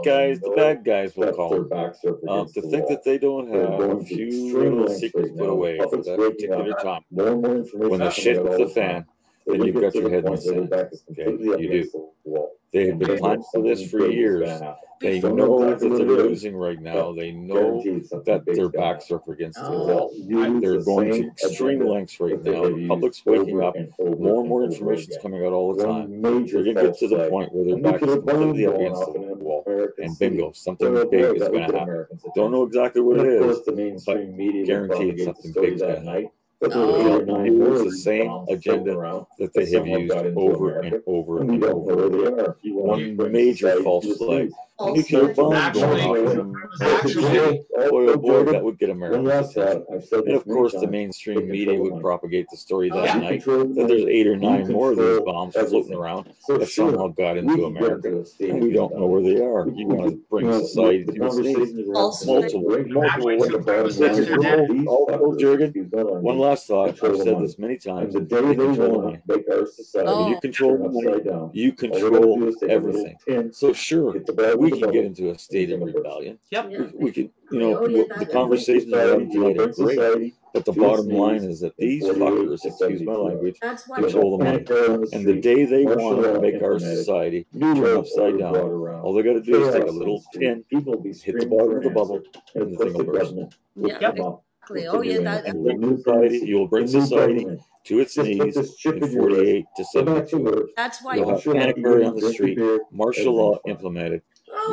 guys, the bad guys, will call them. To think that they don't have a few little secrets put away for that particular time. When the shit hits the fan, then you've got your head in the sand. Okay, you do. They have been planning for this for years. They know that they're losing right now. They know that their backs are up against the wall. They're going to extreme lengths right now. The public's waking up. More and more information is coming out all the time. They're going to get to the point where their back is completely up against the wall. And bingo, something big is going to happen. Don't know exactly what it is, but guaranteed something big is going to happen. It's the same agenda that they have used over and over and over. One major false flag. Nuclear bomb going off. Boy, that would get Americans' attention. And of course, the mainstream media would propagate the story that night that there's 8 or 9 more of these bombs floating around that somehow got into America, and we don't know where they are. You want to bring society to its knees. Multiple. Jurgen, one last thought. I've said this many times. You control money. You control money. You control everything. So sure, we we can get into a state of rebellion. Yep. We can, the conversations we're having tonight are great, but the bottom line is that these fuckers, excuse my language, control the money. And the day they want to make our society turn upside down, all they got to do is take a little pin, hit the bottom of the bubble, and the thing will burst. Yep. Oh, yeah. You'll bring society to its knees in 48 to 72 hours. That's why you'll have panic on the street, martial law implemented,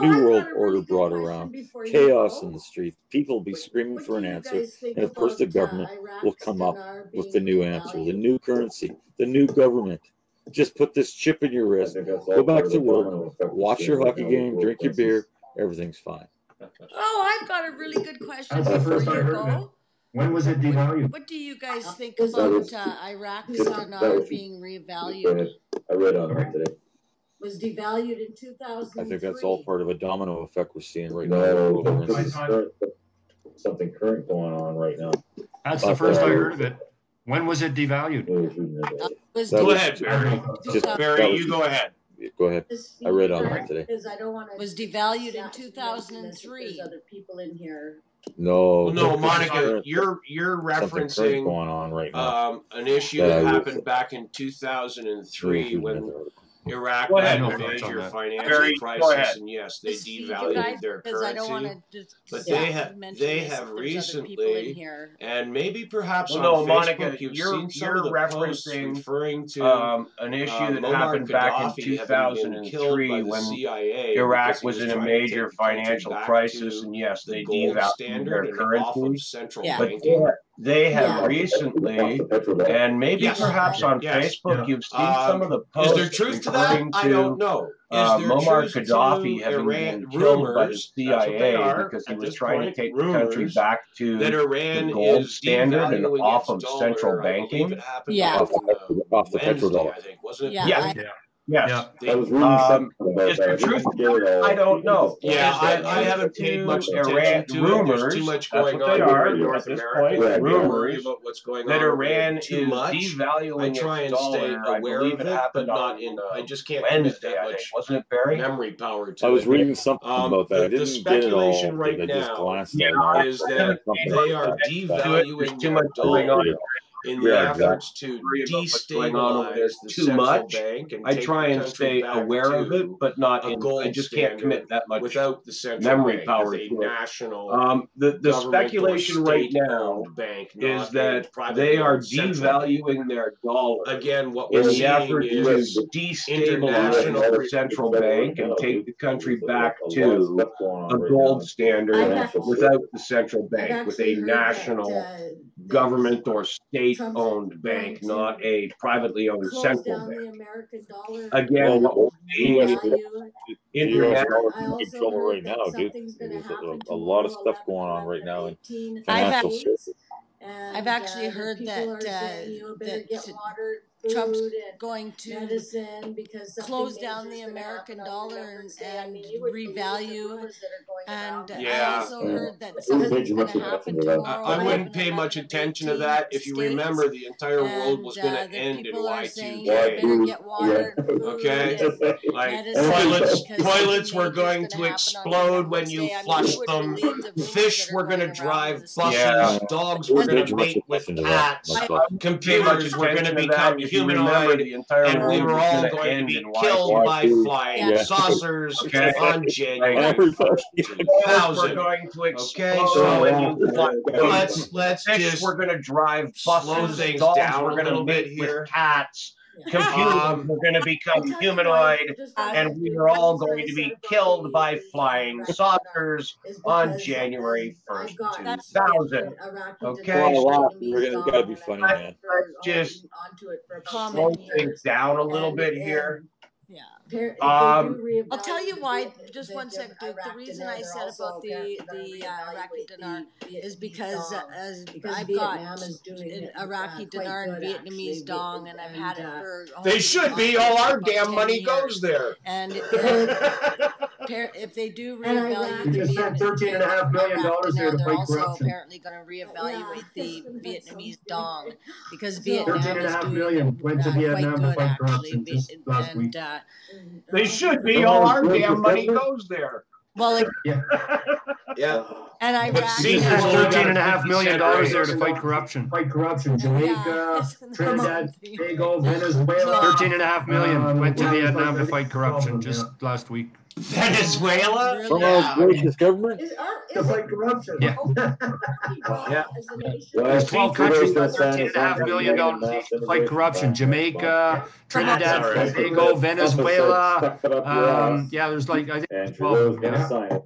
New World Order brought around, chaos in the streets. People will be screaming for an answer, and of course the government will come up with the new answer, the new currency, the new government. Just put this chip in your wrist, go back to work, watch your hockey game, drink your beer, everything's fine. Oh, I've got a really good question before you go. When was it devalued? What do you guys think about Iraq's dinar being revalued? I read on it today. Was devalued in 2003. I think that's all part of a domino effect we're seeing right now. Something current going on right now. That's the first I heard of it. When was it devalued? Go ahead, Barry. Barry, you go ahead. Go ahead. I read on that today. Was devalued in 2003. Other people in here. No, Monica, you're referencing going on right now. An issue that happened back in 2003 when Iraq had a major financial crisis, and yes, they devalued their currency. But they have recently, and maybe perhaps on Facebook, Monica, you've you're seen some of the posts referencing referring to an issue that happened Gaddafi back in 2003 when Iraq was in a major financial crisis, and yes, they devalued their currency. But they have recently, and maybe perhaps on Facebook, you've seen some of the posts. Is there truth to that? I don't know. Muammar Gaddafi having been killed by the CIA because he was trying to take the country back to the gold standard and off of central banking. Off the petrodollar. I think, wasn't it? Yes. I was reading something about is there truth? I don't know. Yeah, I haven't paid much attention to rumors. There's too much going on in North this America. point. Rumors about what's going that on Iran too is much. devaluing I try and stay aware of it, but not in. I just can't commit that much. Wasn't it, Barry? Memory power to it. I was reading something about that. I didn't the speculation get it all. right now is that they are devaluing their dollar in the efforts to destabilize the central bank. And I try and stay aware of it, but not in. I just can't commit that much without the central memory bank power as a to national. The speculation right now is that they are devaluing their dollar again. What in we're the effort seeing to is destabilize the central bank and take the country back to a gold standard without the central bank, with a national government or state-owned bank, not a privately owned central bank. Again, what we're seeing is international trouble right now, dude. There's a lot of stuff going on right now in financial services. I've actually heard that Trump's going to close down the American dollar and revalue. And I also heard that something's going to happen tomorrow. I wouldn't pay much attention to that. If you remember, the entire world was going to end in Y2K. Okay, like toilets were going to explode when you flushed them. Fish were going to drive buses. Dogs were going to mate with cats. Computers were going to become humanoid, and we were all going to be killed by flying saucers on January 1st, 2000. Okay, so let's just we're going to drive slow buses, things dogs, down we're a going to little bit meet here. with cats. Computers are going to become humanoid, and we are all going to be killed by flying saucers on January 1st, 2000. Okay? You're going to be funny, man. Let's just slow things down a little bit here. Yeah. I'll tell you why. Just one sec, Duke. The reason I said about the Iraqi dinar is because I've got Iraqi dinar and Vietnamese dong, and I've had it for. They should be. All our damn money goes there. And if they do reevaluate the $13.5 million there to they're fight also corruption. apparently going to reevaluate the Vietnamese dong because Vietnam is $13.5 doing million went to Vietnam to fight corruption just last week. They should be. All our damn money goes there. Well, yeah. And Iraq. $13.5 million there to fight corruption. Jamaica, Trinidad, Tobago, Venezuela. $13.5 million went to Vietnam to fight corruption just last week. Venezuela? From our gracious government? To fight corruption. Yeah. Yeah. There's 12 countries got $13.5 million each to fight corruption. Jamaica, Trinidad, Tobago, Venezuela. Yeah, there's like, I think 12. Yeah.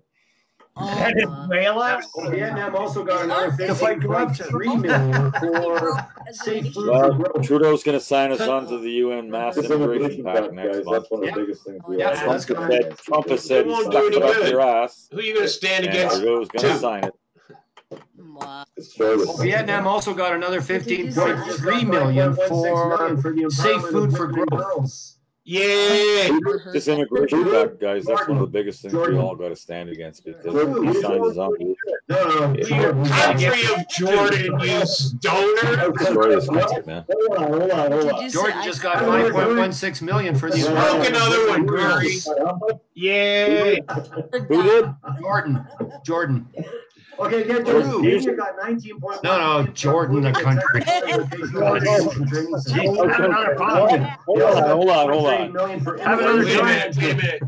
Venezuela? Vietnam also got another to fight corruption. $3 million for safe food. Well, Trudeau's going to sign us on to the UN Mass Immigration Pact next month. That's one of the biggest things we Yeah, have. Trump has said, stuff it up your ass. Who are you going to stand And against? Trudeau's going to sign it. Vietnam also got another $15.3 million for safe food for growth. Yeah. This immigration pact, guys, that's one of the biggest things we all got to stand against because he signs us on. Country of Jordan, you stoner. Destroy this country, man. Hold on. Jordan just got $5.16 million for these. Smoke another one, Gary. Yeah. Who did? Jordan. Okay, get Jordan. You got 19.1. No, Jordan, the country. Hold on. Have another Wait a minute.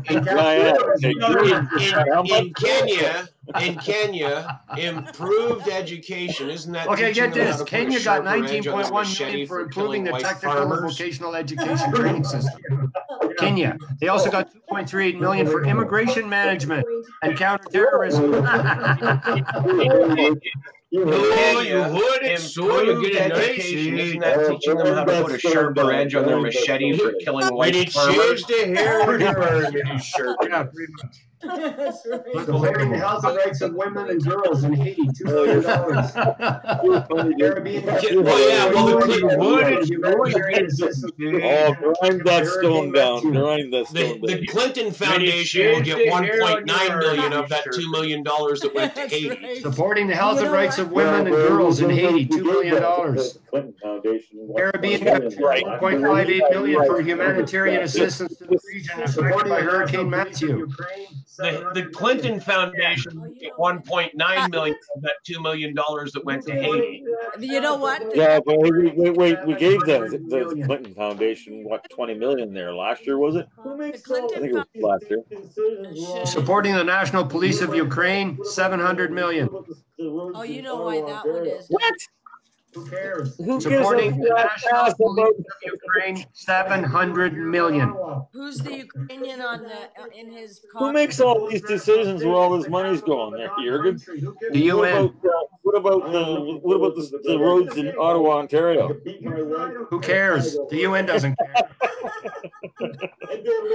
In Kenya, improved education, isn't that? Okay, get this. Kenya Kenya got $19.1 million for improving the technical and vocational education training system. Kenya. They also got $2.38 million for immigration management and counterterrorism. You would improve education. Isn't that teaching them how to put a sharper edge on their machete for killing white farmers? Supporting the health and rights of women and girls in Haiti, $2 million. Grind that stone down. The Clinton Foundation will get $1.9 million of that $2 million that went to Haiti. Supporting the health and rights of women and girls in Haiti, $2 million. Caribbean got $1.58 million for humanitarian assistance to the region affected by Hurricane Matthew. The Clinton Foundation get $1.9 million of that $2 million that went to Haiti. You know what? Yeah, but wait. We gave the Clinton Foundation what $20 million there last year, was it? I think it was last year. Supporting the National Police of Ukraine, $700 million. Oh, you know why that one is. What? Who cares? Supporting the National Police of Ukraine, $700 million. Who's the Ukrainian on the in his? Who makes all these decisions where all this money's going there, Jurgen? The UN. What about the roads in Ottawa, Ontario? Who cares? The UN doesn't care.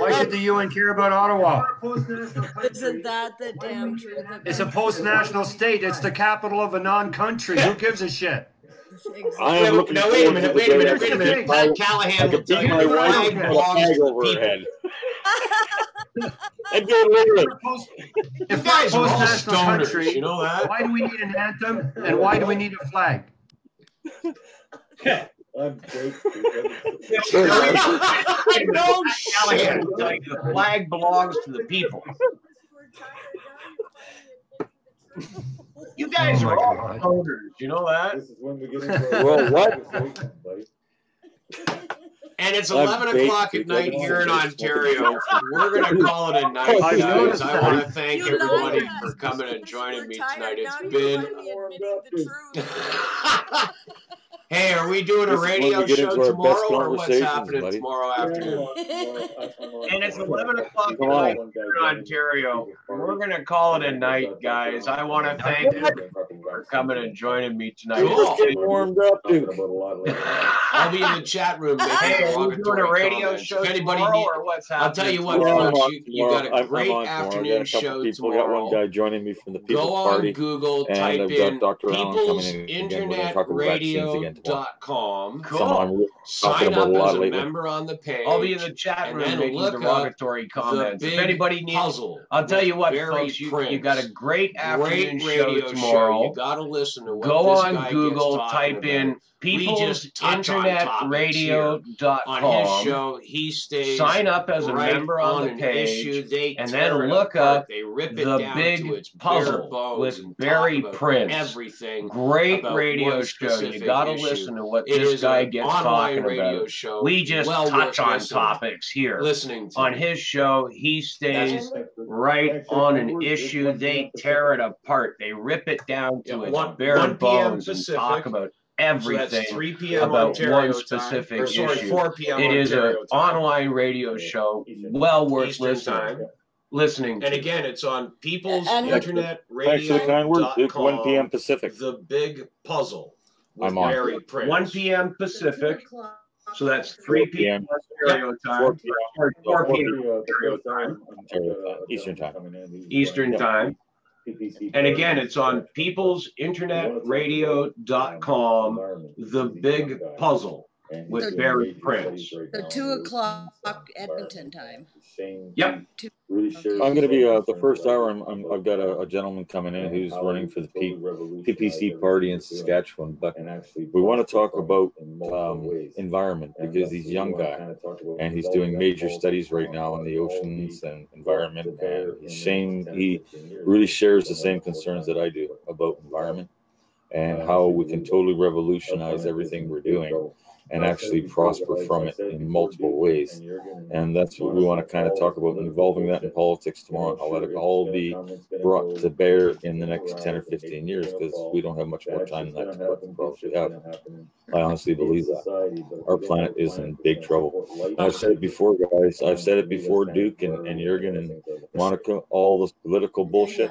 Why should the UN care about Ottawa? Isn't that the damn truth? It's a post-national state. It's the capital of a non-country. Who gives a shit? I am looking wait a minute. Pat Callahan will tell you my wife with a bag over her head. If guys are all post-national stoners, country, you know that? why do we need an anthem and why do we need a flag? I'm great. I know Callahan will tell you the flag belongs to the people. You guys are all stoners, you know that? This is when we get into Well, what? And it's 11 o'clock at night here in Ontario. We're going to call it a night, guys. I want to thank everybody for coming and joining me tonight. It's been... Hey, are we doing a radio show tomorrow, or what's happening tomorrow afternoon? And it's 11 o'clock at night here in Ontario. We're going to call it a night, guys. I want to thank you for coming and joining me tonight. Just get warmed up, dude. I'll be in the chat room making doing a radio show if anybody tomorrow, or what's happening? I'll tell you what, folks, you got a great afternoon show tomorrow. Got one guy joining me from the People's Party. Go on Google, type in peoplesinternetradio.com. Cool. Sign up as a member on the page. I'll be in the chat room making derogatory comments. If anybody needs, puzzle, I'll tell you what, folks, you got a great afternoon show tomorrow. You got to listen to what Go this on guy Google, gets type in peoplesinternetradio.com. On his show, he stays sign up as a right member on the an page, issue. They and tear then it look apart. up They rip it the down big to its puzzle bare bones with and Barry talk about Prince. everything. Great about radio one show. You specific got to issue. listen to what It this is guy an gets online talking radio about. show. We just well touch worth on topics here. listening to. On his show, he stays right on an issue. They tear it apart. They rip it down to its bare 1 p.m. bones and Pacific, talk about so everything that's 3 p.m. about Ontario one specific time, or sorry, issue. 4 p.m. It is an Ontario time. online radio show, well worth Eastern listening. time. And again, it's on peoplesinternetradio.com. Thanks for the kind word, Duke. 1 p.m. Pacific. The Big Puzzle. With I'm on. Barry Prince. 1 p.m. Pacific. So that's 3 p.m. Ontario time. 4 p.m. 4 p.m. Ontario time. Eastern time. Eastern time. And again, it's on peoplesinternetradio.com, The Big Puzzle with Barry Prince. So 2 o'clock Edmonton time. Yep. I'm going to be the first hour. I've got a gentleman coming in who's running for the PPC party in Saskatchewan. But we want to talk about environment because he's a young guy and he's doing major studies right now on the oceans and environment. And he really shares the same concerns that I do about environment and how we can totally revolutionize everything we're doing and actually prosper from it in multiple ways. And that's what we want to kind of talk about, involving that in politics tomorrow. I'll let it all be brought to bear in the next 10 or 15 years because we don't have much more time than that to put the problems we have. I honestly believe that. Our planet is in big trouble. I've said it before, guys. I've said it before, Duke and Jurgen and Monica, all this political bullshit.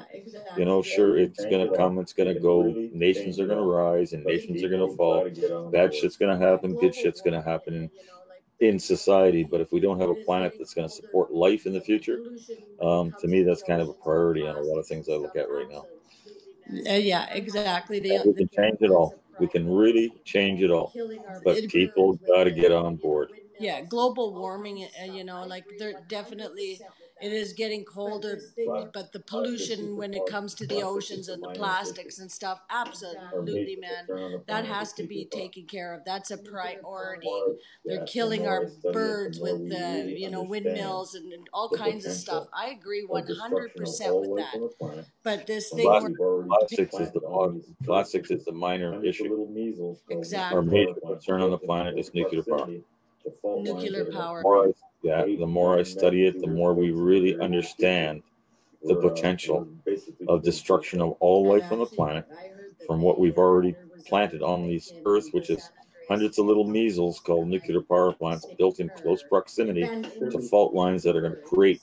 You know, sure, it's going to come, it's going to go. Nations are going to rise and nations are going to fall. Bad shit's going to happen. Good shit's going to happen in society, but if we don't have a planet that's going to support life in the future, to me, that's kind of a priority on a lot of things I look at right now. Yeah, exactly. We can change it all. We can really change it all, but people got to get on board. Yeah, global warming, you know, like they're definitely, it is getting colder, but the pollution when it comes to the oceans and the plastics and stuff, absolutely, man, that has to be taken care of. That's a priority. They're killing our birds with, you know, windmills and all kinds of stuff. I agree 100% with that. But this thing, plastics is the minor issue. Exactly. Our major concern on the planet is nuclear power. Nuclear power. The more I study it, the more we really understand the potential of destruction of all life on the planet from what we've already planted on this earth, which is hundreds of little measles called nuclear power plants built in close proximity to fault lines that are going to create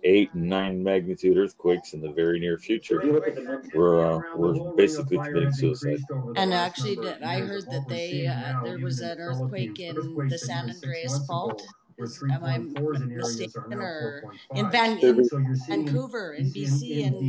8 and 9 magnitude earthquakes in the very near future. We're basically committing suicide. And actually, I heard that there was an earthquake in the San Andreas Fault. Am I mistaken? Or in Vancouver, in BC, and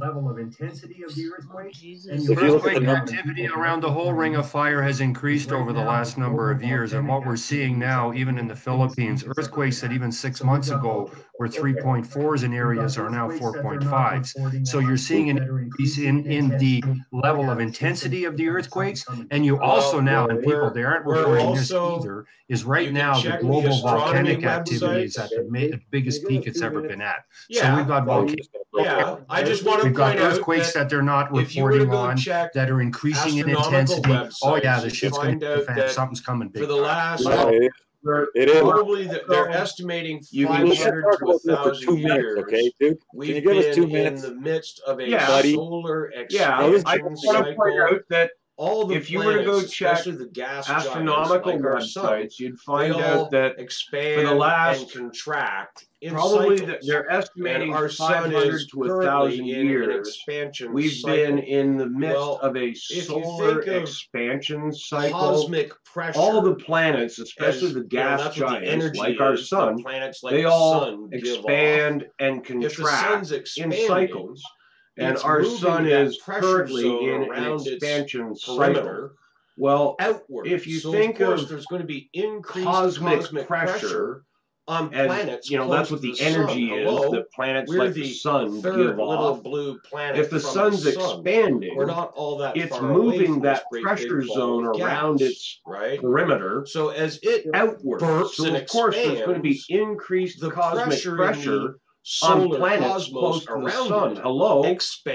level of intensity of the earthquake. Jesus. Earthquake activity around the whole Ring of Fire has increased over the last number of years, and what we're seeing now, even in the Philippines, earthquakes that even 6 months ago were 3.4s in areas are now 4.5s. So you're seeing an increase in the level of intensity of the earthquakes, and you also now, and people they aren't reporting this either, is right now the global volcanic activity is at the biggest peak it's ever been at. So we've got volcanoes. Yeah, I just want to point out earthquakes that they're not reporting on that are increasing in intensity. Oh yeah, the shit's going to fan. Something's coming big. For the last, it is probably they're estimating 500 to 1,000 years. Okay, Duke? Can you give us 2 minutes? In the midst of a solar expansion I want to point out that all the if you were to go check the gas astronomical like websites, you'd find out that expand for the last and contract probably they're estimating our 500 to 1,000 years. We've been in the midst of a solar expansion cycle. Cosmic pressure. All the planets, especially the gas giants like our sun, they all expand and contract in cycles. And our sun is currently in an expansion cycle. Well, if you think of there's going to be increased cosmic pressure on planets. You know, that's what the energy is that planets like the sun give off. Blue planet if the sun's expanding, we're not all that it's far away moving from that this great pressure big ball zone of around gas, its right? perimeter. So as it outward. burps So and of course there's going to be increased cosmic pressure on planets close to the sun. Hello,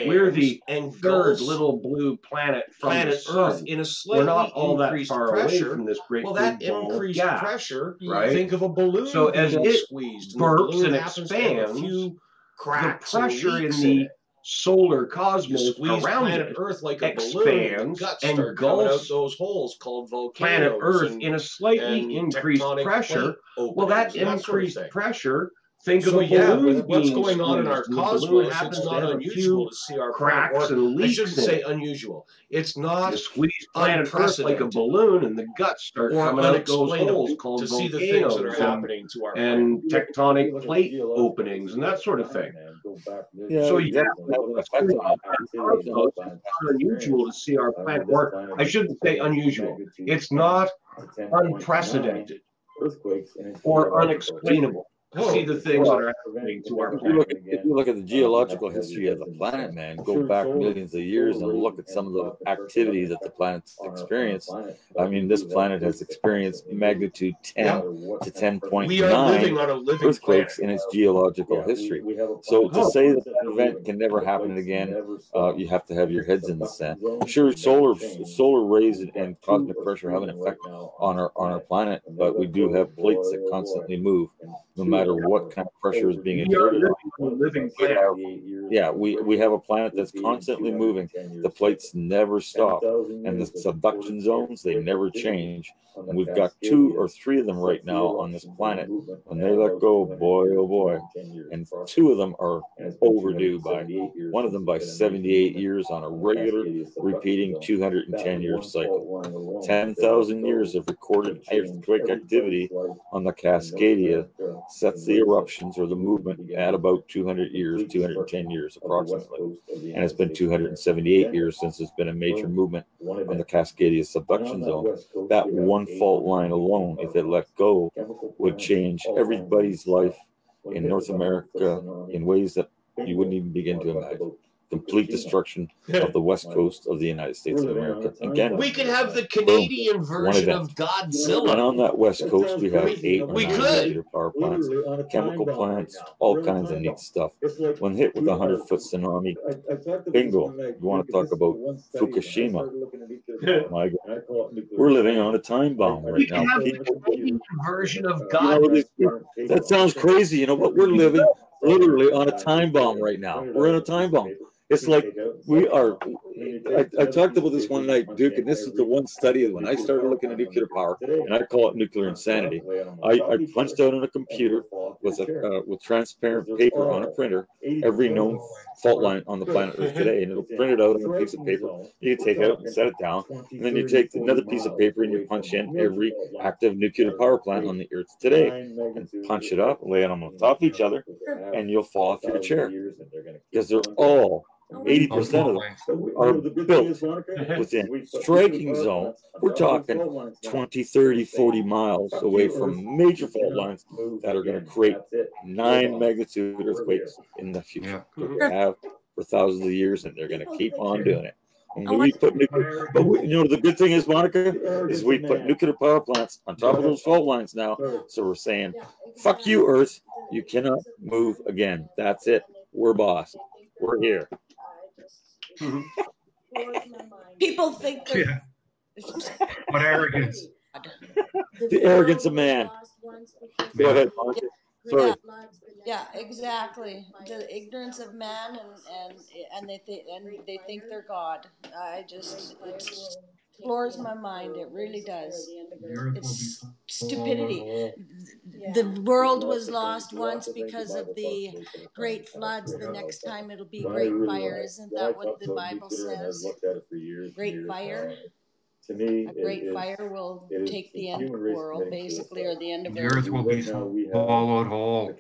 we're the third little blue planet from the sun. Earth in a slightly we're not all that far pressure, away from this great that big ball of increased gas, pressure, right? Think of a balloon so as being it squeezed, burps and expands, the cracks pressure in the solar cosmos squeeze around planet it Earth like a expands balloon, and the guts start coming out those holes called volcanoes. Planet Earth in a slightly increased pressure. Well, that increased pressure. Think of a balloon with what's being going on in our squeezed, cosmos, it's not unusual to see our cracks planet, and leaks. I shouldn't say unusual. It's not you squeeze planet Earth like a balloon, and the guts start coming out those holes called to see the volcanoes things that are happening to our and tectonic plate openings and that sort of thing. So yeah, it's unusual to see our planet, or I shouldn't say unusual. It's not unprecedented or unexplainable to see the things that are happening to our planet. If you look at the geological history of the planet, man, go back millions of years and look at some of the activity that the planet's experienced. I mean, this planet has experienced magnitude 10 to 10.9 earthquakes in its geological history. So to say that that event can never happen again, you have to have your heads in the sand. Sure, solar rays and cosmic pressure have an effect on our planet, but we do have plates that constantly move, no matter what kind of pressure is being exerted on. Yeah, we have a planet that's constantly moving. The plates never stop, and the subduction zones, they never change. And we've got 2 or 3 of them right now on this planet. When they let go, boy, oh boy. And 2 of them are overdue by, one of them by 78 years on a regular, repeating 210-year cycle. 10,000 years of recorded earthquake activity on the Cascadia sets the eruptions or the movement at about 200 years, 210 years approximately. And it's been 278 years since there's been a major movement on the Cascadia subduction zone. That one fault line alone, if it let go, would change everybody's life in North America in ways that you wouldn't even begin to imagine. Complete destruction of the west coast of the United States of America. Again, we could have the Canadian version of Godzilla. And on that west coast, we have 8 or 9 nuclear power plants, chemical plants, all kinds of neat stuff. When hit with a 100-foot tsunami, bingo, you want to talk about Fukushima. My God. We're living on a time bomb right now. Version of God. That sounds crazy, you know, but we're living literally on a time bomb right now. We're in a time bomb. It's like we are. I talked about this one night, Duke, and this is the one study when I started looking at nuclear power, and I call it nuclear insanity. I punched out on a computer with transparent paper on a printer every known fault line on the planet Earth today, and it'll print it out on a piece of paper. You take it out and set it down, and then you take another piece of paper and you punch in every active nuclear power plant on the Earth today, and punch it up, lay them on top of each other, and you'll fall off your chair because they're all 80% of them are built within striking zone. We're talking 20, 30, 40 miles away from major fault lines that are going to create 9 magnitude earthquakes in the future. They have for thousands of years, and they're going to keep on doing it. And we put nuclear, but you know, the good thing is, Monica, is we put nuclear power plants on top of those fault lines now. So we're saying, fuck you, Earth. You cannot move again. That's it. We're boss. We're here. People think that. What arrogance. The arrogance of man. Go ahead, Monica. Sorry. Yeah, exactly. The ignorance of man, and they think they're God. It just floors my mind. It really does. It's stupidity. The world was lost once because of the great floods. The next time it'll be great fire. Isn't that what the Bible says? Great fire. to me, a great fire will take the end of the world, basically, or the end of the earth will be swallowed whole.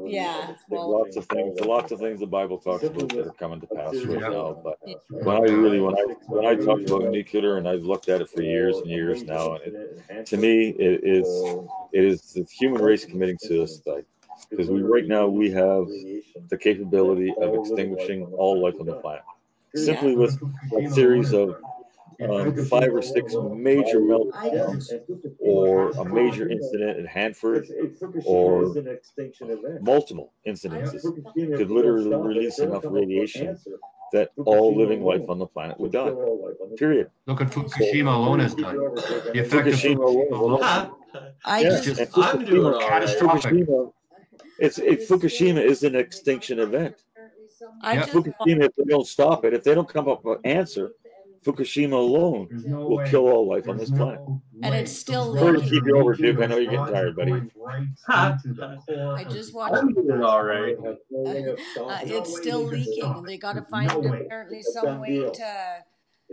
Yeah, lots of things the Bible talks about that are coming to pass right now. But when I talk about nuclear, and I've looked at it for years and years now, and to me, it is the human race committing suicide. Because right now we have the capability of extinguishing all life on the planet, simply with a series of 5 or 6 major meltdowns, or a major incident in Hanford, or multiple incidences could literally release enough radiation that all living life on the planet would die. Period. Look at Fukushima alone has done. The effect of Fukushima alone. I'm doing all right. Fukushima is an extinction event. Fukushima, if they don't stop it, if they don't come up with an answer, Fukushima alone will kill all life on this planet. And it's still Sorry to leaking. keep you over, Duke. I know you're getting tired, buddy. I just watched. I'm doing all right. It's still leaking. They got to find apparently some way to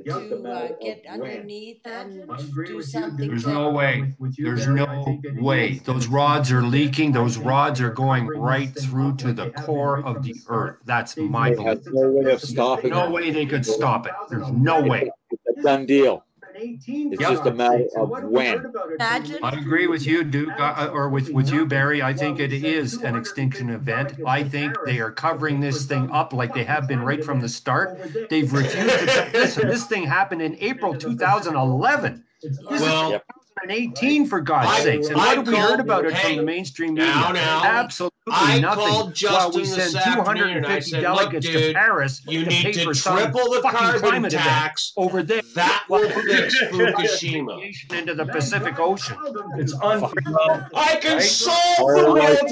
get underneath and do something. There's no way. There's no way. Those rods are leaking. Those rods are going right through to the core of the earth. That's my belief. No way of stopping. No way they could stop it. There's no way. It's a done deal. It's just a matter of when. I agree with you, Duke, or with you, Barry. I think it is an extinction event. I think they are covering this thing up like they have been right from the start. They've refused to listen. This thing happened in April 2011. This is 2018, for God's sakes. And what have we heard about it from the mainstream media? Absolutely nothing. While we send 250 delegates to Paris you to need pay to for some triple the fucking carbon climate tax event over there. That will fix Fukushima. Into the Pacific Ocean. It's unbelievable. I can solve the world.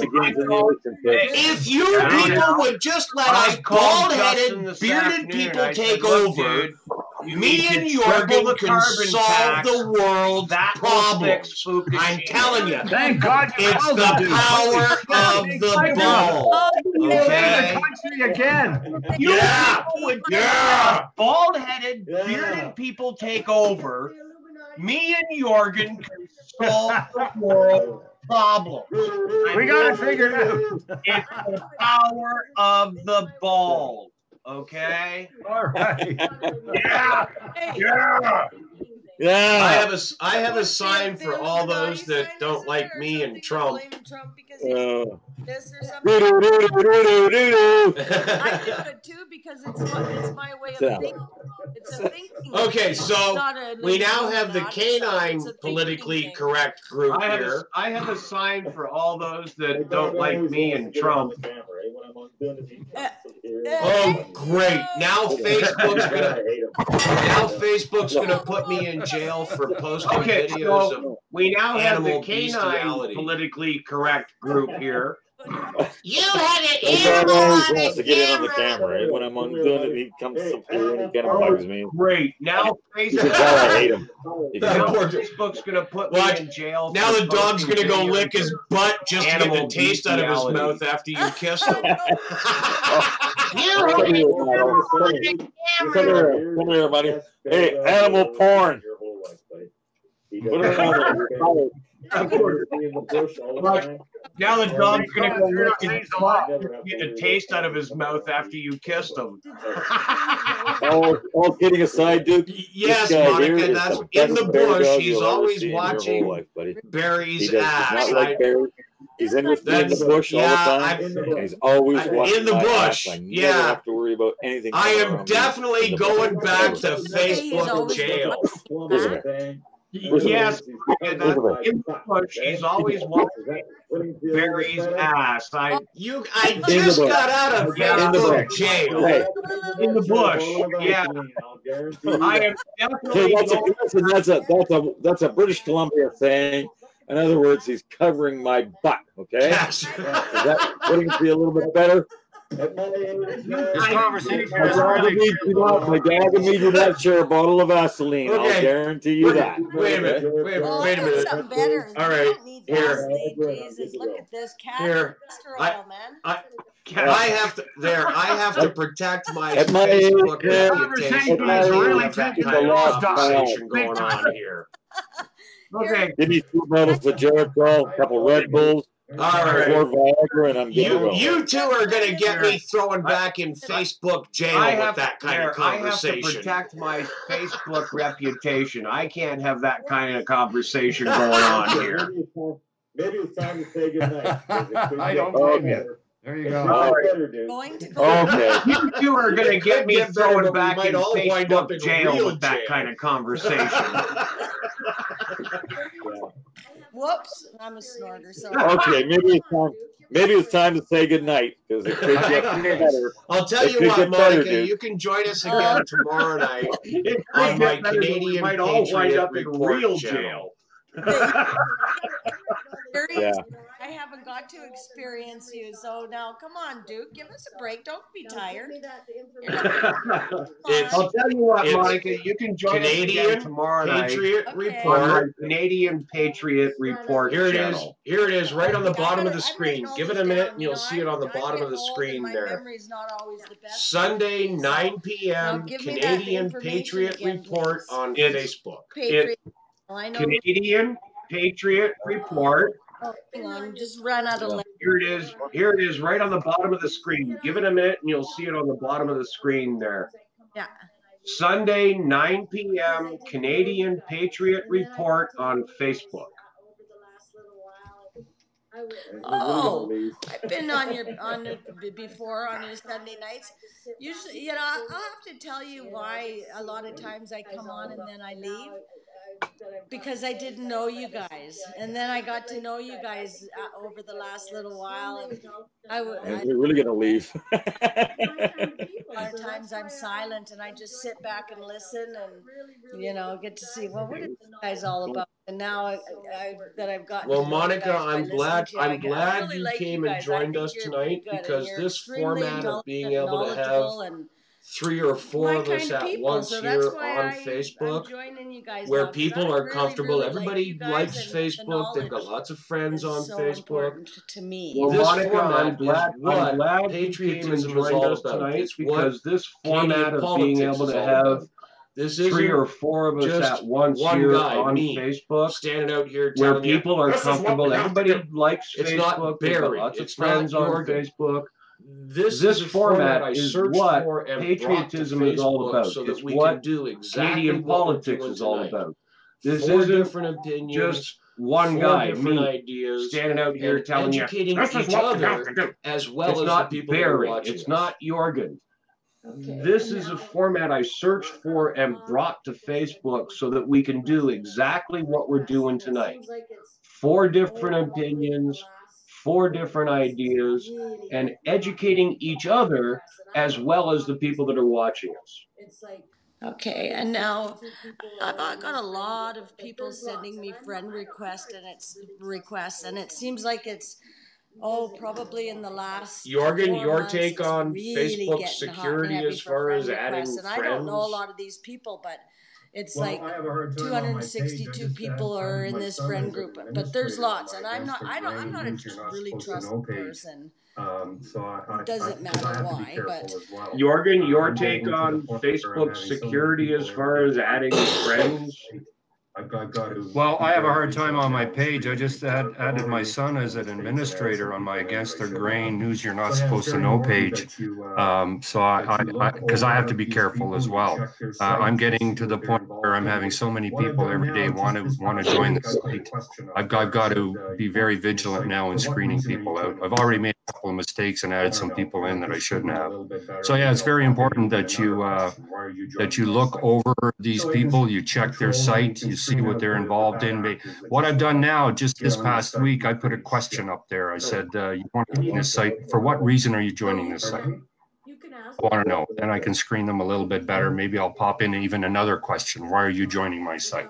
If you people would just let us bald-headed, bearded people take over, me and Jurgen can solve the world's problems. I'm telling you. Thank God. It's the power of the ball. Okay? Again. Yeah. Bald-headed, bearded people take over. Me and Jurgen can solve the world problem. We got it figured out. It's the power of the ball. Okay. All right. Yeah. Yeah. Yeah. I have a sign for all those that don't like me and Trump. I do it too because it's my way of thinking. It's a thinking. Okay, so we now have the canine politically correct group here. I have a sign for all those that don't like me and Trump. Oh, great! Now Facebook's gonna put me in jail for posting videos of we now have the canine politically correct group here. You had an animal on wants to get in on the camera. Right? When I'm doing it, he comes up here and he kind of bugs me. Great. Now Facebook, I hate him. Facebook's gonna put me in jail. Now the dog's gonna go lick his butt just to get the taste out of his mouth after you kiss him. Come here, buddy. Hey, animal porn. Put it on now the dog's gonna go lick his butt to get the taste out of his mouth after you kissed him. all kidding aside, Duke. Yes, Monica, that's in the bush. He's always watching Barry's ass. Not like Barry. He's in the bush all the time. He's always watching in the bush. I never have to worry about anything. I am definitely going back to Facebook jail. Yes, in the bush, he's always watching Barry's ass. I just got out of Facebook jail. In the bush, yeah. I am definitely. That's a British Columbia saying. In other words, he's covering my butt. Okay, yes. Is that putting it to be a little bit better? This conversation my dad and me do not share a bottle of Vaseline. Okay. I'll guarantee you that. Wait a minute. Wait a minute. Something better. All right. Ghastly, Jesus, look at this castor oil, man. I have to protect my Facebook reputation. I can't have that kind of conversation going on here. Okay. Give me 2 bottles of Jericho, a couple Red Bulls. All right. More Viagra, and I'm you two are going to get me thrown back in Facebook jail with that kind of conversation. I have to protect my Facebook reputation. I can't have that kind of conversation going on here. Maybe it's time to say goodnight. I don't blame you. There you go. Going to okay. You two are going to get me thrown back in Facebook jail with that kind of conversation. Whoops, I'm a snorter. So okay, maybe it's time to say goodnight because it could get better. I'll tell you what, Monica, you can join us again tomorrow night on my Canadian Patriot Report channel. Yeah. I haven't got to experience you, so now come on, Duke, give us a break. Don't be tired. I'll tell you what, Monica, you can join us again tomorrow night on my Canadian Patriot Report channel. Here it is, right on the bottom of the screen. Give it a minute, and you'll see it on the bottom of the screen there. Sunday, 9 p.m. Canadian Patriot Report on Facebook. Canadian Patriot Report. Oh, hang on, just ran out of. Here it is. Here it is, right on the bottom of the screen. Give it a minute, and you'll see it on the bottom of the screen there. Yeah. Sunday, 9 p.m. Canadian Patriot Report on Facebook. Oh, I've been on before on your Sunday nights. Usually, I'll have to tell you why a lot of times I come on and then I leave. Because I didn't know you guys, and then I got to know you guys over the last little while. And you're really gonna leave. A lot of times I'm silent, and I just sit back and listen, and get to see what are this guys all about. And now I've got. Well, Monica, I'm glad you came and joined us tonight because this format of being able to have 3 or 4 of us at once here on Facebook, where people are comfortable. Everybody likes Facebook. They've got lots of friends on Facebook. To me, well, this Monica, format is what patriotism is all about. Tonight because this format of being able to have 3 or 4 of us at once here on Facebook, standing out here where people are comfortable. Everybody likes it's Facebook. Not buried. Lots of friends on Facebook. This format is what patriotism is all about. So that it's we what can do exactly Canadian politics is all about. This 4 isn't different opinions, just one guy, different me, ideas, standing out here telling you this is each other as well it's as not the people Barry, who are watching. It's not Jurgen. This is a format I searched for and brought to Facebook so that we can do exactly what we're doing tonight. 4 different opinions, 4 different ideas, and educating each other as well as the people that are watching us. Okay, and now I got a lot of people sending me friend requests, and it seems like it's probably in the last. Jurgen, your take on really Facebook security as far as adding friends? And I don't know a lot of these people, but it's 262 people are in this friend group, but there's lots, and I'm not a really trusted person. It doesn't matter why, but Jurgen, your take on Facebook security as far as adding friends? Well, I have a hard time on my page. I just added my son as an administrator on my Against Their Grain News You're Not Supposed to Know page. So because I have to be careful as well. I'm getting to the point where I'm having so many people every day want to join the site. I've got to be very vigilant now in screening people out. I've already made a couple of mistakes and added some people in that I shouldn't have. So yeah, it's very important that you look over these people, you check their site, you see what they're involved in. What I've done now, just this past week, I put a question up there. I said, you want to join this site? For what reason are you joining this site? I want to know. Then I can screen them a little bit better. Maybe I'll pop in even another question. Why are you joining my site?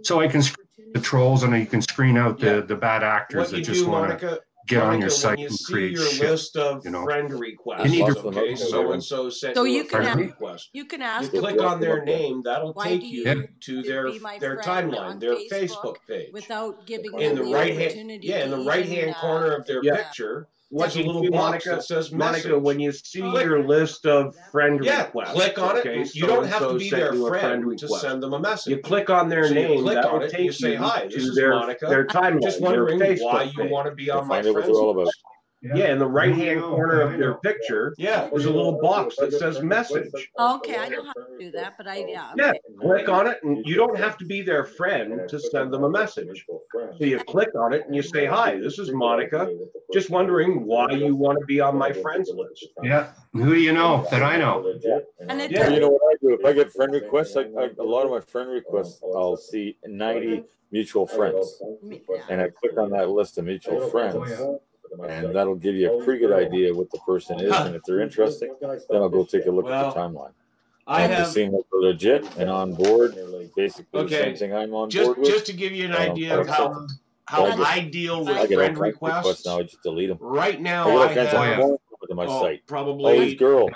So I can screen the trolls and you can screen out the bad actors that just want to get on your Monica, site when you and see create your shit. list of You know, friend you requests, need okay, so and so sent So you you a can friend ask, request. you can You ask them, click on their name, that'll why take do you you to be my their friend timeline, on their Facebook Facebook page. without giving In them the the right hand, opportunity yeah, in to the right hand corner of their picture, there's a little box that says message. Monica, when you see your list of friend requests, click on it. okay, You don't have to so-and-so be sent their you a friend to request. send them a message. You click on their So you name, click that on will it, and you take say, you "Hi, this to is their Monica. timeline, Just their wondering Facebook why you page. want to be on my Find out what friends they're all about. list." Yeah, in the right-hand corner of their picture, there's a little box that says message. Okay, I know how to do that, but Yeah, okay. click on it, and you don't have to be their friend to send them a message. So you click on it, and you say, "Hi, this is Monica. Just wondering why you want to be on my friends list." Yeah. Who do you know that I know? And it You know what I do? If I get friend requests, a lot of my friend requests, I'll see 90 mutual friends. And I click on that list of mutual friends. And that'll give you a pretty good idea what the person is. And if they're interesting, then I'll go take a look at the timeline. I have seen that they're legit and on board. Basically, the same thing I'm on board with. Just to give you an idea of how I deal with friend requests. Now I just delete them. Right now, I I get all kinds have of to my site. probably girl.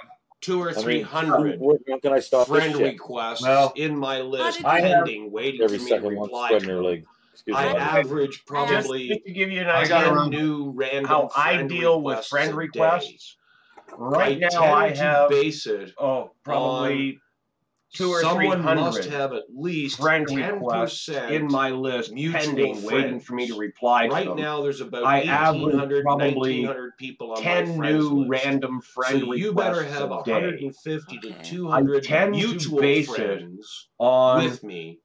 200 or 300 when can I stop friend this shit? requests Well, in my list, I have pending, waiting every for me to second one reply spreading to their them. leg. Excuse I me. average probably Just to give you an I idea gotta of run. new random how I friend deal with requests friend a requests. Right I now, I tend to have base it probably 200 or someone must 300 have at least friend 10% requests in my list, mutual pending, waiting for me to reply to Right them. now, there's about I average 1,800, probably 1,900 people on 10 my friends new list. random friend So you better requests have a day. 150 to I 200 tend to mutual base it friends on with me,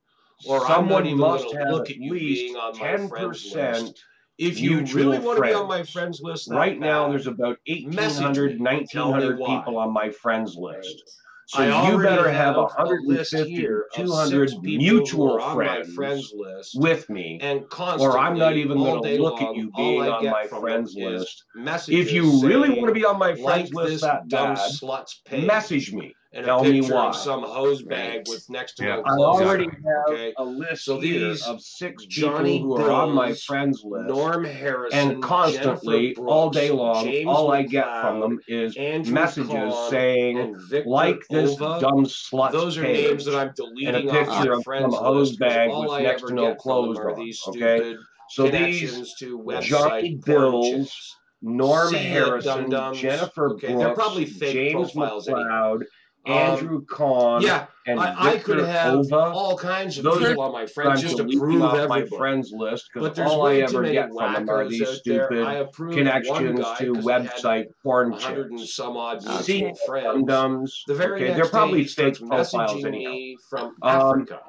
or I'm not someone even must going to have look at at you least being on my friends 10% list. If you mutual really want to be on friends. my friends list, Right now, there's about 1,800, 1,900 people on my friends list. So I you better already have have a list 150 to here of 200 6 people who mutual are on my friends friends list, with me, and or I'm not constantly, even all going to day look long, at you all being I on get my from friends them is list. messages If you really want to be on my saying, friends like list this that dumb bad, slut's page, message me. and Tell a me picture why. of some hose bag with next to no I clothes already on, have okay? a list So here these of 6 Johnny people who are on my Bills, friends list, Norm Harrison, and constantly, Jennifer all Brooks, day long, James all I McLeod, get from them is Andrew messages Kahn, saying, and Victor like this Ova. dumb slut's Those are page, names that I'm and a deleting off picture my of some friends hose list because bag all with I next ever to no get from them clothes are on. these Okay, stupid so connections these to website Johnny porn Bills, chicks. Norm See ya, Harrison, dum-dums. Jennifer Okay, Brooks, they're probably fake James profiles McLeod, anyhow. Andrew Kahn, Yeah, and I could Victor have Ova. all kinds of Those are people on my I'm friends just to deleting prove off my everybody. friends list because But there's all I way too ever many get from them are wackos these out there. stupid I approved one connections guy to 'cause he had website porn 100 and chicks. some odd mutual See friends. dum-dums. The very Okay, next they're probably day, he starts fake profiles messaging anyhow. me from Africa.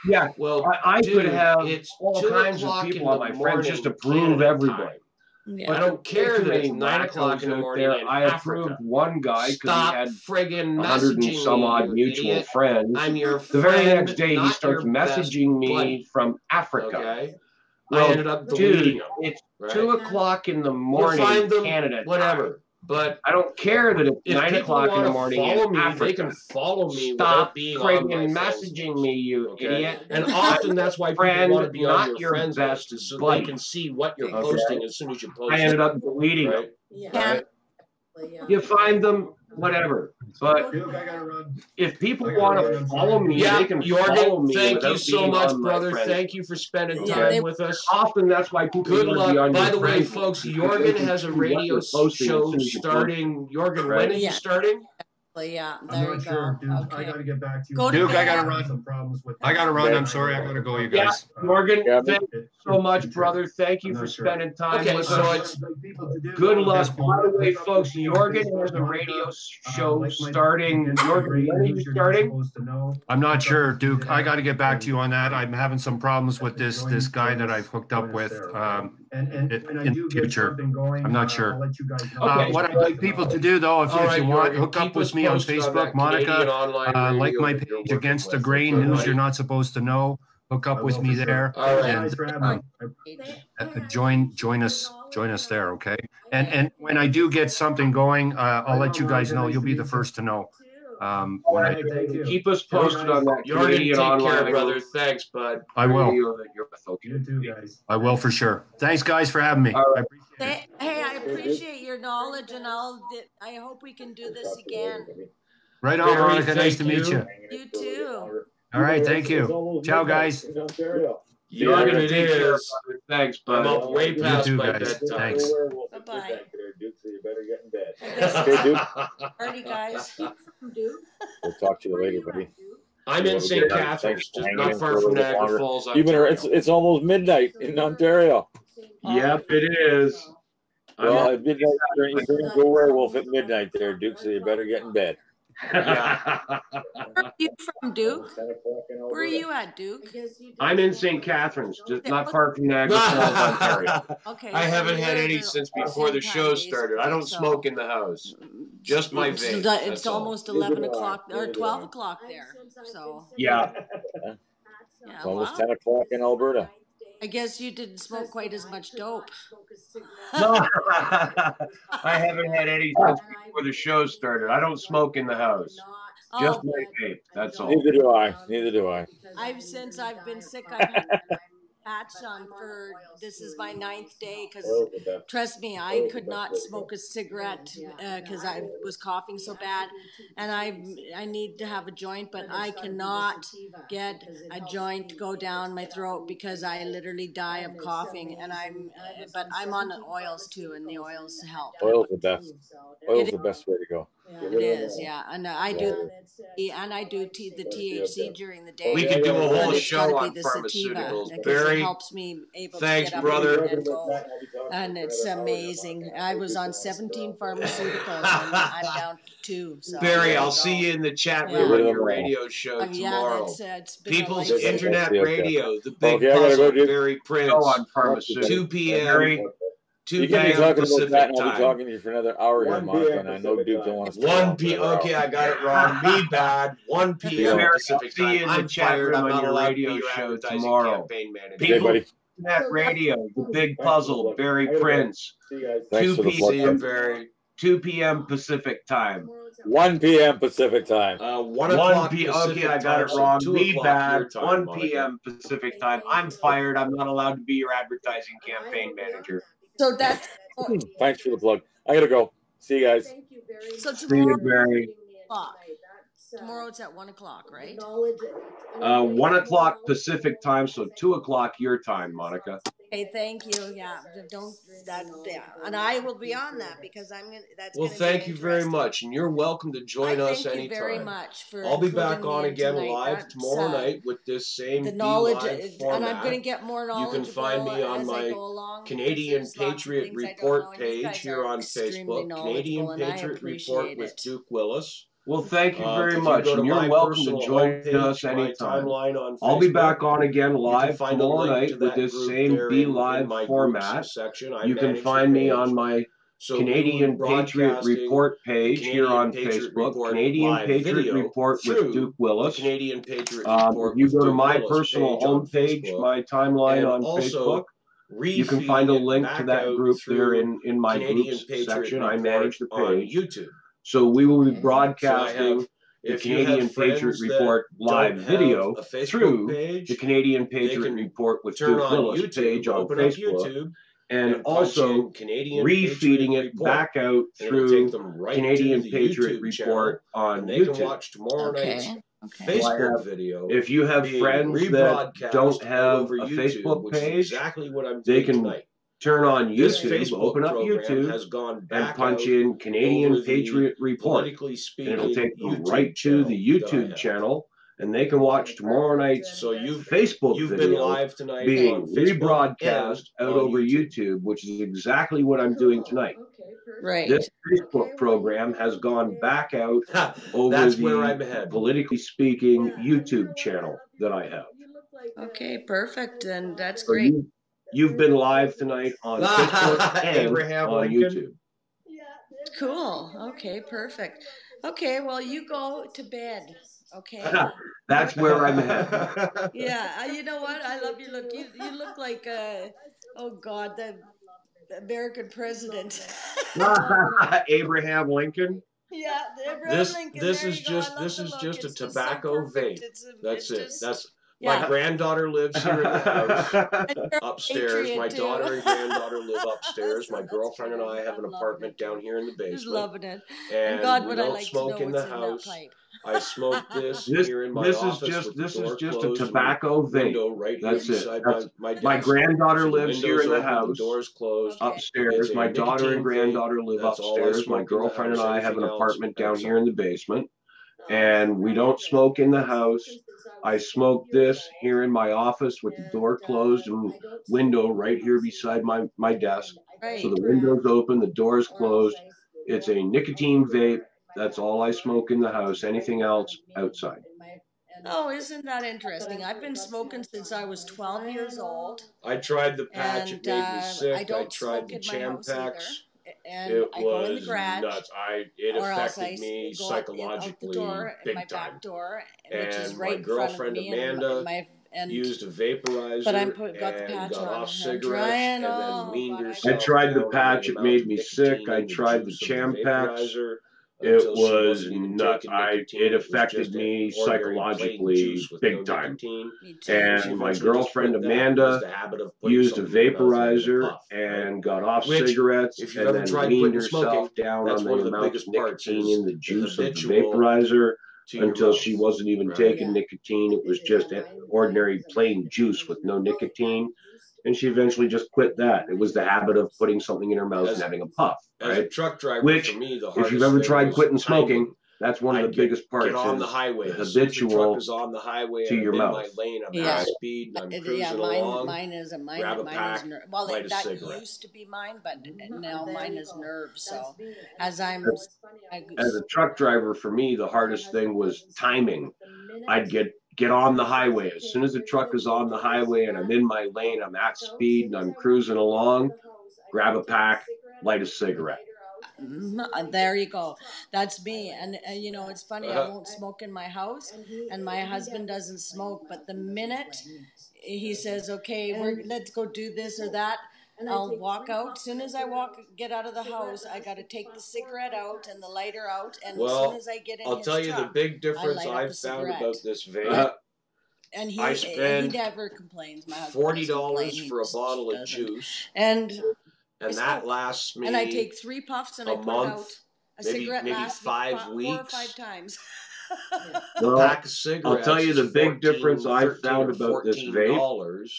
Yeah, Well, I dude, could have it's all 2 kinds of o'clock people in on the my friends just to morning, prove Canada everybody. time. Yeah. I don't care that it's 9 o'clock in the morning in I approved Africa. one guy because he Stop had friggin' 100 and messaging some me, odd you mutual idiot. friends. I'm your The very friend, next day, he not starts your best messaging me buddy. from Africa. Okay? Well, I ended up deleting dude, him. it's Right? 2 o'clock in the You morning, find them, Canada whatever. time. But I don't care that it's if 9 people o'clock in the want to morning follow in me, Africa. they can follow me without Stop being on my friggin' friends messaging list. me, you Okay? idiot. And often that's why people Friend, want to be on not your your friends best list, is so buddy. they can see what you're Okay? posting as soon as you post I ended it. up deleting them. Right? Yeah. Right? You find them, whatever. But if people want to follow me, Yeah, they can follow Jorgen, me thank without you so being much, on my brother. friends. Thank you for spending Okay? time with us. Often that's why people Good want to be luck. on By your the way, friends folks, list, because they Jorgen can has a see what radio you're posting as show soon as you post starting. Jorgen, right? when is Yeah. it starting? Yeah, I'm there not you sure, go. Duke. I Okay. got to get back to you. Go to Duke, I bed. gotta run. Some problems with I gotta run. I'm sorry. I gotta go, you Yeah, guys. Morgan, Yeah, thank you so much, brother. Thank you for spending time Okay, with so us. it's Good luck. By the way, folks, Jorgen has a radio show starting. Jorgen, when are you starting? I'm not sure, Duke. I got to get back to you on that. I'm having some problems with this guy that I've hooked up with in the future. I'm not sure. Okay. What I'd like people to do, though, if right, you want, Jorgen, hook up keep us with me on posted on Facebook, that Canadian Monica. online Like radio my that you're page working Against the with. Grain, Okay, news buddy? you're not supposed to know. Hook up with me there. All right. And join us there, okay? And when I do get something going, I'll let you guys know. You'll be the first to know. Keep us posted on that Canadian online brother. Thanks, bud. I will. You too, guys. I will for sure. Thanks, guys, for having me. Right. Hey, I appreciate your knowledge, and I hope we can do this again. Right on, Veronica. Nice to meet you. You too. All right, thank you. Ciao, guys. Jurgen, it is. Thanks, bud. I'm up way past too, my guys. bedtime. Thanks. Bye-bye. So you better get in bed. Okay, Duke. Party, guys. We'll talk to you later, buddy. I'm in St. Catharines, just not far from Niagara Falls, Ontario. It's almost midnight in Ontario. Yep, it is. Well, at midnight, you turn into a werewolf at midnight there, Duke, so you better get in bed. Yeah. Where are you from, Duke? Where are you at, Duke? I'm in St. Catharines, just not far from Niagara Falls, Ontario. Okay. I haven't had any since before the show started. I don't smoke in the house. Just my vape. It's almost 11 o'clock or 12 o'clock there. So yeah. It's almost 10 o'clock in Alberta. I guess you didn't smoke quite as much dope. No, I haven't had any since before the show started. I don't smoke in the house. Just my vape. That's all. Neither do I. Neither do I. Since I've been sick, I've had patch on for this is my 9th day because trust me, I could not smoke a cigarette because I was coughing so bad, and I need to have a joint, but I cannot get a joint to go down my throat because I literally die of coughing, and I'm on the oils too, and the oils help. Oil's the best. Oil's the best way to go. It is, yeah, and I do the THC during the day. We could do a whole show on pharmaceuticals. It helps me able thanks, to get up brother. and go, and it's amazing. I was on 17 pharmaceuticals, and I'm down to 2. So Barry, I'll see you in the chat room on your radio show tomorrow. It's People's Internet Radio, the big puzzle, Barry Prince, on pharmaceuticals. 2 p.m. 2 p.m. Pacific time. time. I'll be talking to you for another hour here, Mark, and I know Duke don't want to. 1 p.m. Okay, I got it wrong. Me bad. 1 p.m. Pacific time. I'm fired. I'm not allowed to be your advertising campaign manager. People, Internet Radio, the big puzzle, Barry Prince. 2 p.m. Barry. 2 p.m. Pacific time. 1 p.m. Pacific time. 1 o'clock Pacific okay, I got it wrong. Me bad. 1 p.m. Pacific time. I'm fired. I'm not allowed to be your advertising campaign manager. So that's. Thanks for the plug. I gotta go. See you guys. So tomorrow. Tomorrow it's at 1 o'clock, right? 1 o'clock Pacific time, so 2 o'clock your time, Monica. Okay, thank you. Yeah, and I will be on that because I'm gonna. That's well, thank you very much, and you're welcome to join us anytime. Thank you very much for. I'll be back on again live tomorrow night with this same the knowledge, format. And I'm going to get more knowledge. You can find me on my Canadian Patriot Report page here on Facebook. Canadian Patriot Report with Duke Willis. Well, thank you very much, and you're welcome to join us anytime. I'll be back on again live tomorrow night with this same Be Live format. You can find me on my Canadian Patriot Report page here on Facebook, Canadian Patriot Report with Duke Willis. Canadian Patriot Report. You go to my personal homepage, my timeline on Facebook. You can find a link to that group there in my groups section. I manage the page. YouTube. So we will be broadcasting the Canadian Patriot Report live video through the Canadian Patriot Report with Duke Willis page on Facebook, and also refeeding it back out through Canadian Patriot Report on YouTube. Watch tomorrow night's Facebook video. If you have friends that don't have a Facebook page, they can turn on YouTube, open up YouTube, and punch in Canadian Patriot Report. And it'll take them right to the YouTube channel, and they can watch tomorrow night's Facebook video being rebroadcast out over YouTube, which is exactly what I'm doing tonight. Right. This Facebook program has gone back out over the Politically Speaking YouTube channel that I have. Okay, perfect, and that's great. You've been live tonight on Facebook and on YouTube. Cool. Okay, perfect. Okay, well, you go to bed. Okay. That's where I'm at. Yeah, you know what? I love your look. You look like, oh God, the American president. Abraham Lincoln. Yeah, this is just a tobacco vape. That's it. My granddaughter lives here in the house upstairs. My daughter and granddaughter live upstairs. My girlfriend and I have an apartment down here in the basement. Just loving it. And God, we would I don't like smoke to know in the what's in that house. pipe. I smoke this here in my office with the door closed. A tobacco vape. Right That's here it. beside my desk. My granddaughter So lives here in the house. The door's closed. Upstairs. My daughter and granddaughter live upstairs. My girlfriend and I have an apartment down here in the basement. And we don't smoke in the house. I smoke this here in my office with the door closed and window right here beside my desk. So the window's open, the door's closed. It's a nicotine vape. That's all I smoke in the house. Anything else outside. Oh, isn't that interesting? I've been smoking since I was 12 years old. I tried the patch. It made me sick. I don't tried smoke the in my house either. And I go in the garage, nuts. It affected me psychologically big my time. back door, and which is right my girlfriend in front of me, Amanda used a vaporizer, but got the patch got on. off cigarettes and then weaned herself. I tried the patch. It made me sick. I tried the Champax. It was nuts. It affected me psychologically big time. And my girlfriend Amanda used a vaporizer and got off cigarettes and then weaned herself down on the amount of nicotine in the juice of the vaporizer until she wasn't even taking nicotine. It was just ordinary plain juice with no nicotine. And she eventually just quit that. It was the habit of putting something in her mouth and having a puff. As a truck driver, which, for me, the if you've ever tried quitting smoking, that's one of the biggest parts. Get on the highway. The habitual is on the highway to your mouth. My lane, I'm at speed, and I'm cruising along. Mine is well, that used to be mine, but now mine is nerves. So as a truck driver, for me, the hardest thing was timing. I'd get on the highway. As soon as the truck is on the highway and I'm in my lane, I'm at speed and I'm cruising along, grab a pack, light a cigarette. There you go. That's me. And you know, it's funny. I won't smoke in my house, and my husband doesn't smoke. But the minute he says, "Okay, let's go do this or that," I'll walk out. As soon as I get out of the house, I got to take the cigarette out and the lighter out. And as soon as I get in I'll tell you the big difference I've found about this vape. And he never complains. My husband $40 for a bottle of juice, and that lasts me. And I take 3 puffs and I put out a cigarette maybe lasts 5 weeks. 4 or 5 times. Well, pack of cigarettes. I'll tell you the big difference I found about this vape.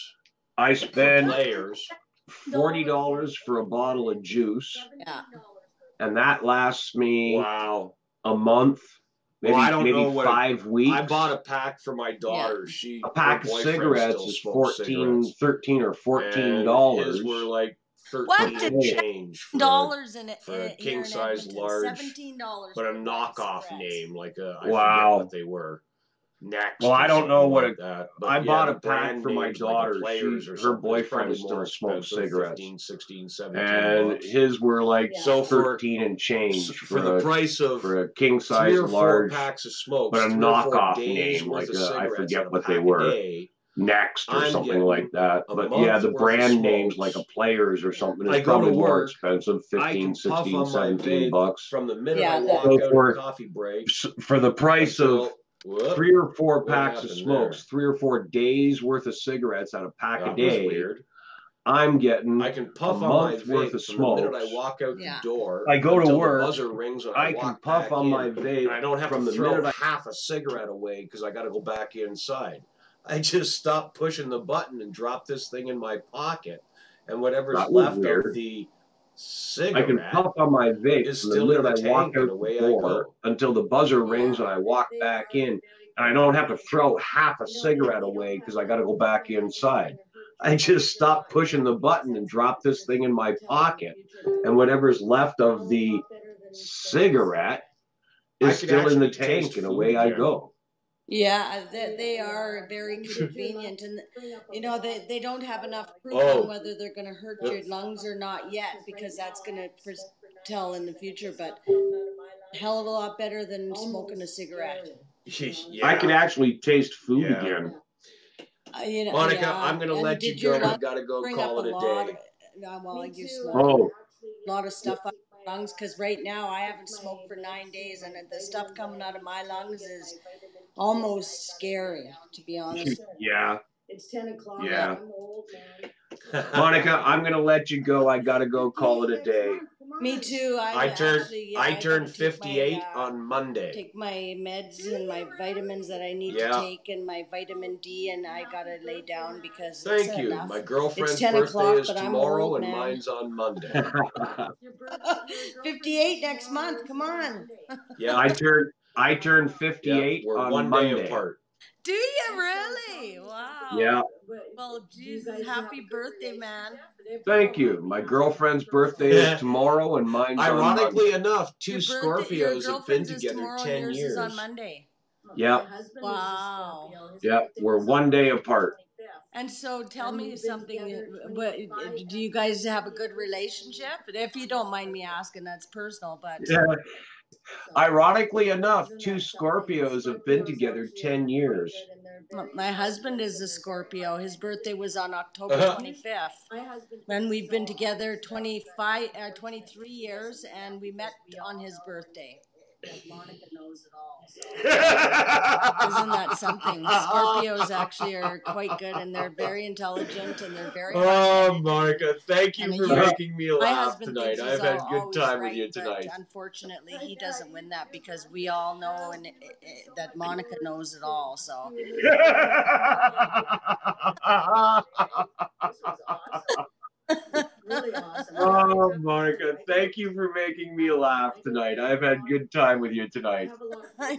I spend $40 for a bottle of juice. Yeah. And that lasts me a month. Maybe, I don't know 5 weeks. I bought a pack for my daughter. A pack of cigarettes is $13 or $14. His were like $13 and change for a king size large, $17, but a knockoff name like I forget what they were. Next, well, I don't know what I bought a brand pack for my daughter. Her boyfriend still smokes cigarettes. 15, 16, 17 and bucks. His were like 13 and change for the price of for a king size 3 or 4 large packs of smokes, but a knockoff name like I forget what they were. Next or something like that. But yeah, the brand names like a Players or something is probably more expensive, 15, 16, 17 bucks. From the minute I walk out of coffee break. For the price of 3 or 4 packs of smokes, 3 or 4 days worth of cigarettes out of a pack a day. I'm getting I can puff a month worth of smokes. The minute I walk out the door, I go to work. The buzzer rings when I can puff on my vape. And I don't have to throw half a cigarette away because I got to go back inside. I just stop pushing the button and drop this thing in my pocket, and whatever's left of the cigarette, I can puff on my vape is from the still in minute the I walk tank, out and away the I door go. until the buzzer rings and I walk back in, and I don't have to throw half a cigarette away because I got to go back inside. I just stop pushing the button and drop this thing in my pocket, and whatever's left of the cigarette is still in the tank, and away I go. Yeah, they are very convenient, and you know they don't have enough proof on whether they're going to hurt your lungs or not yet, because that's going to tell in the future. But hell of a lot better than smoking a cigarette. I can actually taste food again. You know, Monica, I'm going to let you go. I've got to go call it a day. Well, you smoke a lot of stuff. lungs, because right now I haven't smoked for 9 days, and the stuff coming out of my lungs is almost scary, to be honest. Yeah. It's 10 o'clock. Yeah. I'm old, man. Monica, I'm gonna let you go. I gotta go call it a day. Me too. I turned 58 on Monday. Take my meds and my vitamins that I need to take, and my vitamin D, and I gotta lay down because Thank you. enough. My girlfriend's It's 10 birthday o'clock, is but I'm tomorrow, old, and man. mine's on Monday. 58 next month. Come on. Yeah, I turned 58 we're on one Monday. day apart. Do you really? Wow. Yeah. Well, Jesus, happy birthday, man. Thank you. My girlfriend's birthday is tomorrow, and mine's Ironically on Monday. enough, two Scorpios have been together 10 yours years. is on Monday. Yeah. Wow. Yeah, we're 1 day apart. And so tell me something, do you guys have a good relationship? If you don't mind me asking, that's personal, but... Yeah. Ironically enough, two Scorpios have been together 10 years. My husband is a Scorpio. His birthday was on October 25th. And we've been together 23 years, and we met on his birthday. Monica knows it all. So. Isn't that something? Scorpios actually are quite good, and they're very intelligent, and they're very... Oh, Monica, thank you for making me laugh tonight. I've had a good time with you tonight. But unfortunately, he doesn't win that because we all know that Monica knows it all. So. This was awesome. Really awesome. Oh, Monica, thank you for making me laugh tonight. I've had a good time with you tonight.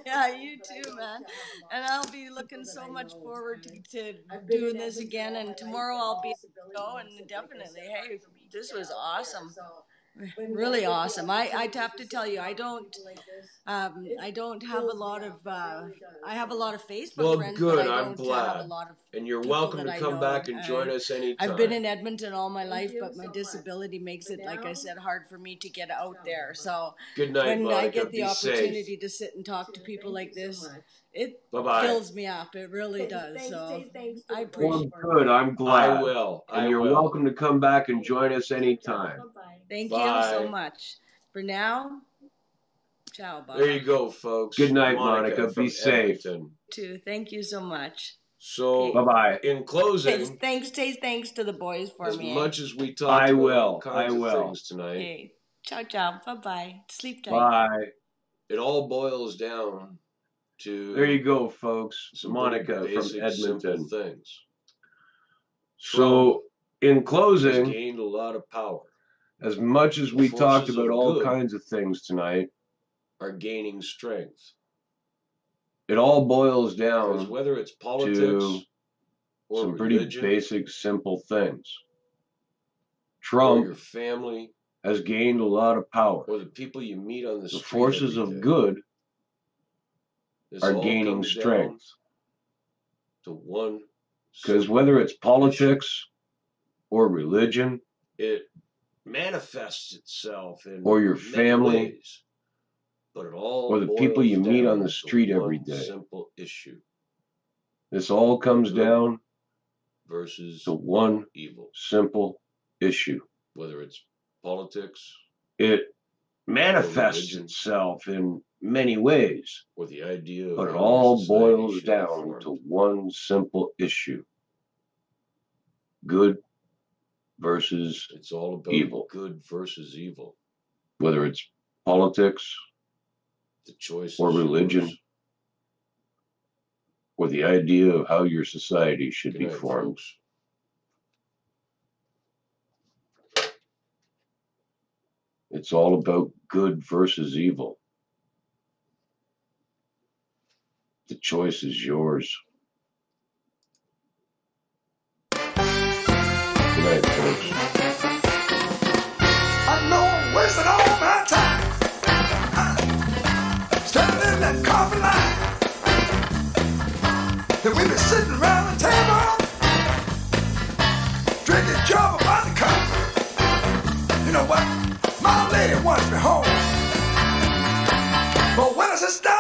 Yeah, you too, man. And I'll be looking so much forward to doing this again. And tomorrow I'll be and definitely, hey, this was awesome. Really awesome. I have to tell you, I don't have a lot of I have a lot of Facebook friends, good. but I I'm don't glad. have a lot of and you're welcome to come back and join us anytime. I've been in Edmonton all my life, but my disability makes it, like I said, hard for me to get out there. So good night, when Monica. I get the Be opportunity safe. to sit and talk to people like this, it Bye-bye. fills me up. It really does. So I appreciate Well, it. good. I'm glad. I will. And you're welcome to come back and join us anytime. Thank you so much. For now, ciao, bye. There you go, folks. Good night, Monica. Be safe. Too. Thank you so much. So, bye-bye. In closing, thanks to the boys for me. As much as we talked about all kinds of things tonight. Okay. Ciao, bye-bye. Sleep tight. Bye. It all boils down to... There you go, folks. Monica basic, from Edmonton. simple things. So, in closing... He's gained a lot of power. As much as we talked about all kinds of things tonight, are gaining strength. It all boils down whether it's politics to or some religion, pretty basic, simple things. or Trump your family, has gained a lot of power. or the people you meet on the street. The forces every of day. good This are all gaining comes down strength. to one. Because whether it's politics or religion, it manifests itself in or your many family, ways, but it all or the people you boils meet on down the to street every one day. Simple issue This all comes down versus to one evil. simple issue. Whether it's politics, It manifests itself in many ways, or the idea, but of it how all society boils should be down formed. to one simple issue: good versus It's all about evil. good versus evil. Whether it's politics The choice or is religion, yours. or the idea of how your society should Good be night, formed. folks. It's all about good versus evil. The choice is yours. Good night, folks. I know I'm wasting all my time standing in that coffee line. And we been sitting around the table drinking Java by the cup. You know what? My lady wants me home. But when I sit down